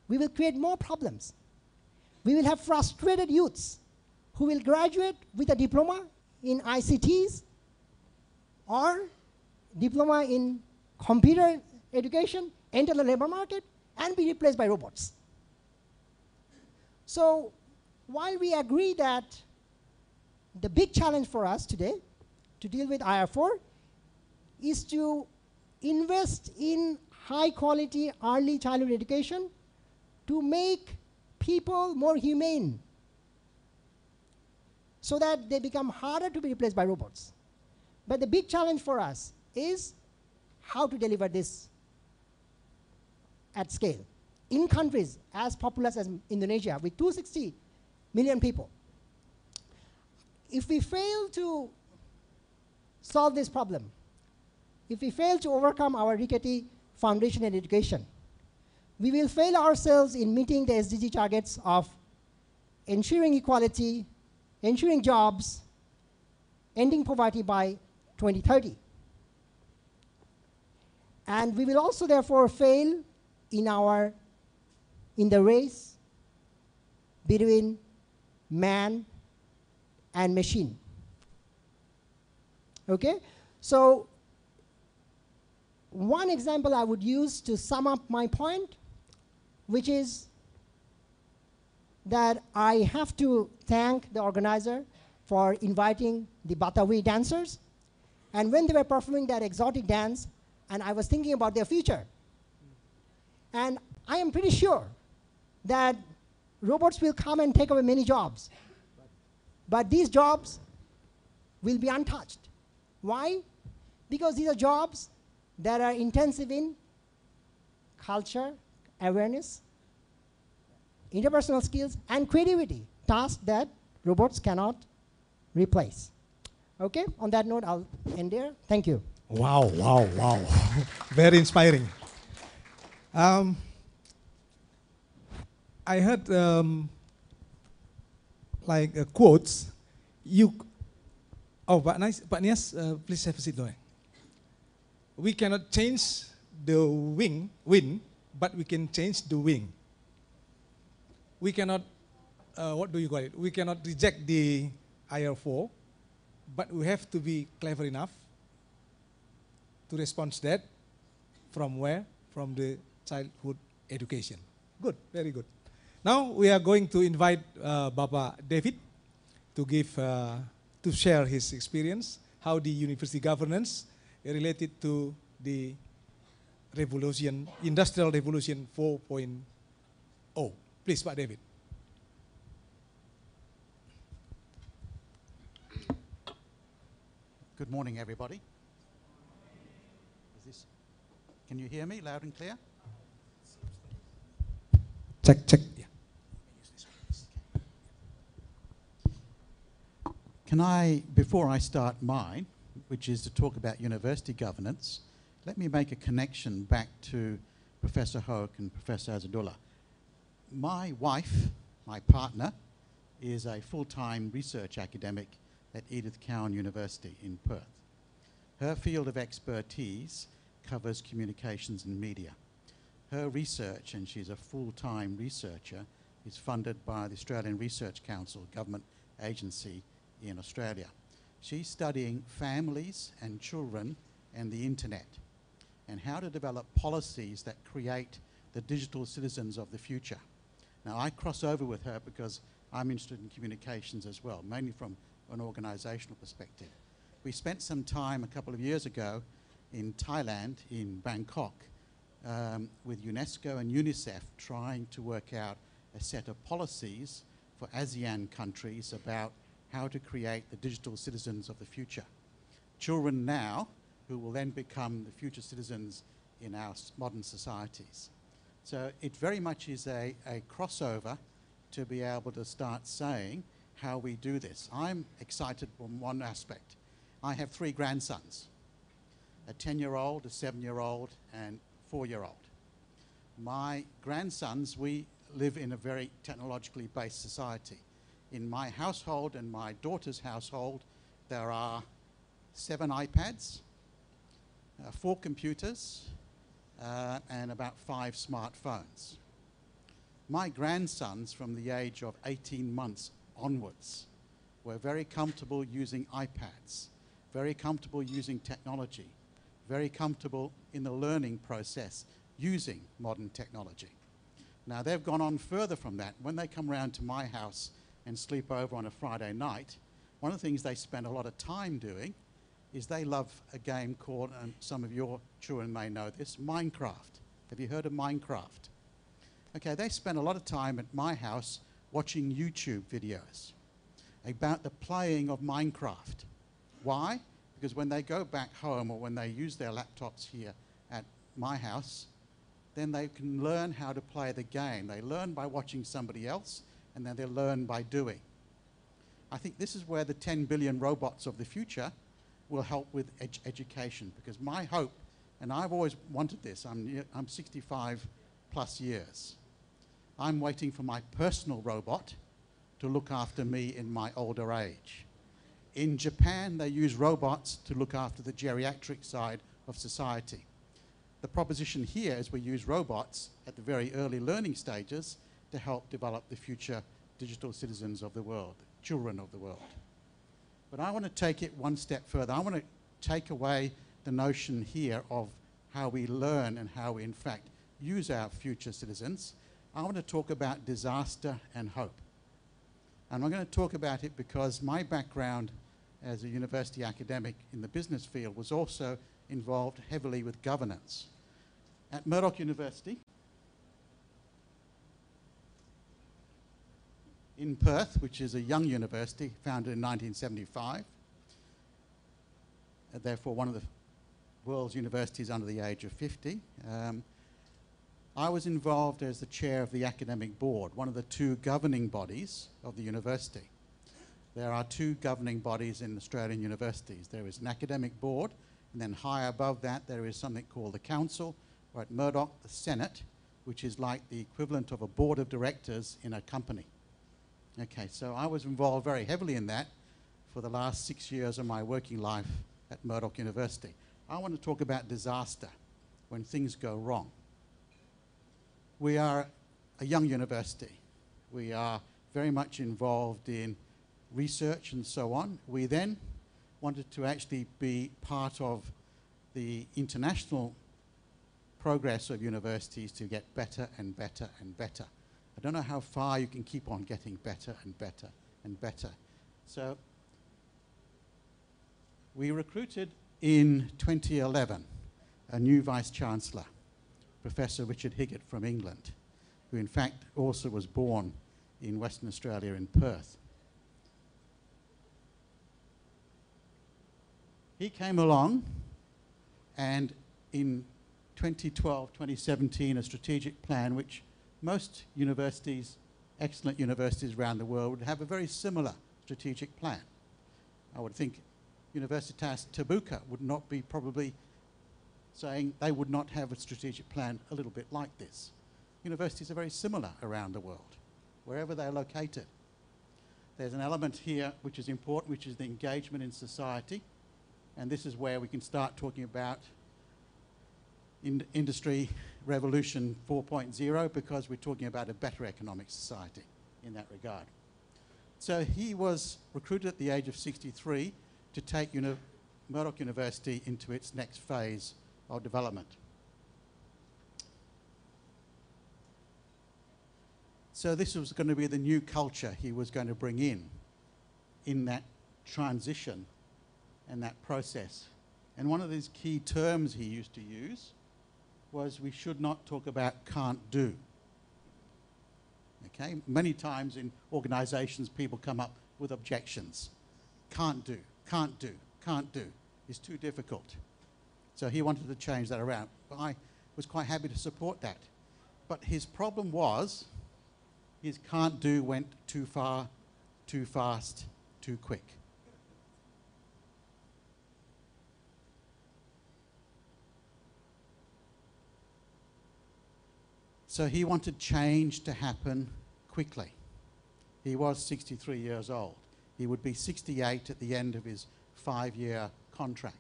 we will create more problems. We will have frustrated youths who will graduate with a diploma in ICTs or diploma in computer education, enter the labor market, and be replaced by robots. So while we agree that the big challenge for us today to deal with IR4 is to invest in high quality early childhood education to make people more humane so that they become harder to be replaced by robots. But the big challenge for us is how to deliver this at scale in countries as populous as Indonesia with 260 million people. If we fail to solve this problem, if we fail to overcome our rickety foundation in education, we will fail ourselves in meeting the SDG targets of ensuring equality, ensuring jobs, ending poverty by 2030. And we will also therefore fail in our in the race between man and machine. Okay? So one example I would use to sum up my point, which is that I have to thank the organizer for inviting the Batawi dancers. And when they were performing that exotic dance, and I was thinking about their future. And I am pretty sure that robots will come and take away many jobs. But these jobs will be untouched. Why? Because these are jobs that are intensive in culture, awareness, interpersonal skills, and creativity, tasks that robots cannot replace. Okay, on that note, I'll end there. Thank you. Wow, wow, wow. Very inspiring. I heard quotes. Pak Niaz, please have a seat. We cannot change the wind, but we can change the wing. We cannot, what do you call it? We cannot reject the IR4, but we have to be clever enough to respond to that. From where? From the childhood education. Good, very good. Now we are going to invite Bapak David to give, to share his experience, how the university governance related to the revolution, Industrial Revolution 4.0. Please, Pak David. Good morning, everybody. Can you hear me loud and clear? Check, check. Yeah. Can I, before I start mine, which is to talk about university governance, let me make a connection back to Professor Hoque and Professor Asadullah. My wife, my partner, is a full-time research academic at Edith Cowan University in Perth. Her field of expertise covers communications and media. Her research, and she's a full-time researcher, is funded by the Australian Research Council, government agency in Australia. She's studying families and children and the internet and how to develop policies that create the digital citizens of the future. Now, I cross over with her because I'm interested in communications as well, mainly from an organizational perspective. We spent some time a couple of years ago in Thailand, in Bangkok, with UNESCO and UNICEF trying to work out a set of policies for ASEAN countries about how to create the digital citizens of the future. Children now who will then become the future citizens in our modern societies. So it very much is a crossover to be able to start saying how we do this. I'm excited from one aspect. I have 3 grandsons, a 10-year-old, a 7-year-old, and 4-year-old. My grandsons, we live in a very technologically based society. In my household and my daughter's household, there are 7 iPads, 4 computers, and about 5 smartphones. My grandsons, from the age of 18 months onwards, were very comfortable using iPads, very comfortable using technology, very comfortable in the learning process using modern technology. Now, they've gone on further from that. When they come around to my house and sleep over on a Friday night, one of the things they spend a lot of time doing is they love a game called, and some of your children may know this, Minecraft. Have you heard of Minecraft? Okay, they spend a lot of time at my house watching YouTube videos about the playing of Minecraft. Why? Because when they go back home or when they use their laptops here at my house, then they can learn how to play the game. They learn by watching somebody else, and then they learn by doing. I think this is where the 10 billion robots of the future will help with education, because my hope, and I've always wanted this, I'm 65 plus years. I'm waiting for my personal robot to look after me in my older age. In Japan, they use robots to look after the geriatric side of society. the proposition here is we use robots at the very early learning stages to help develop the future digital citizens of the world, children of the world. But I want to take it one step further. I want to take away the notion here of how we learn and how we in fact use our future citizens. I want to talk about disaster and hope. And I'm going to talk about it because my background as a university academic in the business field was also involved heavily with governance. At Murdoch University in Perth, which is a young university founded in 1975, therefore one of the world's universities under the age of 50, I was involved as the chair of the academic board, one of the two governing bodies of the university. There are two governing bodies in Australian universities. There is an academic board, and then higher above that there is something called the council, or at Murdoch, the Senate, which is like the equivalent of a board of directors in a company. Okay, so I was involved very heavily in that for the last 6 years of my working life at Murdoch University. I want to talk about disaster, when things go wrong. We are a young university. We are very much involved in research and so on. We then wanted to actually be part of the international progress of universities to get better and better and better. I don't know how far you can keep on getting better and better and better. So we recruited in 2011 a new Vice-Chancellor, Professor Richard Higgett from England, who in fact also was born in Western Australia in Perth. He came along, and in 2012, 2017, a strategic plan which most universities, excellent universities around the world, would have a very similar strategic plan. I would think Universitas Terbuka would not be probably saying they would not have a strategic plan a little bit like this. Universities are very similar around the world, wherever they're located. There's an element here which is important, which is the engagement in society, and this is where we can start talking about Industry Revolution 4.0, because we're talking about a better economic society in that regard. So he was recruited at the age of 63 to take Murdoch University into its next phase of development. So this was going to be the new culture he was going to bring in that transition and that process. And one of these key terms he used to use was we should not talk about can't do. Okay, many times in organizations people come up with objections. Can't do, can't do, can't do. It's too difficult. So he wanted to change that around. I was quite happy to support that. But his problem was his can't do went too far, too fast, too quick. So he wanted change to happen quickly. He was 63 years old. He would be 68 at the end of his 5-year contract.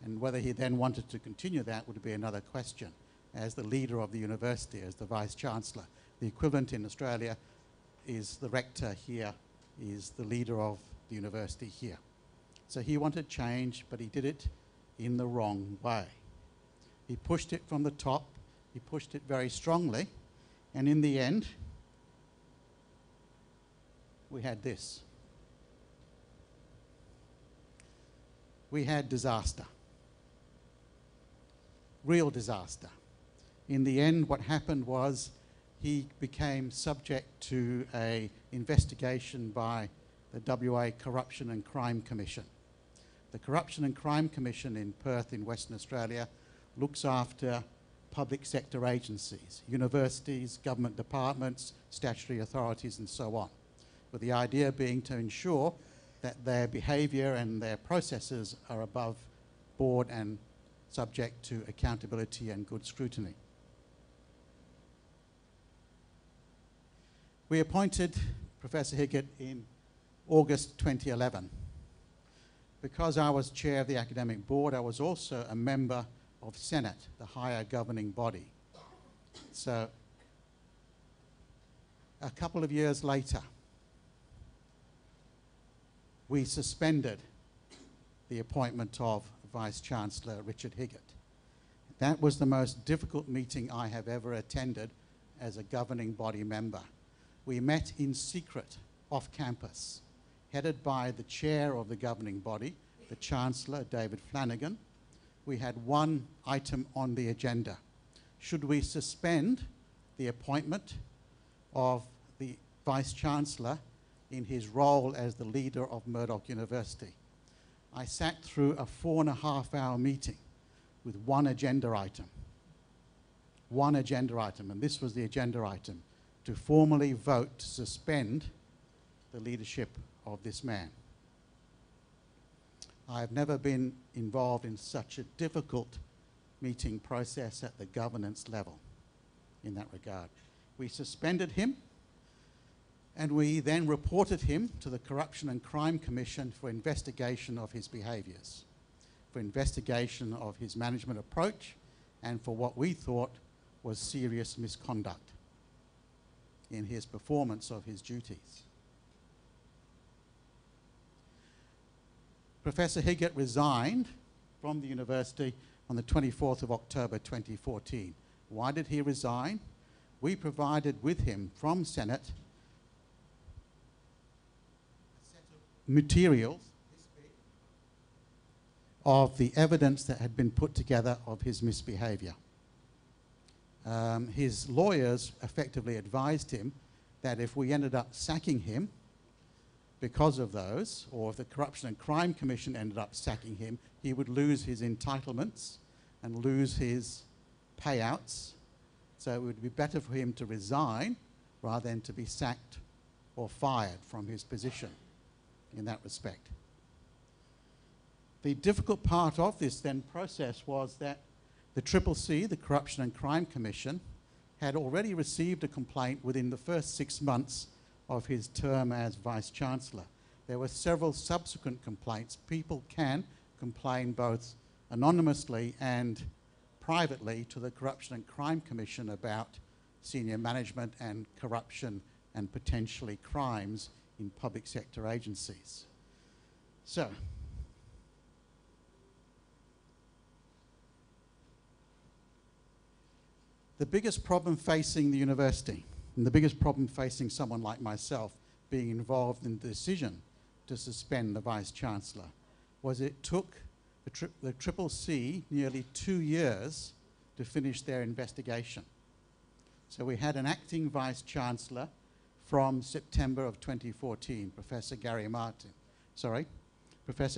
And whether he then wanted to continue that would be another question. As the leader of the university, as the Vice-Chancellor, the equivalent in Australia is the rector here, is the leader of the university here. So he wanted change, but he did it in the wrong way. He pushed it from the top, he pushed it very strongly, and in the end, we had this. We had disaster. Real disaster. In the end, what happened was he became subject to an investigation by the WA Corruption and Crime Commission. The Corruption and Crime Commission in Perth in Western Australia looks after public sector agencies, universities, government departments, statutory authorities and so on, with the idea being to ensure that their behaviour and their processes are above board and subject to accountability and good scrutiny. We appointed Professor Higgett in August 2011. Because I was chair of the academic board, I was also a member of Senate, the higher governing body. So a couple of years later, we suspended the appointment of Vice-Chancellor Richard Higgett. That was the most difficult meeting I have ever attended as a governing body member. We met in secret off campus, headed by the chair of the governing body, the Chancellor, David Flanagan. We had one item on the agenda. Should we suspend the appointment of the Vice-Chancellor in his role as the leader of Murdoch University? I sat through a 4.5-hour meeting with one agenda item. One agenda item, and this was the agenda item, to formally vote to suspend the leadership of this man. I have never been involved in such a difficult meeting process at the governance level in that regard. We suspended him, and we then reported him to the Corruption and Crime Commission for investigation of his behaviours, for investigation of his management approach, and for what we thought was serious misconduct in his performance of his duties. Professor Higgett resigned from the university on the 24th of October 2014. Why did he resign? We provided with him from Senate a set of materials of the evidence that had been put together of his misbehavior. His lawyers effectively advised him that if we ended up sacking him because of those, or if the Corruption and Crime Commission ended up sacking him, he would lose his entitlements and lose his payouts. So it would be better for him to resign rather than to be sacked or fired from his position in that respect. The difficult part of this then process was that the CCC, the Corruption and Crime Commission, had already received a complaint within the first 6 months of his term as Vice-Chancellor. There were several subsequent complaints. People can complain both anonymously and privately to the Corruption and Crime Commission about senior management and corruption and potentially crimes in public sector agencies. So, the biggest problem facing the university, and the biggest problem facing someone like myself being involved in the decision to suspend the Vice-Chancellor, was it took the CCC nearly 2 years to finish their investigation. So we had an acting Vice-Chancellor from September of 2014, Professor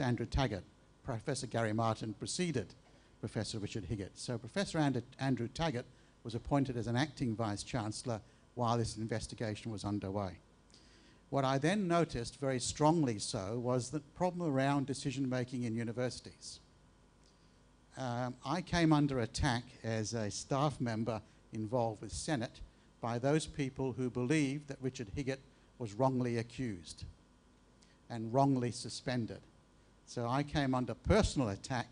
Andrew Taggart. Professor Gary Martin preceded Professor Richard Higgett. So Professor Andrew Taggart was appointed as an acting Vice-Chancellor while this investigation was underway. What I then noticed, very strongly so, was the problem around decision-making in universities. I came under attack as a staff member involved with Senate by those people who believed that Richard Higgett was wrongly accused and wrongly suspended. So I came under personal attack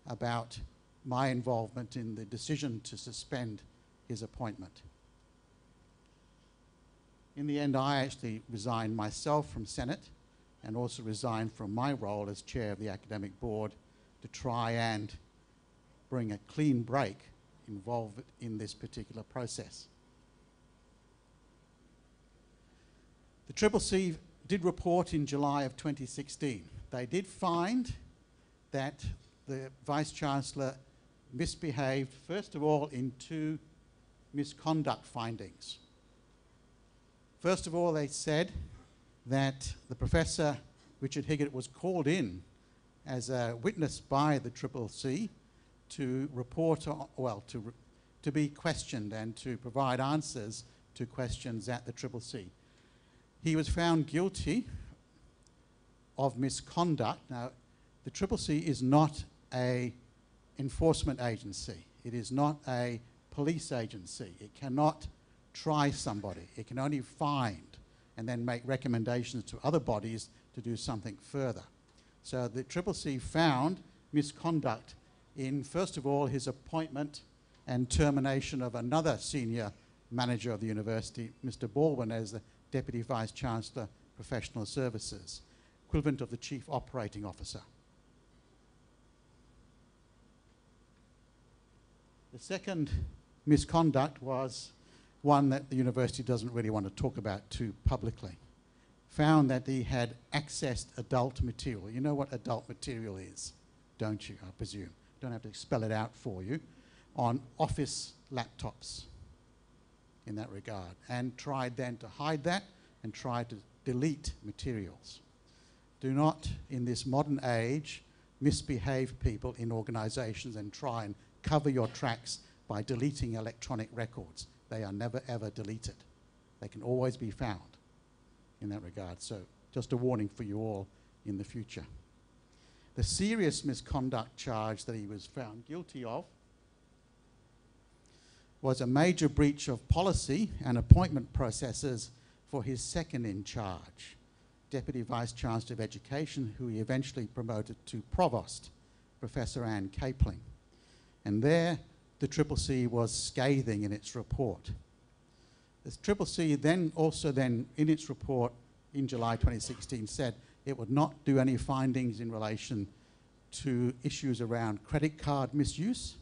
about my involvement in the decision to suspend his appointment. In the end, I actually resigned myself from Senate and also resigned from my role as chair of the academic board to try and bring a clean break involved in this particular process. The CCC did report in July of 2016. They did find that the Vice-Chancellor misbehaved, first of all, in 2 misconduct findings. First of all, they said that the Professor Richard Higgett was called in as a witness by the CCC to report on, well, to be questioned and to provide answers to questions at the CCC. He was found guilty of misconduct. Now, the CCC is not an enforcement agency. It is not a police agency. It cannot try somebody. It can only find and then make recommendations to other bodies to do something further. So the CCC found misconduct in, first of all, his appointment and termination of another senior manager of the university, Mr. Baldwin, as the Deputy Vice Chancellor, Professional Services, equivalent of the Chief Operating Officer. The second misconduct was one that the university doesn't really want to talk about too publicly. Found that he had accessed adult material. You know what adult material is, don't you, I presume? Don't have to spell it out for you. On office laptops in that regard, and tried then to hide that and tried to delete materials. Do not, in this modern age, misbehave people in organizations and try and cover your tracks by deleting electronic records. They are never ever deleted. They can always be found in that regard. So just a warning for you all in the future. The serious misconduct charge that he was found guilty of was a major breach of policy and appointment processes for his second in charge, Deputy Vice Chancellor of Education, who he eventually promoted to Provost, Professor Anne Capling. And there, the CCC was scathing in its report. The CCC then also in its report in July 2016 said it would not do any findings in relation to issues around credit card misuse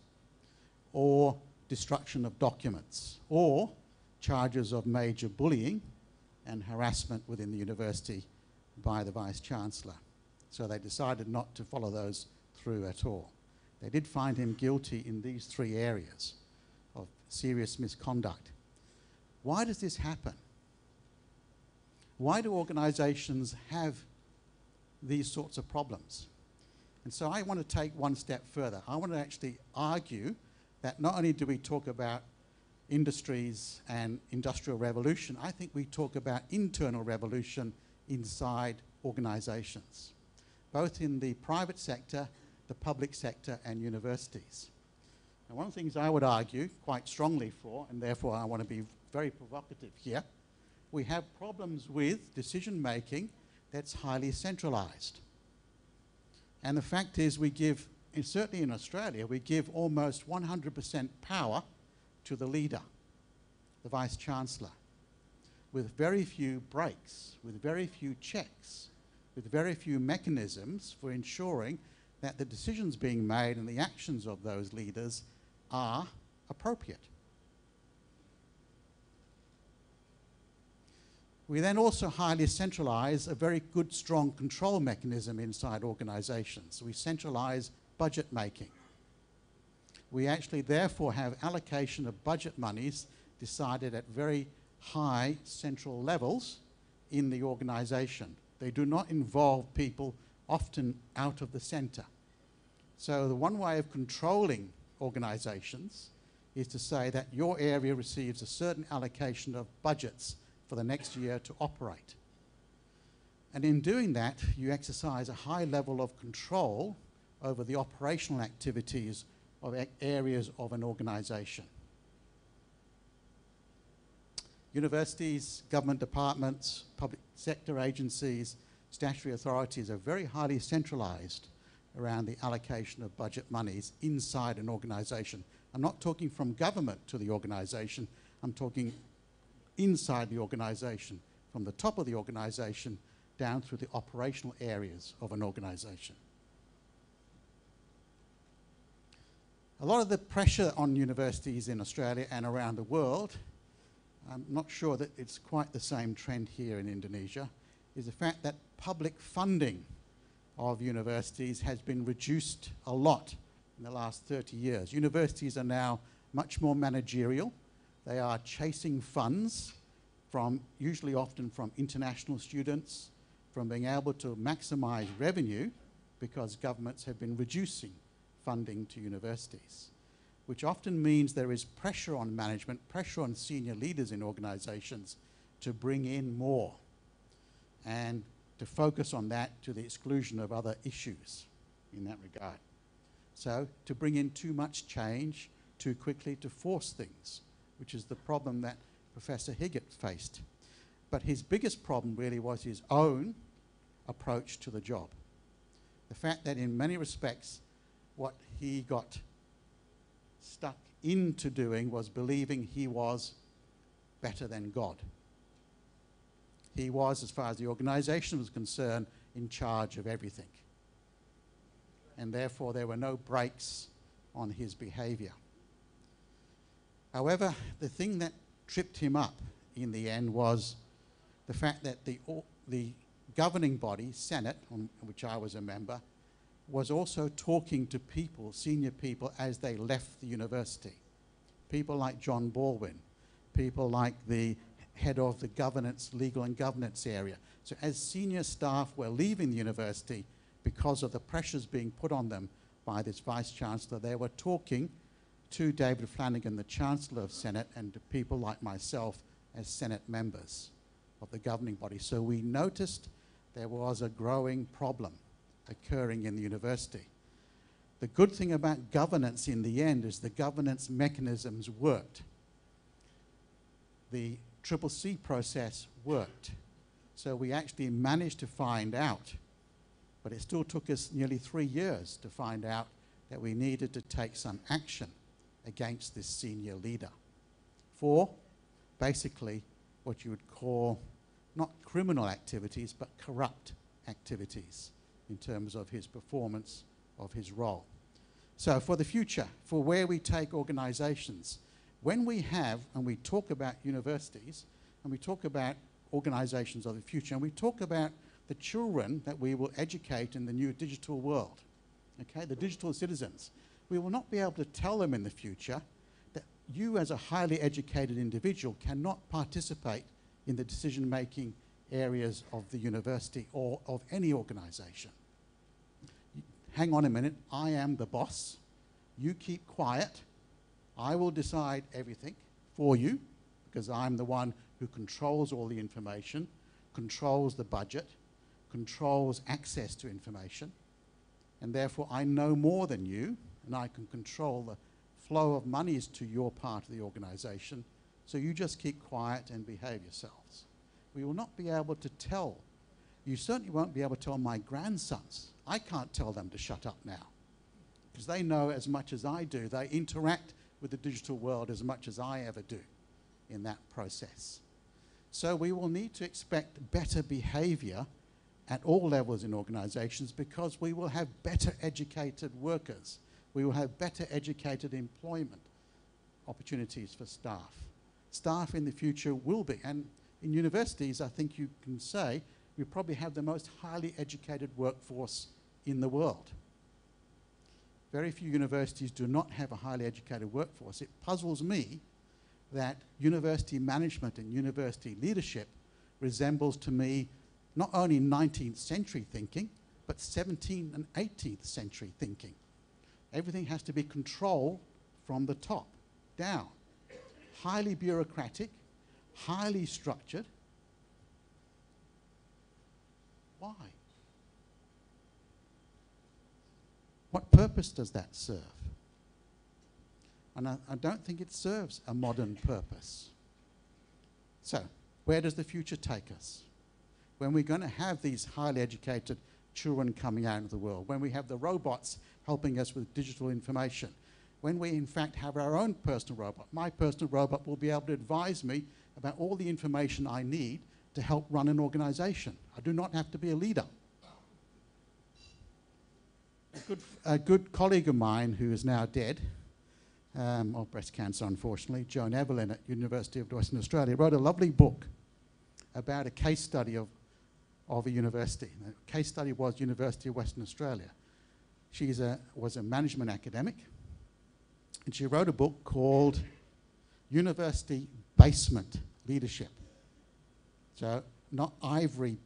or destruction of documents or charges of major bullying and harassment within the university by the Vice Chancellor. So they decided not to follow those through at all. They did find him guilty in these three areas of serious misconduct. Why does this happen? Why do organizations have these sorts of problems? And so I want to take one step further. I want to actually argue that not only do we talk about industries and industrial revolution, I think we talk about internal revolution inside organizations, both in the private sector, the public sector, and universities. And one of the things I would argue quite strongly for, and therefore I want to be very provocative here, we have problems with decision-making that's highly centralized. And the fact is we give, and certainly in Australia, we give almost 100% power to the leader, the Vice Chancellor, with very few breaks, with very few checks, with very few mechanisms for ensuring that the decisions being made and the actions of those leaders are appropriate. We then also highly centralize a very good, strong control mechanism inside organizations. We centralize budget making. We actually therefore have allocation of budget monies decided at very high central levels in the organization. They do not involve people often out of the center. So the one way of controlling organizations is to say that your area receives a certain allocation of budgets for the next year to operate. And in doing that, you exercise a high level of control over the operational activities of areas of an organization. Universities, government departments, public sector agencies, statutory authorities are very highly centralized around the allocation of budget monies inside an organization. I'm not talking from government to the organization, I'm talking inside the organization, from the top of the organization down through the operational areas of an organization. A lot of the pressure on universities in Australia and around the world, I'm not sure that it's quite the same trend here in Indonesia, is the fact that public funding of universities has been reduced a lot in the last 30 years. Universities are now much more managerial. They are chasing funds from, usually often from international students, from being able to maximize revenue because governments have been reducing funding to universities, which often means there is pressure on management, pressure on senior leaders in organizations to bring in more and to focus on that to the exclusion of other issues in that regard. So to bring in too much change too quickly to force things, which is the problem that Professor Higgett faced. But his biggest problem really was his own approach to the job. The fact that in many respects what he got stuck into doing was believing he was better than God. He was, as far as the organization was concerned, in charge of everything. And therefore there were no brakes on his behavior. However, the thing that tripped him up in the end was the fact that the governing body, Senate, on which I was a member, was also talking to people, senior people, as they left the university. People like John Baldwin, people like the head of the governance, legal and governance area. So as senior staff were leaving the university, because of the pressures being put on them by this Vice-Chancellor, they were talking to David Flanagan, the Chancellor of Senate, and to people like myself as Senate members of the governing body. So we noticed there was a growing problem occurring in the university. The good thing about governance in the end is the governance mechanisms worked. The CCC process worked. So we actually managed to find out, but it still took us nearly 3 years to find out that we needed to take some action against this senior leader for basically what you would call not criminal activities, but corrupt activities in terms of his performance of his role. So for the future, for where we take organizations, when we have, and we talk about universities, and we talk about organizations of the future, and we talk about the children that we will educate in the new digital world, okay, the digital citizens, we will not be able to tell them in the future that you as a highly educated individual cannot participate in the decision-making areas of the university or of any organization. Hang on a minute, I am the boss, you keep quiet, I will decide everything for you because I'm the one who controls all the information, controls the budget, controls access to information, and therefore I know more than you, and I can control the flow of monies to your part of the organization, so you just keep quiet and behave yourselves. We will not be able to tell, you certainly won't be able to tell my grandsons, I can't tell them to shut up now, because they know as much as I do, they interact with the digital world as much as I ever do in that process. So we will need to expect better behavior at all levels in organizations because we will have better educated workers. We will have better educated employment opportunities for staff. Staff in the future will be, and in universities I think you can say, we probably have the most highly educated workforce in the world. Very few universities do not have a highly educated workforce. It puzzles me that university management and university leadership resembles to me not only 19th century thinking, but 17th and 18th century thinking. Everything has to be controlled from the top down. Highly bureaucratic, highly structured. Why? What purpose does that serve? And I don't think it serves a modern purpose. So, where does the future take us? When we're going to have these highly educated children coming out of the world, when we have the robots helping us with digital information, when we in fact have our own personal robot, my personal robot will be able to advise me about all the information I need to help run an organization. I do not have to be a leader. A good colleague of mine who is now dead, of breast cancer unfortunately, Joan Evelyn at University of Western Australia, wrote a lovely book about a case study of a university. The case study was University of Western Australia. She was a management academic, and she wrote a book called University Basement Leadership. So not ivory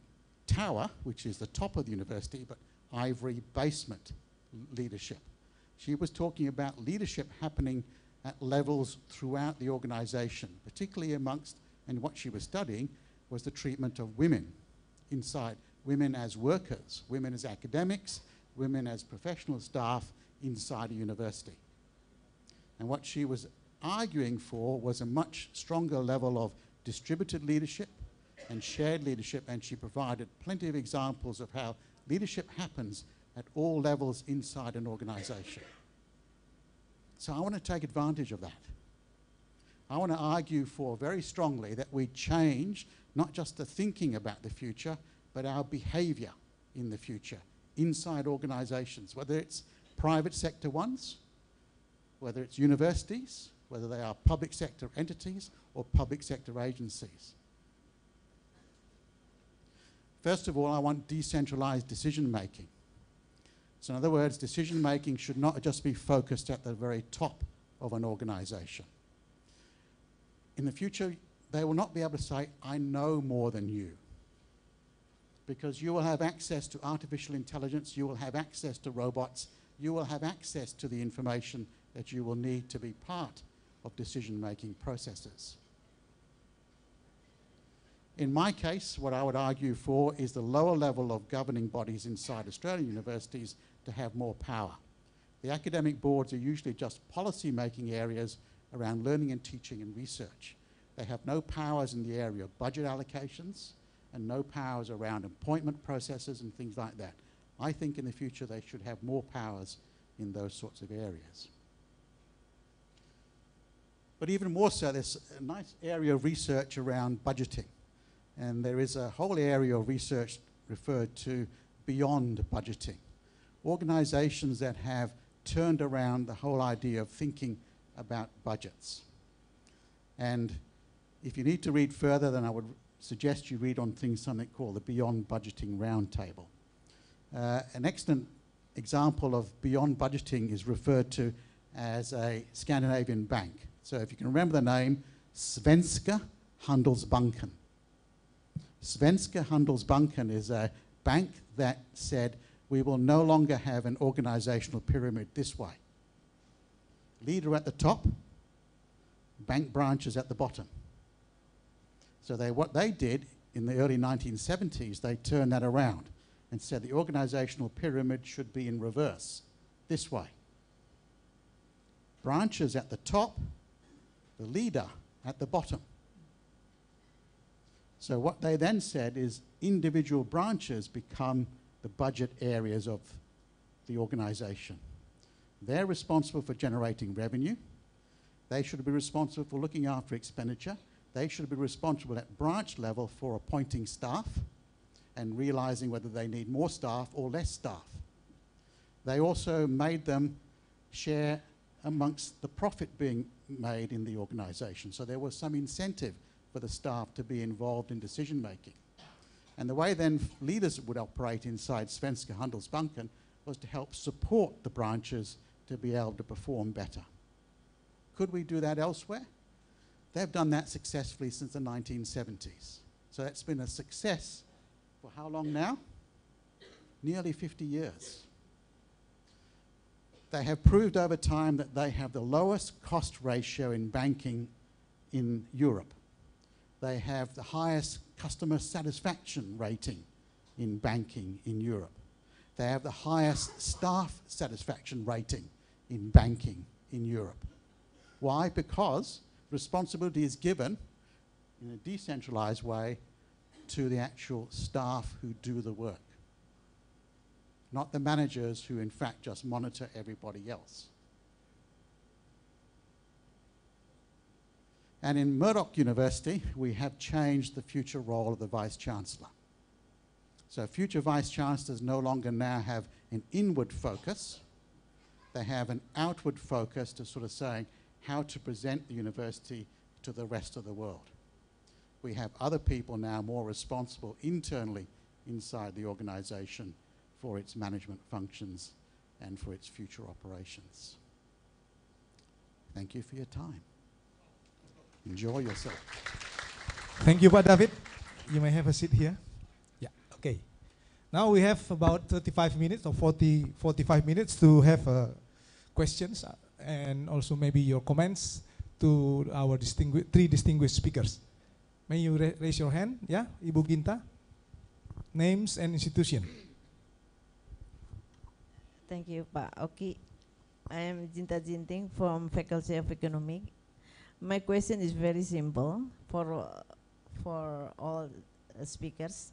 tower, which is the top of the university, but ivory basement leadership. She was talking about leadership happening at levels throughout the organization, particularly amongst, and what she was studying was the treatment of women inside, women as workers, women as academics, women as professional staff inside a university. And what she was arguing for was a much stronger level of distributed leadership and shared leadership, and she provided plenty of examples of how leadership happens at all levels inside an organization. So I want to take advantage of that. I want to argue for very strongly that we change not just the thinking about the future, but our behavior in the future inside organizations, whether it's private sector ones, whether it's universities, whether they are public sector entities or public sector agencies. First of all, I want decentralized decision-making. So in other words, decision-making should not just be focused at the very top of an organization. In the future, they will not be able to say, I know more than you. Because you will have access to artificial intelligence, you will have access to robots, you will have access to the information that you will need to be part of decision-making processes. In my case, what I would argue for is the lower level of governing bodies inside Australian universities to have more power. The academic boards are usually just policy-making areas around learning and teaching and research. They have no powers in the area of budget allocations and no powers around appointment processes and things like that. I think in the future they should have more powers in those sorts of areas. But even more so, there's a nice area of research around budgeting. And there is a whole area of research referred to beyond budgeting. Organizations that have turned around the whole idea of thinking about budgets. And if you need to read further, then I would suggest you read on something called the Beyond Budgeting Roundtable. An excellent example of beyond budgeting is referred to as a Scandinavian bank. So if you can remember the name, Svenska Handelsbanken. Svenska Handelsbanken is a bank that said, we will no longer have an organizational pyramid this way. Leader at the top, bank branches at the bottom. So what they did in the early 1970s, they turned that around and said the organizational pyramid should be in reverse, this way. Branches at the top, the leader at the bottom. So what they then said is individual branches become the budget areas of the organization. They're responsible for generating revenue. They should be responsible for looking after expenditure. They should be responsible at branch level for appointing staff and realizing whether they need more staff or less staff. They also made them share amongst the profit being made in the organization. So there was some incentive for the staff to be involved in decision making. And the way then leaders would operate inside Svenska Handelsbanken was to help support the branches to be able to perform better. Could we do that elsewhere? They've done that successfully since the 1970s. So that's been a success for how long now? Nearly 50 years. They have proved over time that they have the lowest cost ratio in banking in Europe. They have the highest customer satisfaction rating in banking in Europe. They have the highest staff satisfaction rating in banking in Europe. Why? Because responsibility is given in a decentralized way to the actual staff who do the work, not the managers who in fact just monitor everybody else. And in Murdoch University, we have changed the future role of the Vice-Chancellor. So future Vice-Chancellors no longer now have an inward focus. They have an outward focus to sort of saying how to present the university to the rest of the world. We have other people now more responsible internally inside the organization for its management functions and for its future operations. Thank you for your time. Enjoy yourself. Thank you, Pak David. You may have a seat here. Yeah, okay. Now we have about 35 minutes or 45 minutes to have questions and also maybe your comments to our three distinguished speakers. May you raise your hand? Yeah, Ibu Ginta. Names and institution. Thank you, Pak Hoque. I am Jinta Jinting from Faculty of Economics. My question is very simple. for all speakers.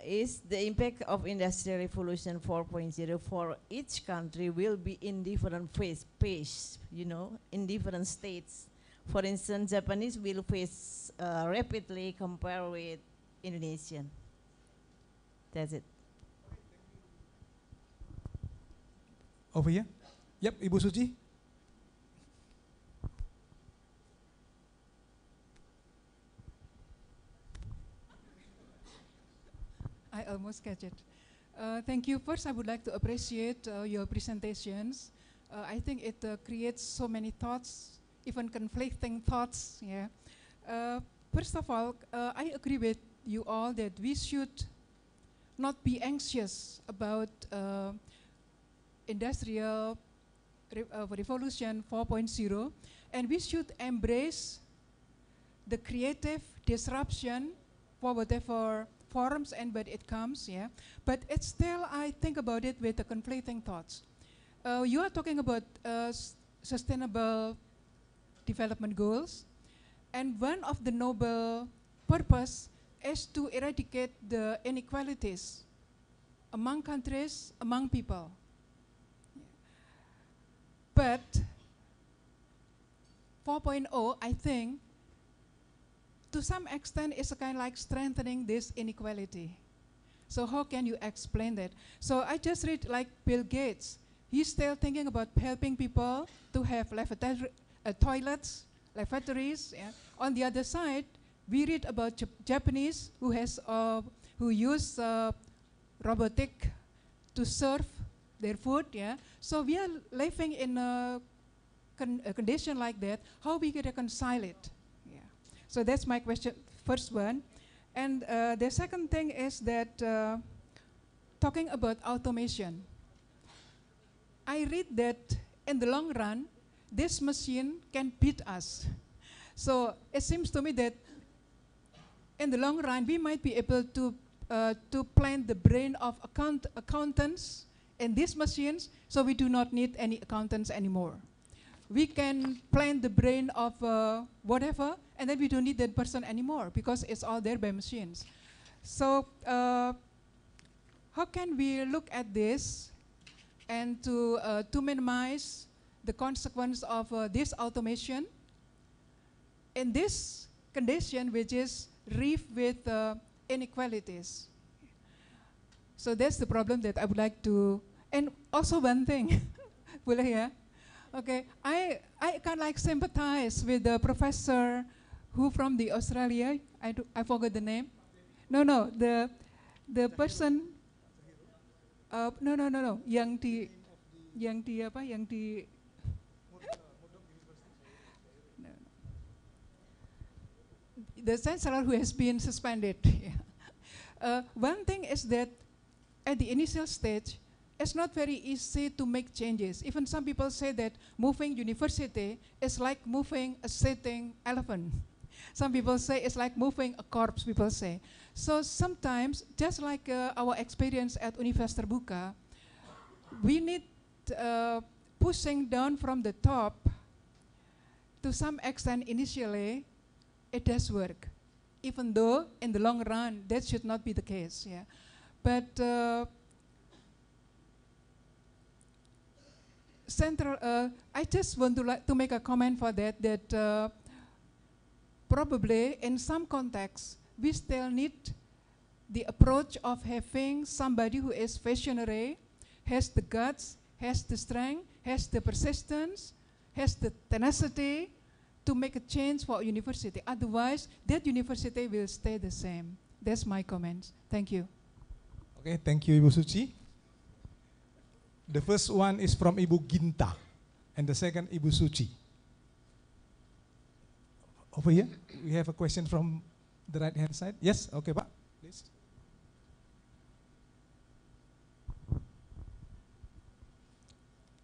is the impact of Industrial Revolution 4.0 for each country will be in different pace, you know, in different states. For instance, Japanese will face rapidly compared with Indonesian. That's it. Over here. Yep, Ibu Suci. I almost catch it. Thank you. First, I would like to appreciate your presentations. I think it creates so many thoughts, even conflicting thoughts. Yeah. First of all, I agree with you all that we should not be anxious about Industrial Revolution 4.0, and we should embrace the creative disruption for whatever forms and but it comes, yeah. But it's still, I think about it with the conflicting thoughts. You are talking about sustainable development goals, and one of the noble purpose is to eradicate the inequalities among countries, among people. But 4.0, I think, to some extent, is a kind of like strengthening this inequality. So how can you explain that? So I just read like Bill Gates. He's still thinking about helping people to have toilets, lavatories. Yeah. On the other side, we read about Japanese who use robotic to serve their food. Yeah. So we are living in a condition like that. How we can reconcile it? Yeah. So that's my question, first one. And the second thing is that talking about automation. I read that in the long run, this machine can beat us. So it seems to me that in the long run, we might be able to plant the brain of accountants in these machines, so we do not need any accountants anymore. We can plant the brain of whatever, and then we don't need that person anymore because it's all there by machines. So how can we look at this and to minimize the consequence of this automation in this condition which is rife with inequalities? So that's the problem that I would like to, and also one thing, yeah? Okay, I kind of like sympathize with the professor who from the Australia, I forgot the name. No, the person, no, yang di the chancellor who has been suspended. One thing is that at the initial stage, it's not very easy to make changes. Even some people say that moving university is like moving a sitting elephant. Some people say it's like moving a corpse, people say. So sometimes, just like our experience at Universitas Terbuka, we need pushing down from the top. To some extent, initially, it does work, even though in the long run, that should not be the case. Yeah. But I just want to make a comment for that probably in some contexts, we still need the approach of having somebody who is visionary, has the guts, has the strength, has the persistence, has the tenacity to make a change for a university. Otherwise, that university will stay the same. That's my comments. Thank you. Okay, thank you, Ibu Suci. The first one is from Ibu Ginta, and the second, Ibu Suci. Over here, we have a question from the right-hand side. Yes, okay, Pak, please.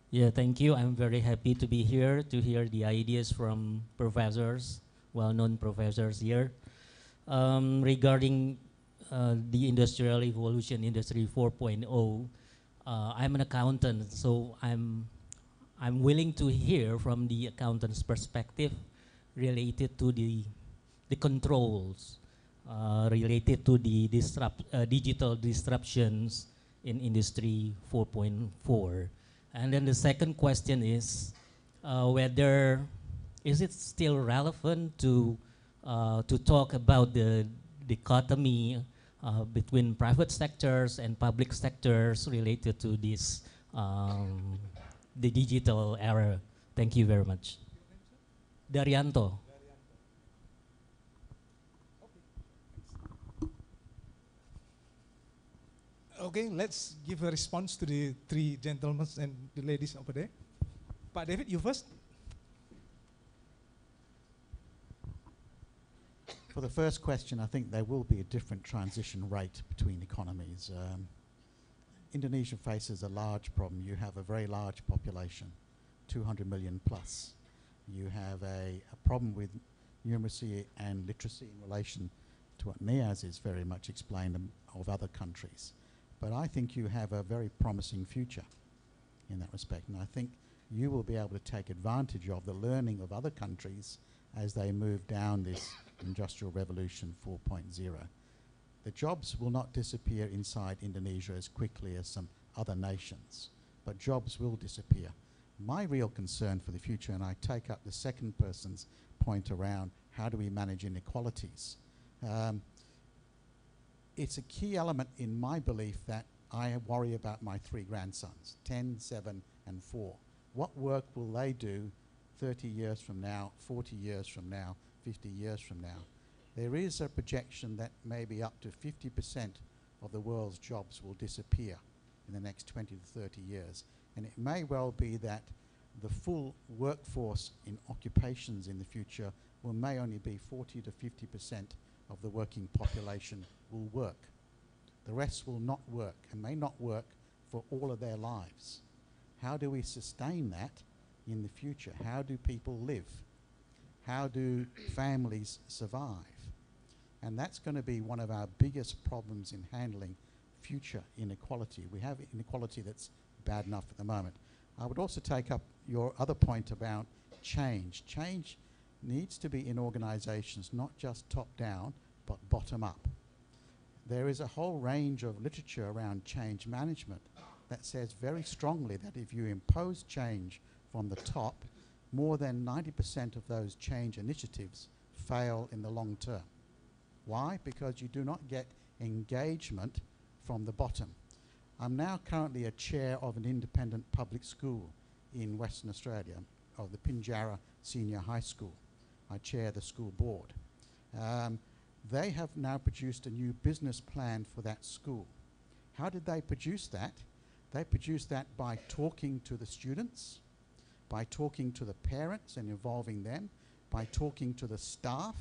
Yeah, thank you. I'm very happy to be here to hear the ideas from professors, well-known professors here, regarding the Industrial Revolution, Industry 4.0. I'm an accountant, so I'm willing to hear from the accountant's perspective related to the controls related to the digital disruptions in Industry 4.4. And then the second question is whether is it still relevant to talk about the dichotomy between private sectors and public sectors related to this the digital era. Thank you very much. Daryanto. Okay, let's give a response to the three gentlemen and the ladies over there. Pak David, you first. For the first question, I think there will be a different transition rate between economies. Indonesia faces a large problem. You have a very large population, 200 million plus. You have a problem with numeracy and literacy in relation to what Niaz is very much explained of other countries. But I think you have a very promising future in that respect. And I think you will be able to take advantage of the learning of other countries as they move down this Industrial Revolution 4.0. The jobs will not disappear inside Indonesia as quickly as some other nations, but jobs will disappear. My real concern for the future, and I take up the second person's point around how do we manage inequalities. It's a key element in my belief that I worry about my three grandsons, 10, 7, and 4. What work will they do 30 years from now, 40 years from now, 50 years from now? There is a projection that maybe up to 50% of the world's jobs will disappear in the next 20 to 30 years. And it may well be that the full workforce in occupations in the future may only be 40 to 50% of the working population will work. The rest will not work and may not work for all of their lives. How do we sustain that in the future? How do people live? How do families survive? And that's going to be one of our biggest problems in handling future inequality. We have inequality that's bad enough at the moment. I would also take up your other point about change. Change needs to be in organizations, not just top down, but bottom up. There is a whole range of literature around change management that says very strongly that if you impose change from the top, more than 90% of those change initiatives fail in the long term. Why? Because you do not get engagement from the bottom. I'm now currently a chair of an independent public school in Western Australia, of the Pinjarra Senior High School. I chair the school board. They have now produced a new business plan for that school. How did they produce that? They produced that by talking to the students, by talking to the parents and involving them, by talking to the staff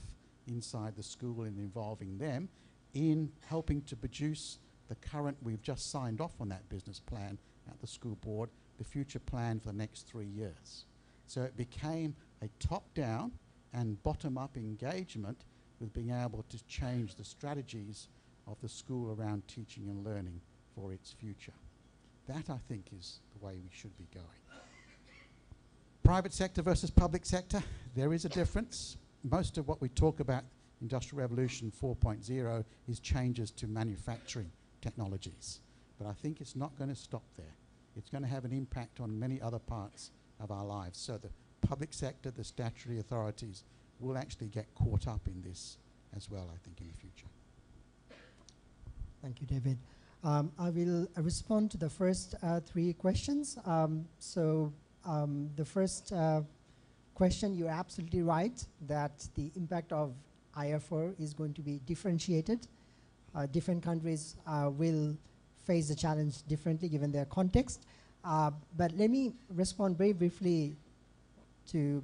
inside the school and involving them in helping to produce the current, we've just signed off on that business plan at the school board, the future plan for the next 3 years. So it became a top-down and bottom-up engagement with being able to change the strategies of the school around teaching and learning for its future. That, I think, is the way we should be going. Private sector versus public sector, there is a difference. Most of what we talk about Industrial Revolution 4.0 is changes to manufacturing technologies. But I think it's not going to stop there. It's going to have an impact on many other parts of our lives. So the public sector, the statutory authorities, will actually get caught up in this as well, I think, in the future. Thank you, David. I will respond to the first three questions. The first question, you're absolutely right that the impact of IR4 is going to be differentiated. Different countries will face the challenge differently given their context. But let me respond very briefly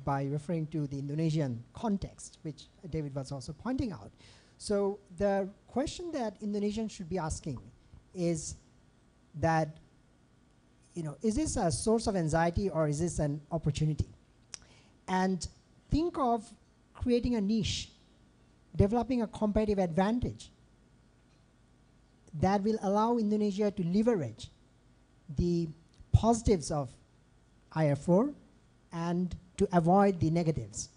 by referring to the Indonesian context, which David was also pointing out. So the question that Indonesians should be asking is that, is this a source of anxiety or is this an opportunity? And think of creating a niche, developing a competitive advantage that will allow Indonesia to leverage the positives of IR4 and to avoid the negatives.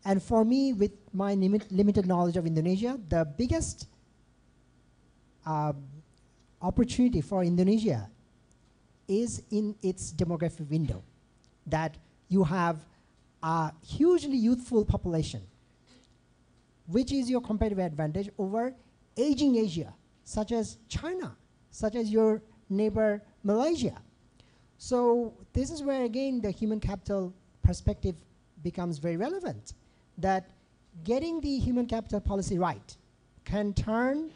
And for me, with my limited knowledge of Indonesia, the biggest opportunity for Indonesia is in its demographic window, that you have a hugely youthful population, which is your competitive advantage over aging Asia, such as China, such as your neighbor Malaysia. So this is where, again, the human capital perspective becomes very relevant, that getting the human capital policy right can turn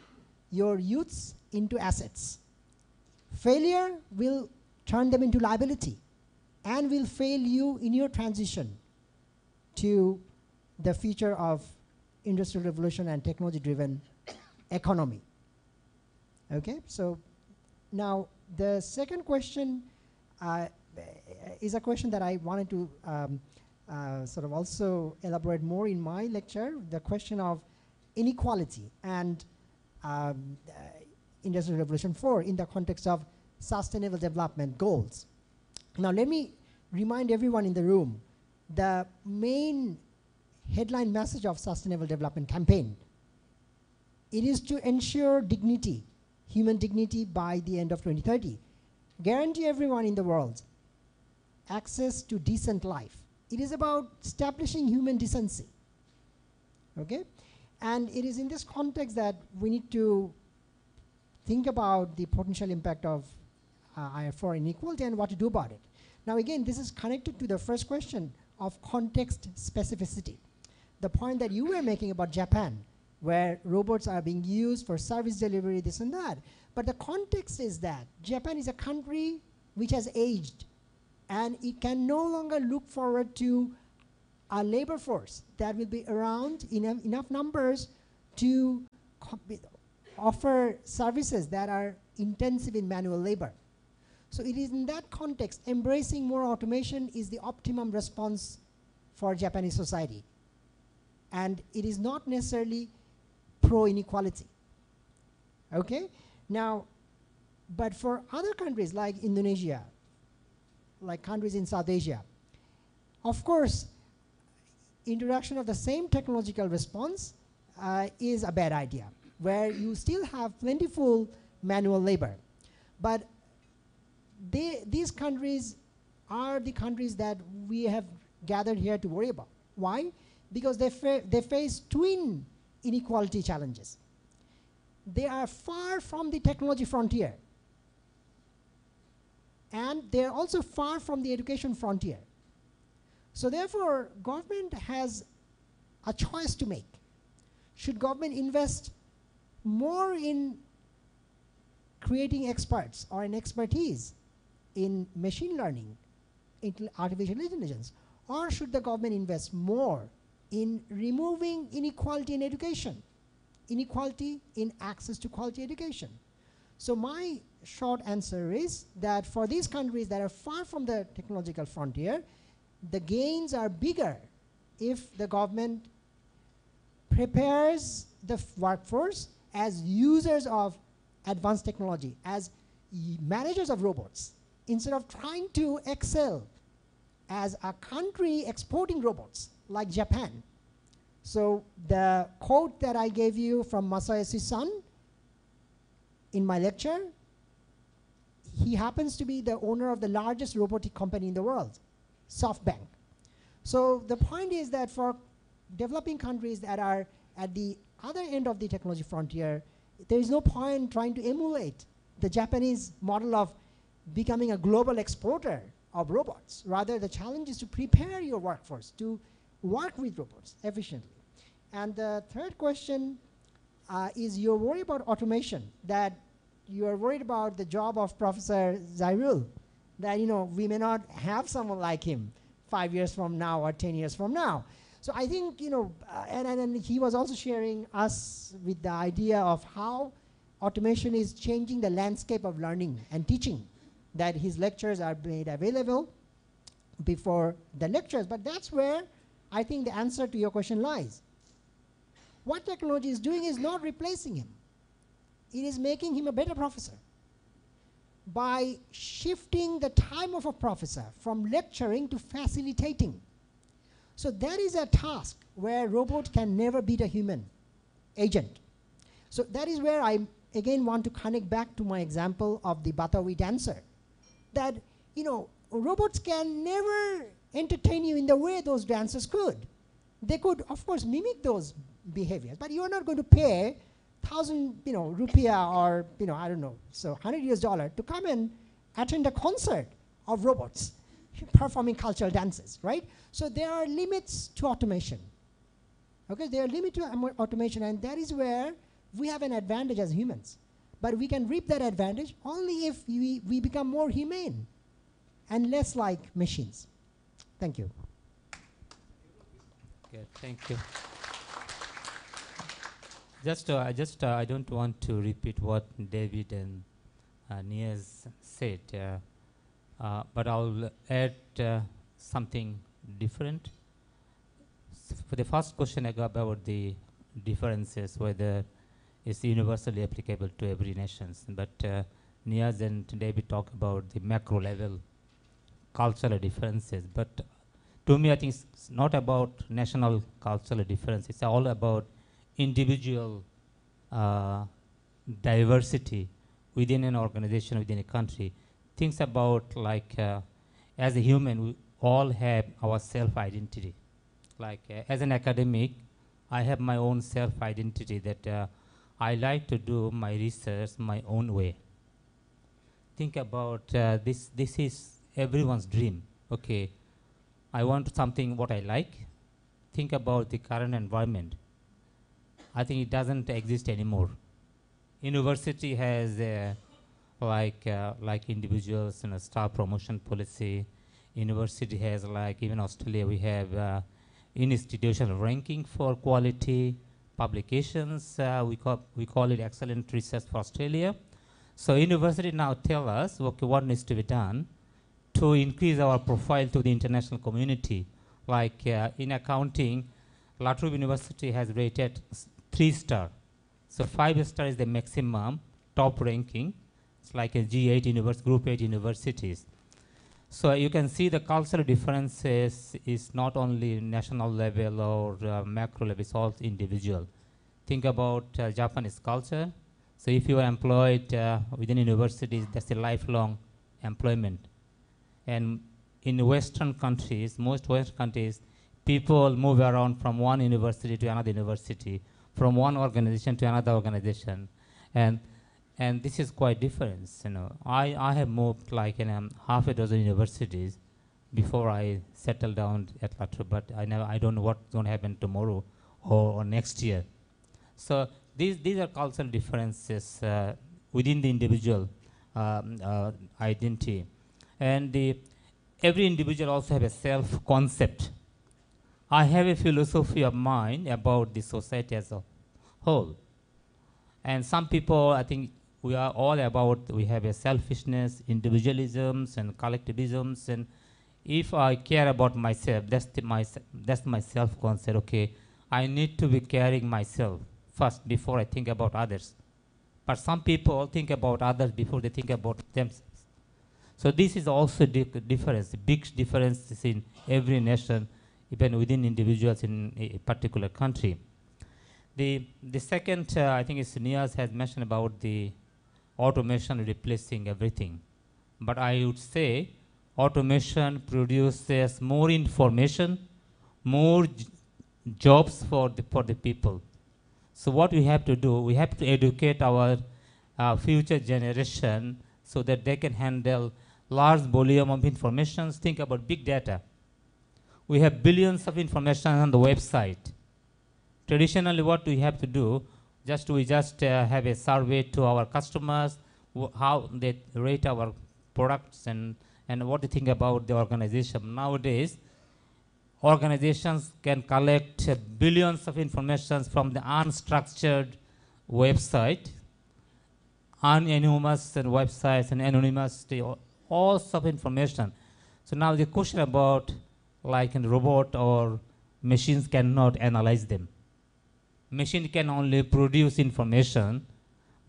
your youths into assets. Failure will turn them into liability and will fail you in your transition to the future of industrial revolution and technology-driven economy. Okay, so now the second question is a question that I wanted to sort of also elaborate more in my lecture, the question of inequality and Industrial Revolution 4 in the context of sustainable development goals. Now let me remind everyone in the room the main headline message of Sustainable Development Campaign. It is to ensure dignity, human dignity by the end of 2030. Guarantee everyone in the world access to decent life. It is about establishing human decency. Okay? And it is in this context that we need to think about the potential impact of IR4 inequality and what to do about it. Now again, this is connected to the first question of context specificity. The point that you were making about Japan, where robots are being used for service delivery, this and that. But the context is that Japan is a country which has aged, and it can no longer look forward to a labor force that will be around in enough numbers to offer services that are intensive in manual labor. So it is in that context, embracing more automation is the optimum response for Japanese society. And it is not necessarily pro-inequality. Okay? Now, but for other countries like Indonesia, like countries in South Asia, of course, introduction of the same technological response is a bad idea, where you still have plentiful manual labor. But these countries are the countries that we have gathered here to worry about. Why? Because they face twin inequality challenges. They are far from the technology frontier, and they're also far from the education frontier. So therefore, government has a choice to make. Should government invest more in creating experts or an expertise in machine learning, artificial intelligence, or should the government invest more in removing inequality in education, inequality in access to quality education? So my short answer is that for these countries that are far from the technological frontier, the gains are bigger if the government prepares the workforce as users of advanced technology, as managers of robots, instead of trying to excel as a country exporting robots like Japan. So the quote that I gave you from Masayoshi Son in my lecture, he happens to be the owner of the largest robotic company in the world, SoftBank. So the point is that for developing countries that are at the other end of the technology frontier, there is no point trying to emulate the Japanese model of becoming a global exporter of robots. Rather, the challenge is to prepare your workforce to work with robots efficiently. And the third question is you're worried about automation, that you're worried about the job of Professor Zahirul, that we may not have someone like him 5 years from now or 10 years from now. So I think, and he was also sharing us with the idea of how automation is changing the landscape of learning and teaching, that his lectures are made available before the lectures. But that's where I think the answer to your question lies. What technology is doing is not replacing him. It is making him a better professor. By shifting the time of a professor from lecturing to facilitating. So there is a task where robot can never beat a human agent. So that is where I again want to connect back to my example of the Batawi dancer. That, robots can never entertain you in the way those dancers could. They could, of course, mimic those behaviors, but you're not going to pay 1,000, rupiah or, I don't know, so $100 to come and attend a concert of robots performing cultural dances, right? So there are limits to automation. Okay, there are limits to automation, and that is where we have an advantage as humans. But we can reap that advantage only if we become more humane and less like machines. Thank you. Okay, thank you. I don't want to repeat what David and Niaz said, but I'll add something different. For the first question I got about the differences, whether it's universally applicable to every nation, but Niaz and David talk about the macro level cultural differences. But to me, I think it's not about national cultural difference. It's all about individual diversity within an organization, within a country. Things about like, as a human, we all have our self-identity. Like as an academic, I have my own self-identity that I like to do my research my own way. Think about this is everyone's dream. Okay, I want something what I like. Think about the current environment. I think it doesn't exist anymore. University has like individuals and a staff promotion policy. University has like, even Australia, we have institutional ranking for quality publications. We call it excellent research for Australia. So university now tell us, okay, what needs to be done to increase our profile to the international community. Like in accounting, La Trobe University has rated 3-star. So 5-star is the maximum top ranking. It's like a G8 group 8 universities. So you can see the cultural differences is not only national level or macro level, it's also individual. Think about Japanese culture. So if you are employed within universities, that's a lifelong employment. And in Western countries, most Western countries, people move around from one university to another university, from one organization to another organization. And this is quite different. I have moved like in half a dozen universities before I settled down at La Trobe, but I don't know what's going to happen tomorrow or next year. So these are cultural differences within the individual identity. And every individual also have a self-concept. I have a philosophy of mine about the society as a whole. And some people, I think, we are all about, we have a selfishness, individualisms and collectivisms, and if I care about myself, that's my self-concept. Okay, I need to be caring myself first before I think about others. But some people think about others before they think about themselves. So this is also difference, big differences in every nation, even within individuals in a particular country. The second, I think, is Niaz has mentioned about the automation replacing everything. But I would say automation produces more information, more jobs for the people. So what we have to do, we have to educate our future generation so that they can handle large volume of information. Think about big data. We have billions of information on the website. Traditionally, what we have to do, we just have a survey to our customers, how they rate our products and what they think about the organization. Nowadays, organizations can collect billions of information from the unstructured website, anonymous websites and anonymous, all sorts of information. So now the question about like a robot or machines cannot analyze them. Machine can only produce information,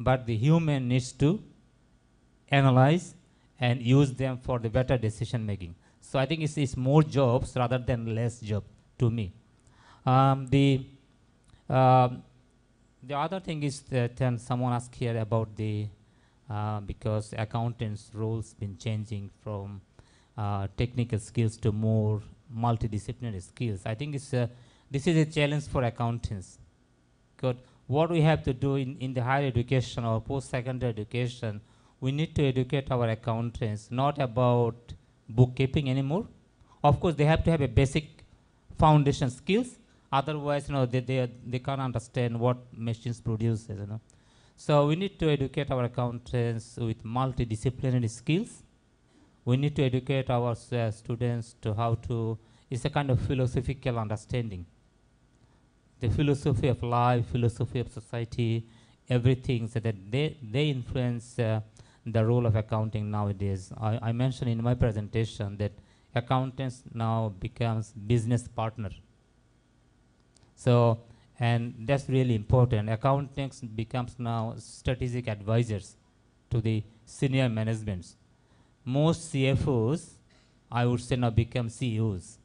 but the human needs to analyze and use them for the better decision making. So I think it's more jobs rather than less jobs. to me. Um, the um, the other thing is that someone asked here about the because accountants' roles been changing from technical skills to more multidisciplinary skills. I think this is a challenge for accountants. Because what we have to do in the higher education or post-secondary education, we need to educate our accountants not about bookkeeping anymore. Of course, they have to have a basic foundation skills. Otherwise, they can't understand what machines produce. So we need to educate our accountants with multidisciplinary skills. We need to educate our students to how to. It's a kind of philosophical understanding. The philosophy of life, philosophy of society, everything, so that they influence the role of accounting nowadays. I mentioned in my presentation that accountants now becomes business partner. So, and that's really important. Accountants becomes now strategic advisors to the senior managements. Most CFOs, I would say, now become CEOs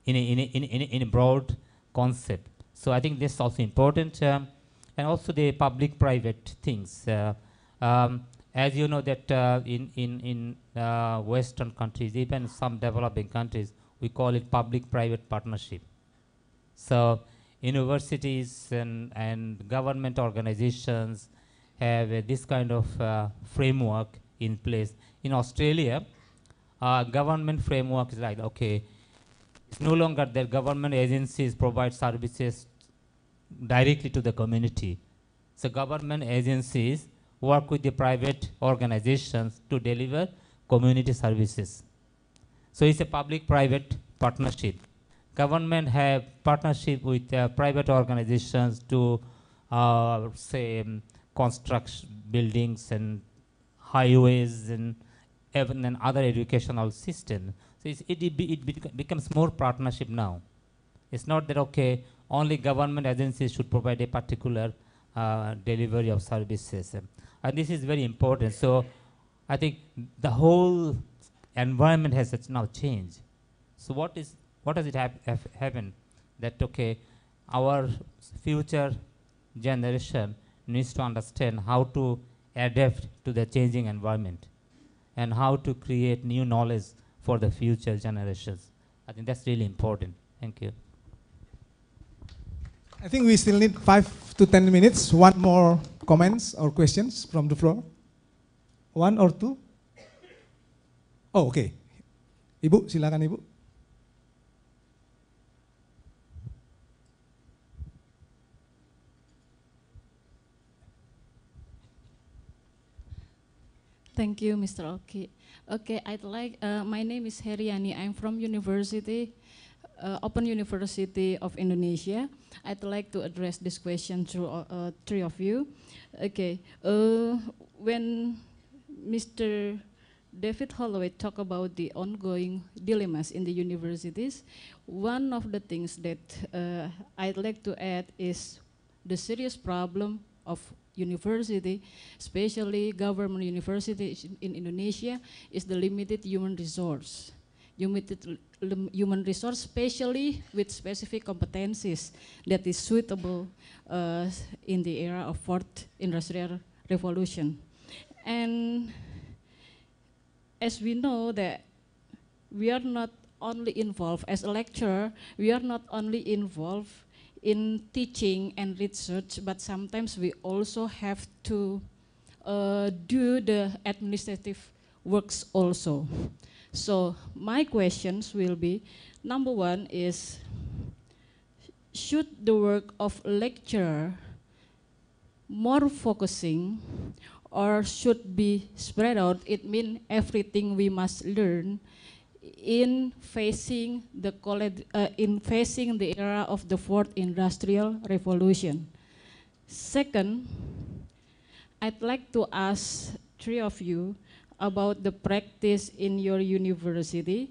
in a broad concept. So I think this is also important, and also the public-private things. As you know that in Western countries, even some developing countries, we call it public-private partnership. So universities and government organizations have this kind of framework in place. In Australia, government framework is like, okay, it's no longer that government agencies provide services directly to the community. So government agencies work with the private organizations to deliver community services. So it's a public-private partnership. Government have partnership with private organizations to say construct buildings and highways and even other educational system. So it becomes more partnership now. It's not that, okay, only government agencies should provide a particular delivery of services. And this is very important. So I think the whole environment has now changed. So what does it happen? That, okay, our future generation needs to understand how to adapt to the changing environment and how to create new knowledge for the future generations. I think that's really important. Thank you. I think we still need 5 to 10 minutes. One more comments or questions from the floor? One or two? Oh, okay. Ibu, silakan Ibu. Thank you, Mr. Hoque. Okay, I'd like, my name is Heriani. I'm from Open University of Indonesia. I'd like to address this question to three of you. Okay, when Mr. David Holloway talked about the ongoing dilemmas in the universities, one of the things that I'd like to add is the serious problem of university, especially government universities in Indonesia, is the limited human resource. Human resource, especially with specific competencies that is suitable in the era of fourth industrial revolution. And as we know that we are not only involved as a lecturer, we are not only involved in teaching and research, but sometimes we also have to do the administrative works also. So my questions will be, number one is, should the work of lecturer more focusing or should be spread out? It means everything we must learn in facing the era of the fourth industrial revolution. Second, I'd like to ask three of you about the practice in your university.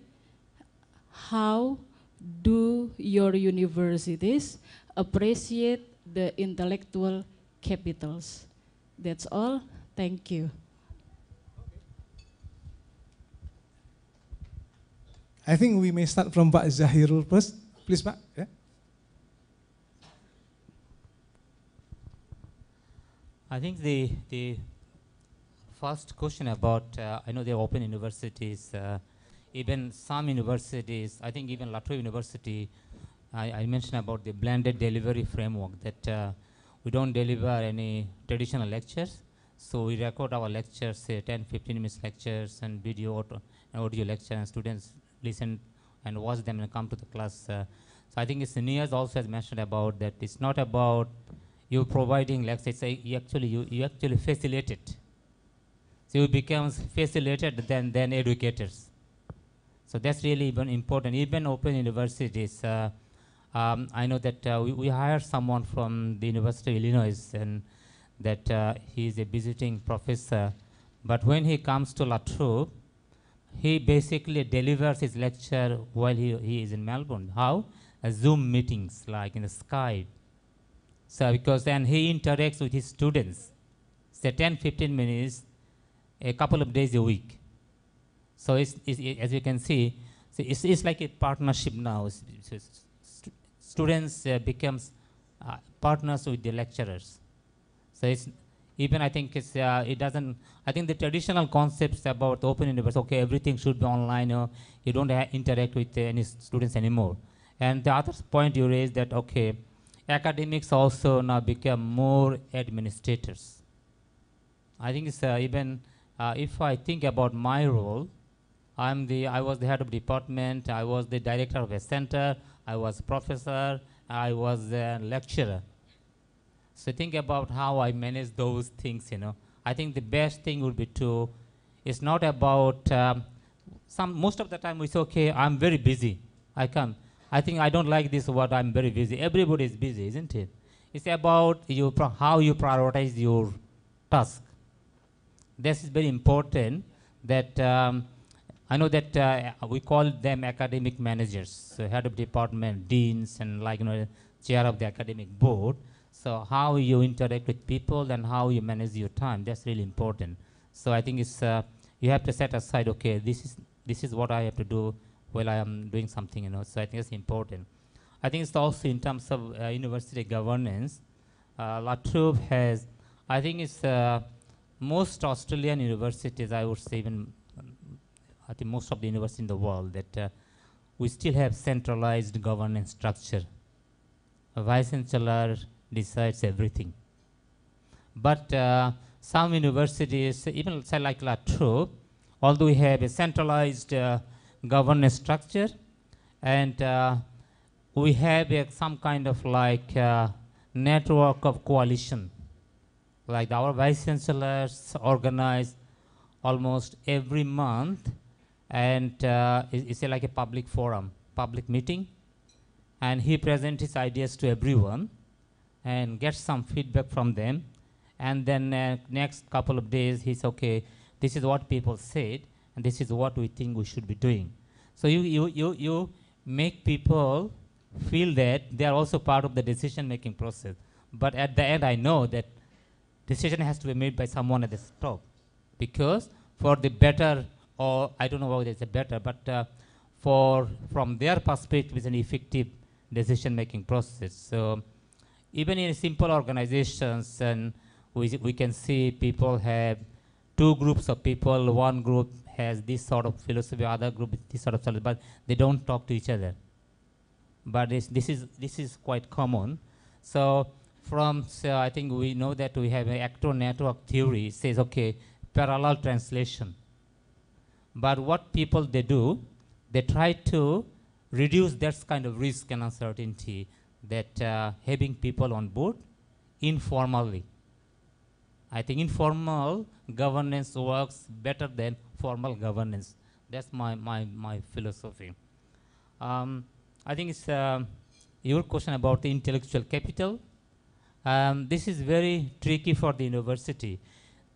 How do your universities appreciate the intellectual capitals? That's all. Thank you. I think we may start from Pak Zahirul first. Please, Pak. Yeah. I think the first question about, I know they're open universities, even some universities, I think even La Trobe University, I mentioned about the blended delivery framework, that we don't deliver any traditional lectures, so we record our lectures, say 10-15 minutes lectures and video and audio lecture, and students listen and watch them and come to the class. So I think it's Niaz also has mentioned about that it's not about you providing lectures, you actually facilitate it. So you become facilitated than educators. So that's really even important. Even open universities, I know that we hired someone from the University of Illinois, and that he is a visiting professor. But when he comes to La Trobe, he basically delivers his lecture while he is in Melbourne. How? Zoom meetings, like in the Skype. So because then he interacts with his students, say 10-15 minutes, a couple of days a week. So it's as you can see, so it's like a partnership now. Students becomes partners with the lecturers. So it's even, I think it's it doesn't. I think the traditional concepts about open university, okay, everything should be online, or you don't interact with any students anymore. And the other point you raised, that okay, academics also now become more administrators. I think it's even if I think about my role, I was the head of department, I was the director of a center, I was professor, I was a lecturer. So think about how I manage those things, you know. I think the best thing would be to, it's not about, most of the time we say, okay, I'm very busy, I come. I think I don't like this word, I'm very busy. Everybody is busy, isn't it? It's about how you prioritize your task. This is very important, that I know that we call them academic managers, so head of department, deans, and like, you know, chair of the academic board. So how you interact with people and how you manage your time, that's really important. So I think it's, you have to set aside, okay, this is what I have to do while I am doing something, you know, so I think it's important. I think it's also in terms of university governance, La Trobe has, I think it's most Australian universities, I would say even, I think most of the universities in the world, that we still have centralized governance structure. A vice chancellor decides everything. But some universities, even say like La Trobe, although we have a centralized governance structure, and we have some kind of like network of coalition. Like our vice chancellors organize almost every month, and it's like a public forum, public meeting, and he presents his ideas to everyone and gets some feedback from them, and then next couple of days he's okay, this is what people said and this is what we think we should be doing. So you make people feel that they are also part of the decision-making process. But at the end I know that decision has to be made by someone at the top, because for the better, or I don't know whether it's a better, but from their perspective, it's an effective decision-making process. So even in simple organizations, and we can see people have two groups of people. One group has this sort of philosophy, other group this sort of philosophy, but they don't talk to each other. But this is quite common. So I think we know that we have an actor network theory. It says, okay, parallel translation. But what people they do, they try to reduce that kind of risk and uncertainty, that having people on board informally. I think informal governance works better than formal governance. That's my philosophy. I think it's your question about the intellectual capital. This is very tricky for the university.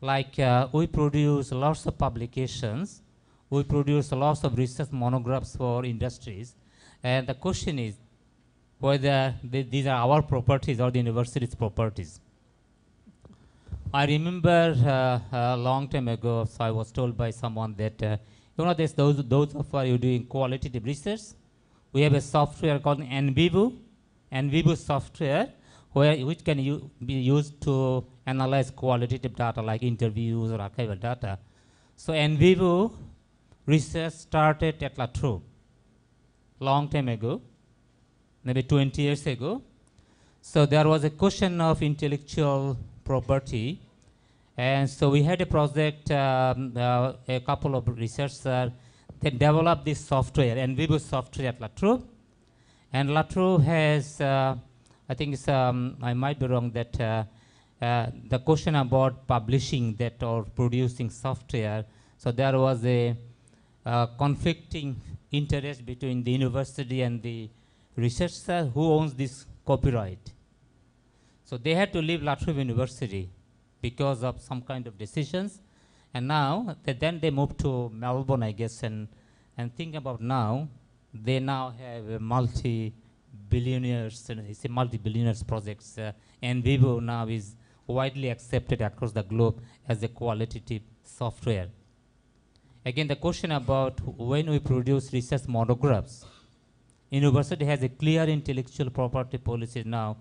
Like we produce lots of publications, we produce lots of research monographs for industries, and the question is whether these are our properties or the university's properties. I remember a long time ago, so I was told by someone that, you know, there's those of you doing qualitative research, we have a software called NVivo software, which can be used to analyze qualitative data like interviews or archival data. So NVivo research started at La Trobe long time ago, maybe 20 years ago. So there was a question of intellectual property, and so we had a project, a couple of researchers that developed this software, NVivo software at La Trobe. And La Trobe has, I think it's, I might be wrong, that the question about publishing that or producing software, so there was a conflicting interest between the university and the researcher who owns this copyright. So they had to leave La Trobe University because of some kind of decisions. And now, then they moved to Melbourne, I guess, and think about now, they now have a multi-billionaires, it's a multi-billionaires projects. NVivo now is widely accepted across the globe as a qualitative software. Again, the question about when we produce research monographs, university has a clear intellectual property policy now.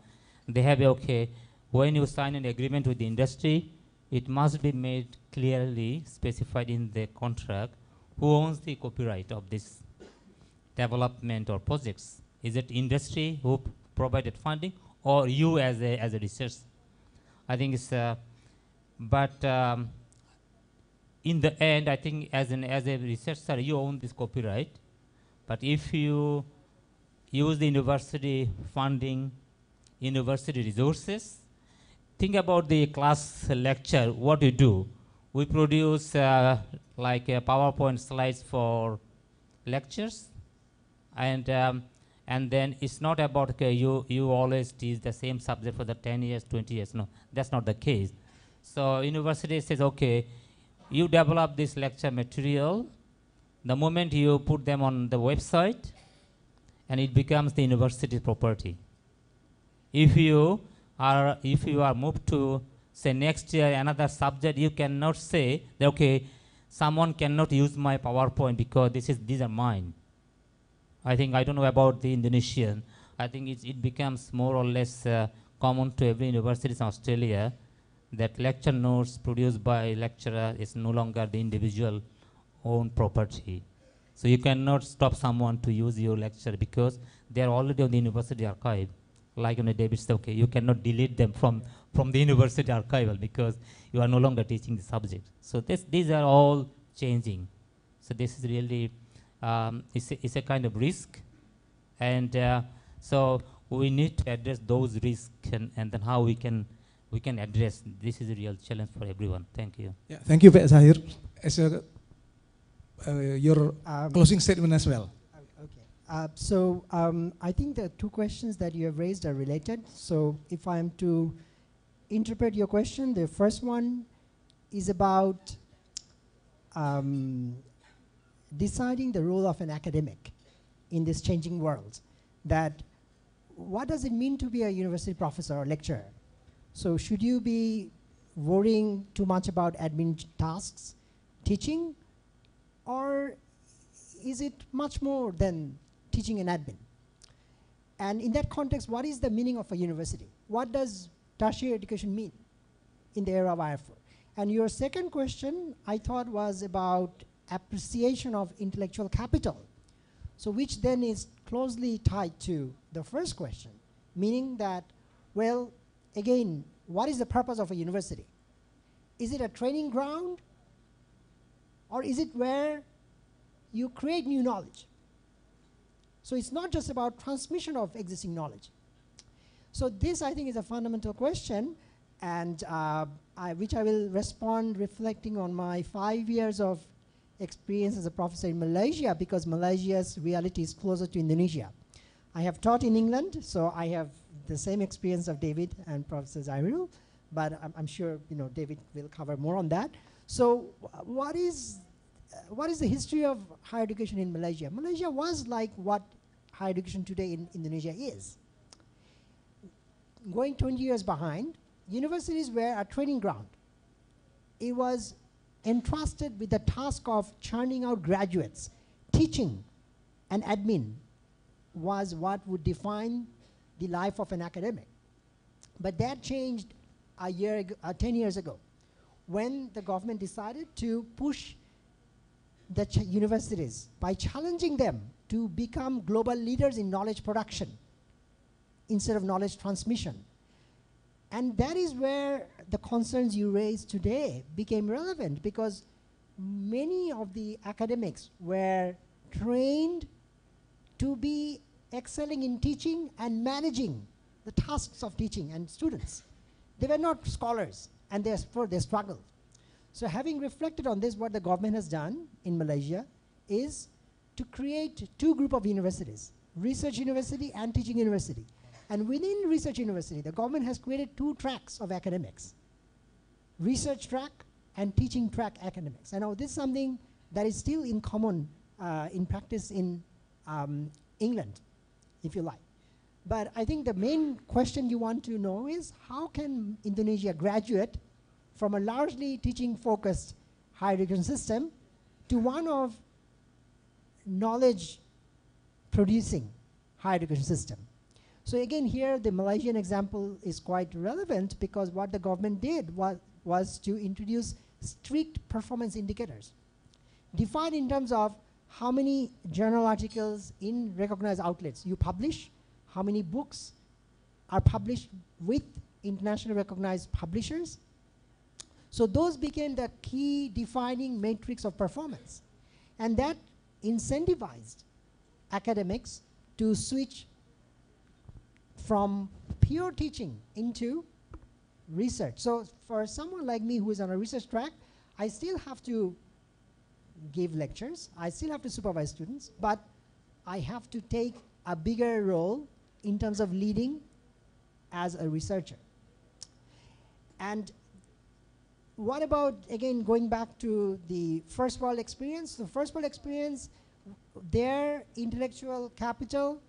They have, okay, when you sign an agreement with the industry, it must be made clearly specified in the contract who owns the copyright of this development or projects. Is it industry who provided funding or you as a researcher? I think it's, in the end, I think as a researcher, you own this copyright. But if you use the university funding, university resources, think about the class lecture, what we do. We produce like PowerPoint slides for lectures, and then it's not about, okay, you always teach the same subject for the 10 years, 20 years. No, that's not the case. So university says, okay, you develop this lecture material. The moment you put them on the website, and it becomes the university property. If you are moved to, say, next year another subject, you cannot say that, okay, someone cannot use my PowerPoint because these are mine. I think, I don't know about the Indonesian. I think it becomes more or less common to every university in Australia that lecture notes produced by lecturer is no longer the individual own property. So you cannot stop someone to use your lecture because they are already on the university archive. Like David said, okay, you cannot delete them from the university archival because you are no longer teaching the subject. So these are all changing. So this is really, it's a kind of risk. And so we need to address those risks and then how we can address. This is a real challenge for everyone. Thank you. Yeah, thank you, Pak Zahir. As your closing statement as well. I think the two questions that you have raised are related. So if I'm to interpret your question, the first one is about deciding the role of an academic in this changing world. That what does it mean to be a university professor or lecturer? So should you be worrying too much about admin tasks, teaching, or is it much more than teaching and admin? And in that context, what is the meaning of a university? What does tertiary education mean in the era of IFR? And your second question, I thought, was about appreciation of intellectual capital. So which then is closely tied to the first question, meaning that, well, again, what is the purpose of a university? Is it a training ground? Or is it where you create new knowledge? So it's not just about transmission of existing knowledge. So this, I think, is a fundamental question, and which I will respond reflecting on my 5 years of experience as a professor in Malaysia, because Malaysia's reality is closer to Indonesia. I have taught in England, so I have the same experience of David and Professor Zahirul, but I'm sure David will cover more on that. So what is the history of higher education in Malaysia? Malaysia was like what higher education today in Indonesia is. Going 20 years behind, universities were a training ground. It was entrusted with the task of churning out graduates, teaching and admin, was what would define the life of an academic. But that changed 10 years ago, when the government decided to push the universities by challenging them to become global leaders in knowledge production instead of knowledge transmission. And that is where the concerns you raised today became relevant, because many of the academics were trained to be excelling in teaching and managing the tasks of teaching and students. They were not scholars, and therefore they struggled. So having reflected on this, what the government has done in Malaysia is to create two groups of universities, research university and teaching university. And within research university, the government has created two tracks of academics, research track and teaching track academics. And now this is something that is still in common in practice in England, if you like. But I think the main question you want to know is, how can Indonesia graduate from a largely teaching-focused higher education system to one of knowledge-producing higher education system? So again, here the Malaysian example is quite relevant, because what the government did was to introduce strict performance indicators, defined in terms of how many journal articles in recognized outlets you publish, how many books are published with internationally recognized publishers. So those became the key defining matrix of performance. And that incentivized academics to switch from pure teaching into research. So for someone like me who is on a research track, I still have to give lectures, I still have to supervise students, but I have to take a bigger role in terms of leading as a researcher. And what about, again, going back to the first world experience? The first world experience, their intellectual capital,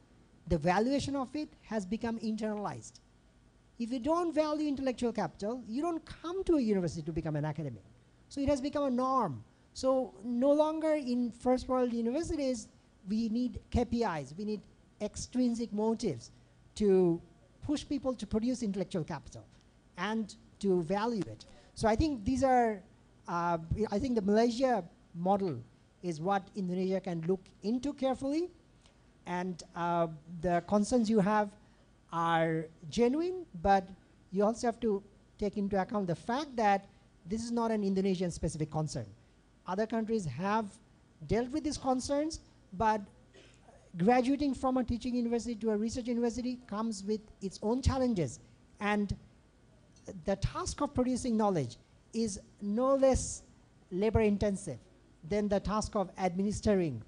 the valuation of it has become internalized. If you don't value intellectual capital, you don't come to a university to become an academic. So it has become a norm. So no longer in first world universities, we need KPIs, we need extrinsic motives to push people to produce intellectual capital and to value it. So I think these are, I think the Malaysia model is what Indonesia can look into carefully. And the concerns you have are genuine, but you also have to take into account the fact that this is not an Indonesian specific concern. Other countries have dealt with these concerns, but graduating from a teaching university to a research university comes with its own challenges. And the task of producing knowledge is no less labor intensive than the task of administering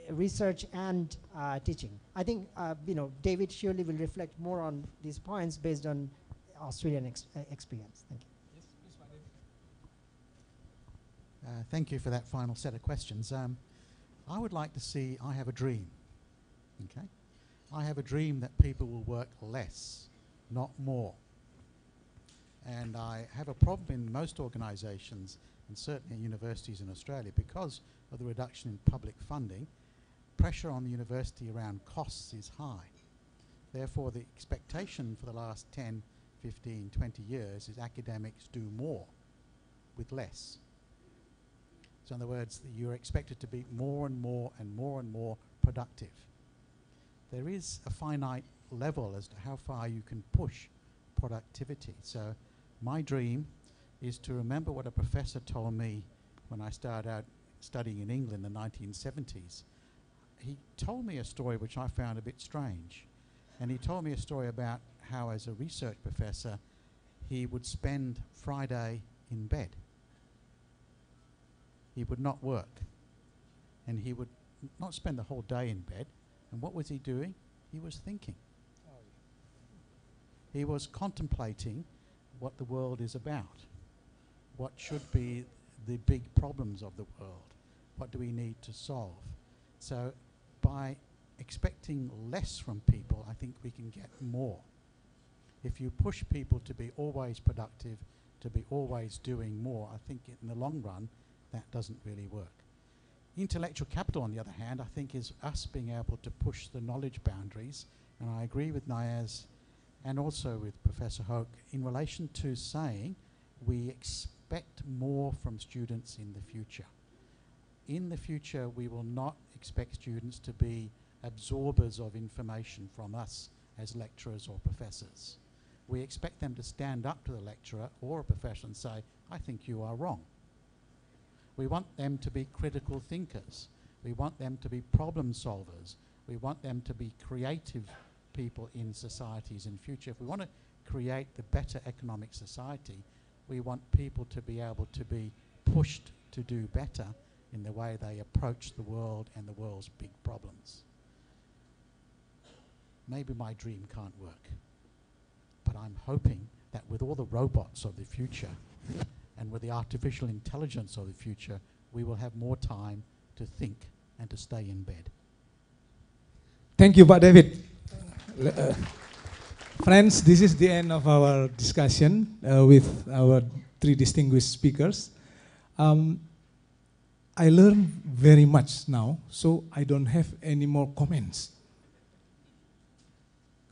research and teaching. I think David surely will reflect more on these points based on Australian experience. Thank you. Yes, please, David. Thank you for that final set of questions. I would like to see, I have a dream, okay? I have a dream that people will work less, not more. And I have a problem in most organizations, and certainly in universities in Australia, because of the reduction in public funding. Pressure on the university around costs is high. Therefore, the expectation for the last 10, 15, 20 years is academics do more with less. So in other words, you're expected to be more and more and more and more productive. There is a finite level as to how far you can push productivity. So my dream is to remember what a professor told me when I started out studying in England in the 1970s. He told me a story which I found a bit strange. And he told me a story about how, as a research professor, he would spend Friday in bed. He would not work. And he would not spend the whole day in bed. And what was he doing? He was thinking. He was contemplating what the world is about. What should be the big problems of the world? What do we need to solve? So by expecting less from people, I think we can get more. If you push people to be always productive, to be always doing more, I think in the long run, that doesn't really work. Intellectual capital, on the other hand, I think is us being able to push the knowledge boundaries, and I agree with Niaz and also with Professor Hoque in relation to saying we expect more from students in the future. In the future, we will not expect students to be absorbers of information from us as lecturers or professors. We expect them to stand up to the lecturer or a professor and say, I think you are wrong. We want them to be critical thinkers. We want them to be problem solvers. We want them to be creative people in societies in future. If we want to create the better economic society, we want people to be able to be pushed to do better in the way they approach the world and the world's big problems. Maybe my dream can't work, but I'm hoping that with all the robots of the future and with the artificial intelligence of the future, we will have more time to think and to stay in bed. Thank you, Pak David. Friends, this is the end of our discussion with our three distinguished speakers. I learned very much now, so I don't have any more comments.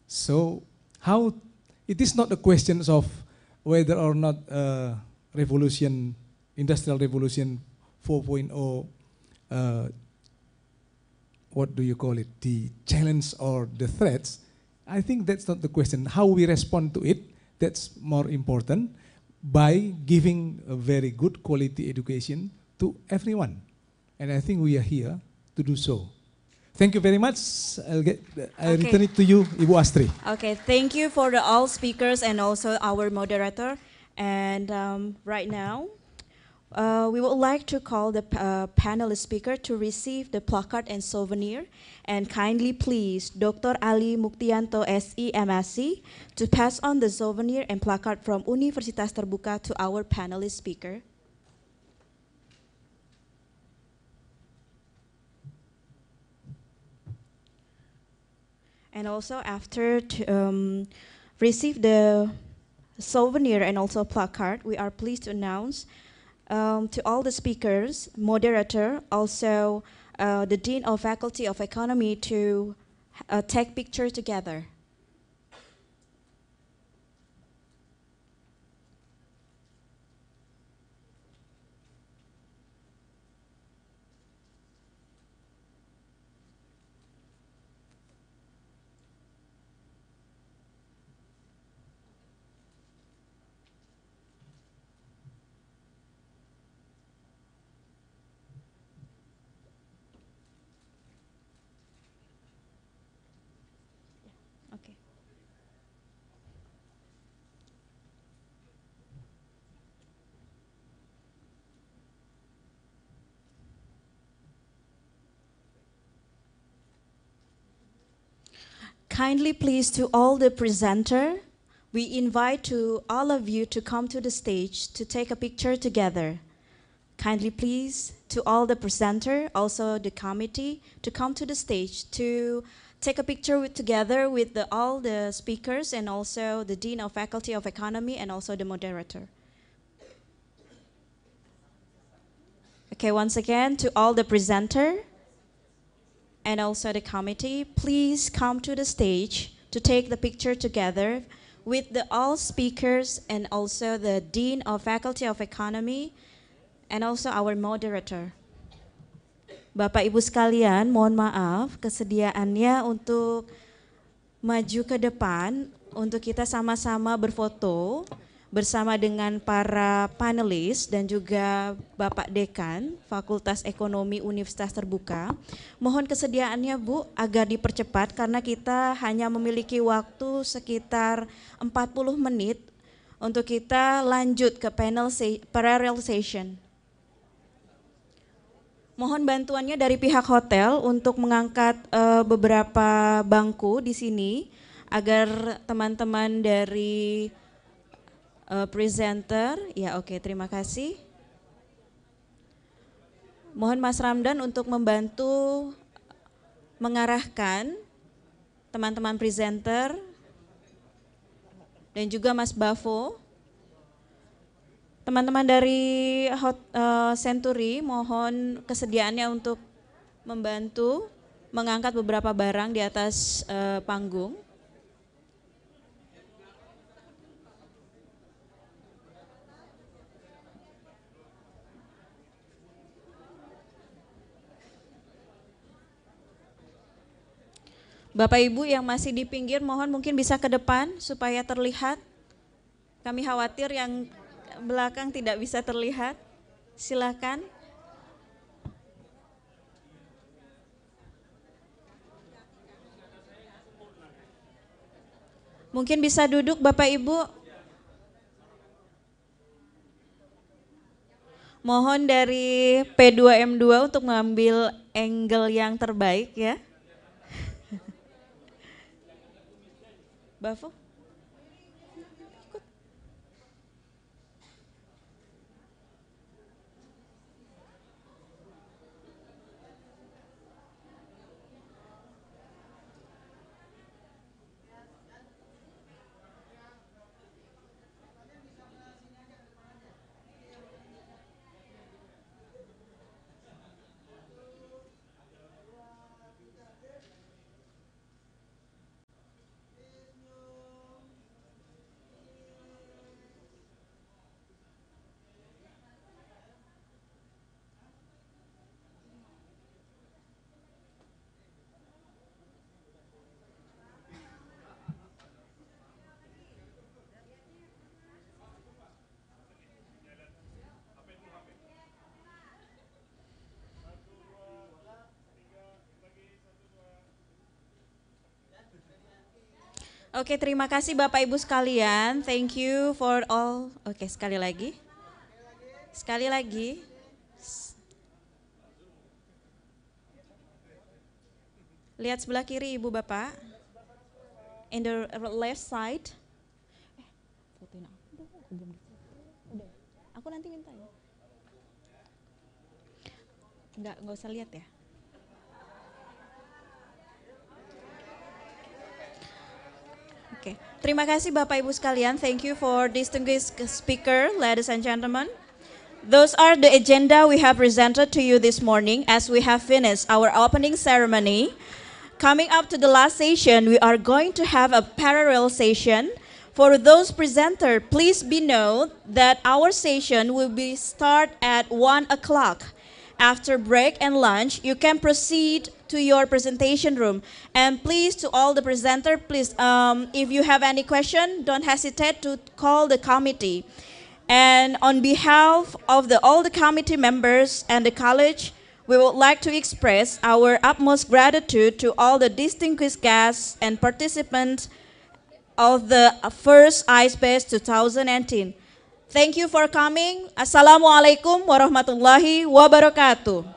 So, how, it is not a question of whether or not revolution, industrial revolution 4.0, what do you call it, the challenge or the threats. I think that's not the question. How we respond to it, that's more important, by giving a very good quality education to everyone. And I think we are here to do so. Thank you very much. I'll return it to you, Ibu Astri. Okay, thank you for all speakers and also our moderator. And right now, we would like to call the panelist speaker to receive the placard and souvenir. And kindly please, Dr. Ali Muktianto, SE, MSc, to pass on the souvenir and placard from Universitas Terbuka to our panelist speaker. And also after receive the souvenir and also placard, we are pleased to announce to all the speakers, moderator, also the Dean of Faculty of Economy to take picture together. Okay. Kindly please to all the presenter, we invite to all of you to come to the stage to take a picture together. Kindly please to all the presenter, also the committee, to come to the stage to take a picture together with all the speakers and also the Dean of Faculty of Economy and also the moderator. Okay, once again, to all the presenter and also the committee, please come to the stage to take the picture together with all speakers and also the Dean of Faculty of Economy and also our moderator. Bapak Ibu sekalian, mohon maaf kesediaannya untuk maju ke depan untuk kita sama-sama berfoto bersama dengan para panelis dan juga Bapak Dekan Fakultas Ekonomi Universitas Terbuka. Mohon kesediaannya Bu agar dipercepat karena kita hanya memiliki waktu sekitar 40 menit untuk kita lanjut ke parallel session. Mohon bantuannya dari pihak hotel untuk mengangkat beberapa bangku di sini agar teman-teman dari presenter, ya oke, terima kasih. Mohon Mas Ramdan untuk membantu mengarahkan teman-teman presenter dan juga Mas Bavo. Teman-teman dari Century, mohon kesediaannya untuk membantu mengangkat beberapa barang di atas panggung. Bapak Ibu yang masih di pinggir mohon mungkin bisa ke depan supaya terlihat. Kami khawatir yang belakang tidak bisa terlihat. Silakan. Mungkin bisa duduk Bapak Ibu. Mohon dari P2M2 untuk mengambil angle yang terbaik ya. Bafo. Oke, terima kasih Bapak Ibu sekalian. Thank you for all. Oke, sekali lagi. Sekali lagi. Lihat sebelah kiri Ibu Bapak. In the left side. Fotoin aku. Udah. Aku nanti minta ya. Enggak usah lihat ya. Okay. Terima kasih Bapak Ibu sekalian. Thank you for distinguished speaker, ladies and gentlemen. Those are the agenda we have presented to you this morning as we have finished our opening ceremony. Coming up to the last session, we are going to have a parallel session. For those presenters, please be known that our session will be start at 1 o'clock. After break and lunch, you can proceed to your presentation room. And please, to all the presenters, please, if you have any question, don't hesitate to call the committee. And on behalf of all the committee members and the college, we would like to express our utmost gratitude to all the distinguished guests and participants of the first ISBEST 2018. Thank you for coming. Assalamualaikum warahmatullahi wabarakatuh.